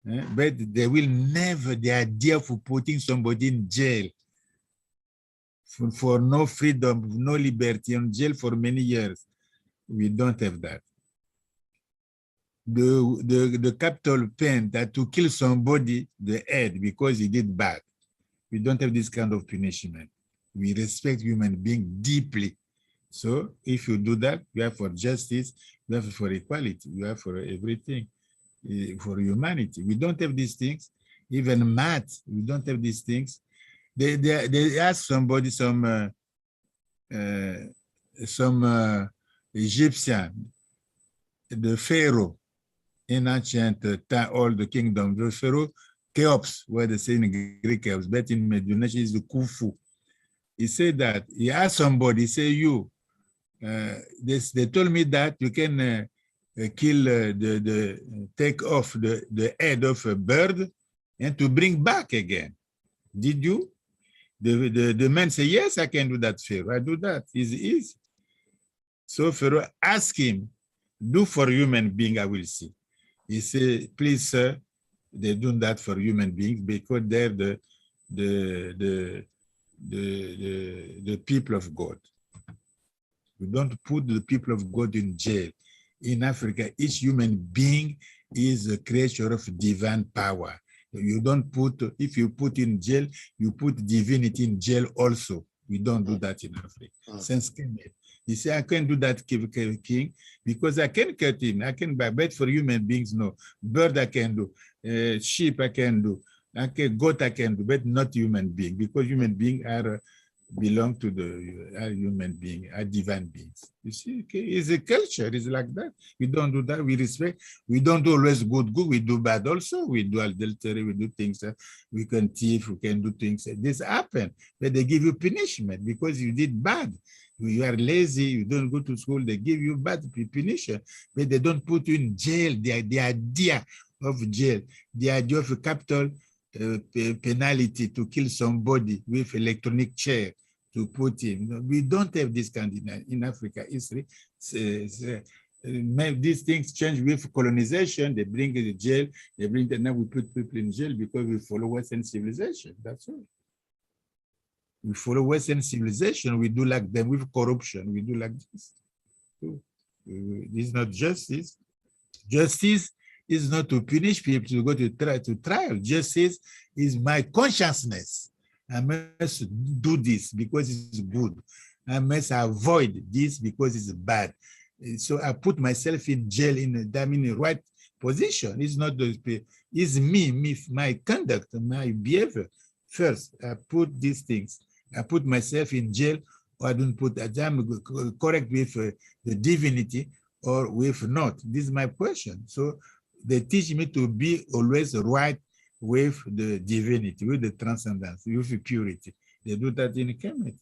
but they will never, the idea of putting somebody in jail for no freedom, no liberty, in jail for many years. We don't have that. The capital pen that to kill somebody, the head, because he did bad. We don't have this kind of punishment. We respect human beings deeply. So if you do that, you have for justice, you have for equality, you have for everything, for humanity. We don't have these things. Even math, we don't have these things. They ask somebody, some Egyptian, the Pharaoh in ancient time, all the kingdom, the Pharaoh, Cheops, where they say in Greek, Cheops, but in Medunation is the Khufu. He said that, he asked somebody, say you, they told me that you can kill, take off the head of a bird and to bring back again. Did you? The man say, yes, I can do that, Pharaoh. I do that. It's easy. So Pharaoh asked him, do for human being, I will see. He said, please, sir, they do that for human beings because they're the people of God. We don't put the people of God in jail. In Africa, each human being is a creature of divine power. You don't put, if you put in jail, you put divinity in jail also. We don't do that in Africa. Since Kemet, he said, I can't do that, king, because I can cut him. I can buy, but for human beings, no. Bird I can do, sheep I can do, goat I can do, but not human being, because human beings are belong to the human being, are divine beings. You see, okay, it's a culture, it's like that. We don't do that, we respect. We don't always good, we do bad also. We do adultery, we do things, we can thief, we can do things. This happen, but they give you punishment because you did bad. You are lazy, you don't go to school, they give you bad punishment, but they don't put you in jail. The idea of jail, the idea of a capital penalty to kill somebody with electronic chair, to put him. We don't have this kind in Africa history. These things change with colonization. They bring the jail. They bring the, now we put people in jail because we follow Western civilization. That's all. We follow Western civilization. We do like them with corruption. We do like this. This is not justice. Justice is not to punish people to go to trial. Justice is my consciousness. I must do this because it's good. I must avoid this because it's bad. So I put myself in jail in the right position. It's not the, it's me, my conduct, my behavior. First, I put these things. I put myself in jail, or I don't put, I'm correct with the divinity, or with not? This is my question. So they teach me to be always right with the divinity, with the transcendence, with purity. They do that in Kemet.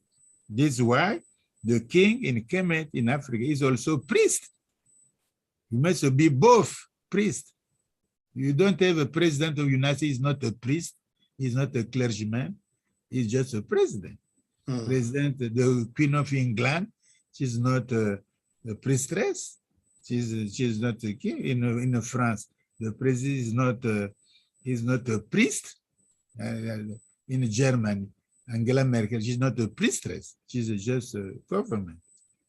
This is why the king in Kemet in Africa is also priest. You must be both priest. You don't have a president of the United States, he's not a priest, he's not a clergyman, he's just a president. President, the Queen of England, she's not a priestess, she's not a king. In France, the president is not a priest. In Germany, Angela Merkel, she's not a priestess, she's just a government.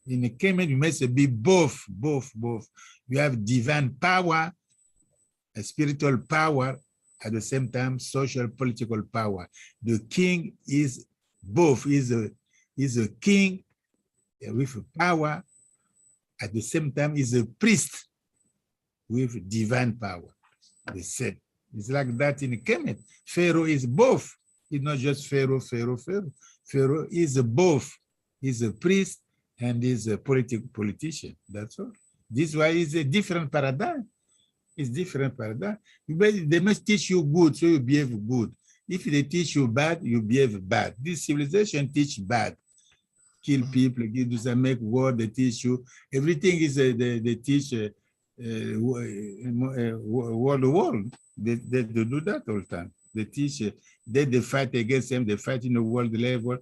In Kemet, you must be both. You have divine power, a spiritual power, at the same time, social, political power. The king is both, is a king with power, at the same time, is a priest with divine power. The same. It's like that in Kemet. Pharaoh is both. He's not just Pharaoh. Pharaoh is both. He's a priest and he's a politician. That's all. This is why it's a different paradigm. It's different paradigm. They must teach you good, so you behave good. If they teach you bad, you behave bad. This civilization teach bad. Kill people, make war, they teach you. Everything is, they teach world. They do that all the time. They teach, they fight against them, they fight in the world level,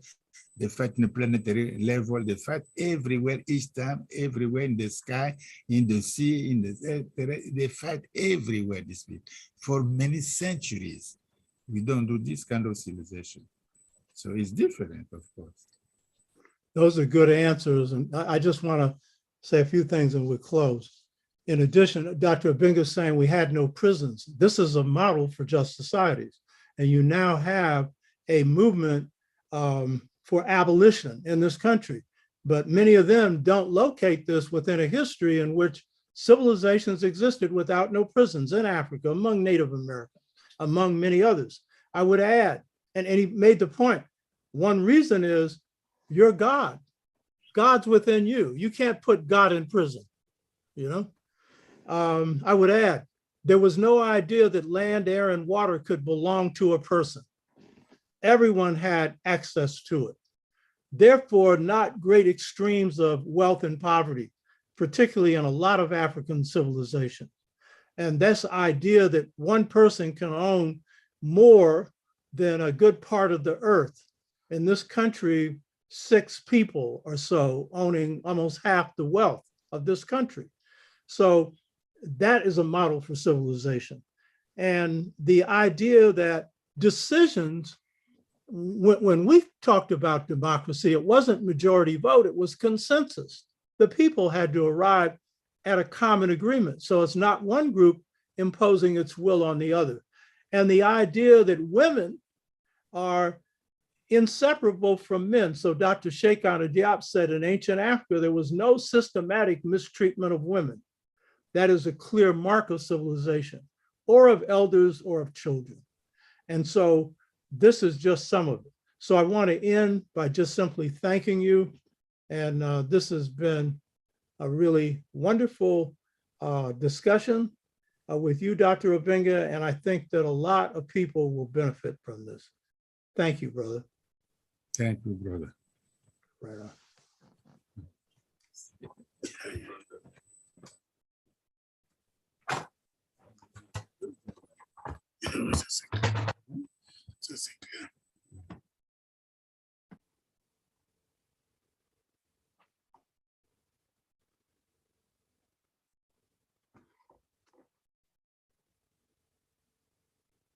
they fight in the planetary level, they fight everywhere, each time, everywhere in the sky, in the sea, in the earth, they fight everywhere, these people, for many centuries. We don't do this kind of civilization. So it's different, of course. Those are good answers. And I just want to say a few things and we'll close. In addition, Dr. Obenga is saying we had no prisons. This is a model for just societies. And you now have a movement for abolition in this country. But many of them don't locate this within a history in which civilizations existed without no prisons in Africa, among Native Americans, among many others. I would add, and he made the point, one reason is you're God. God's within you. You can't put God in prison, you know? I would add, there was no idea that land, air, and water could belong to a person. Everyone had access to it. Therefore, not great extremes of wealth and poverty, particularly in a lot of African civilization. And this idea that one person can own more than a good part of the earth. In this country, 6 people or so owning almost half the wealth of this country. So that is a model for civilization. And the idea that decisions, when we talked about democracy, it wasn't majority vote, it was consensus. The people had to arrive at a common agreement. So it's not one group imposing its will on the other. And the idea that women are inseparable from men. So Dr. Cheikh Anta Diop said in ancient Africa, there was no systematic mistreatment of women. That is a clear mark of civilization, or of elders, or of children. And so this is just some of it. So I want to end by just simply thanking you. And this has been a really wonderful discussion with you, Dr. Obenga. And I think that a lot of people will benefit from this. Thank you, brother. Thank you, brother. Right on. C'est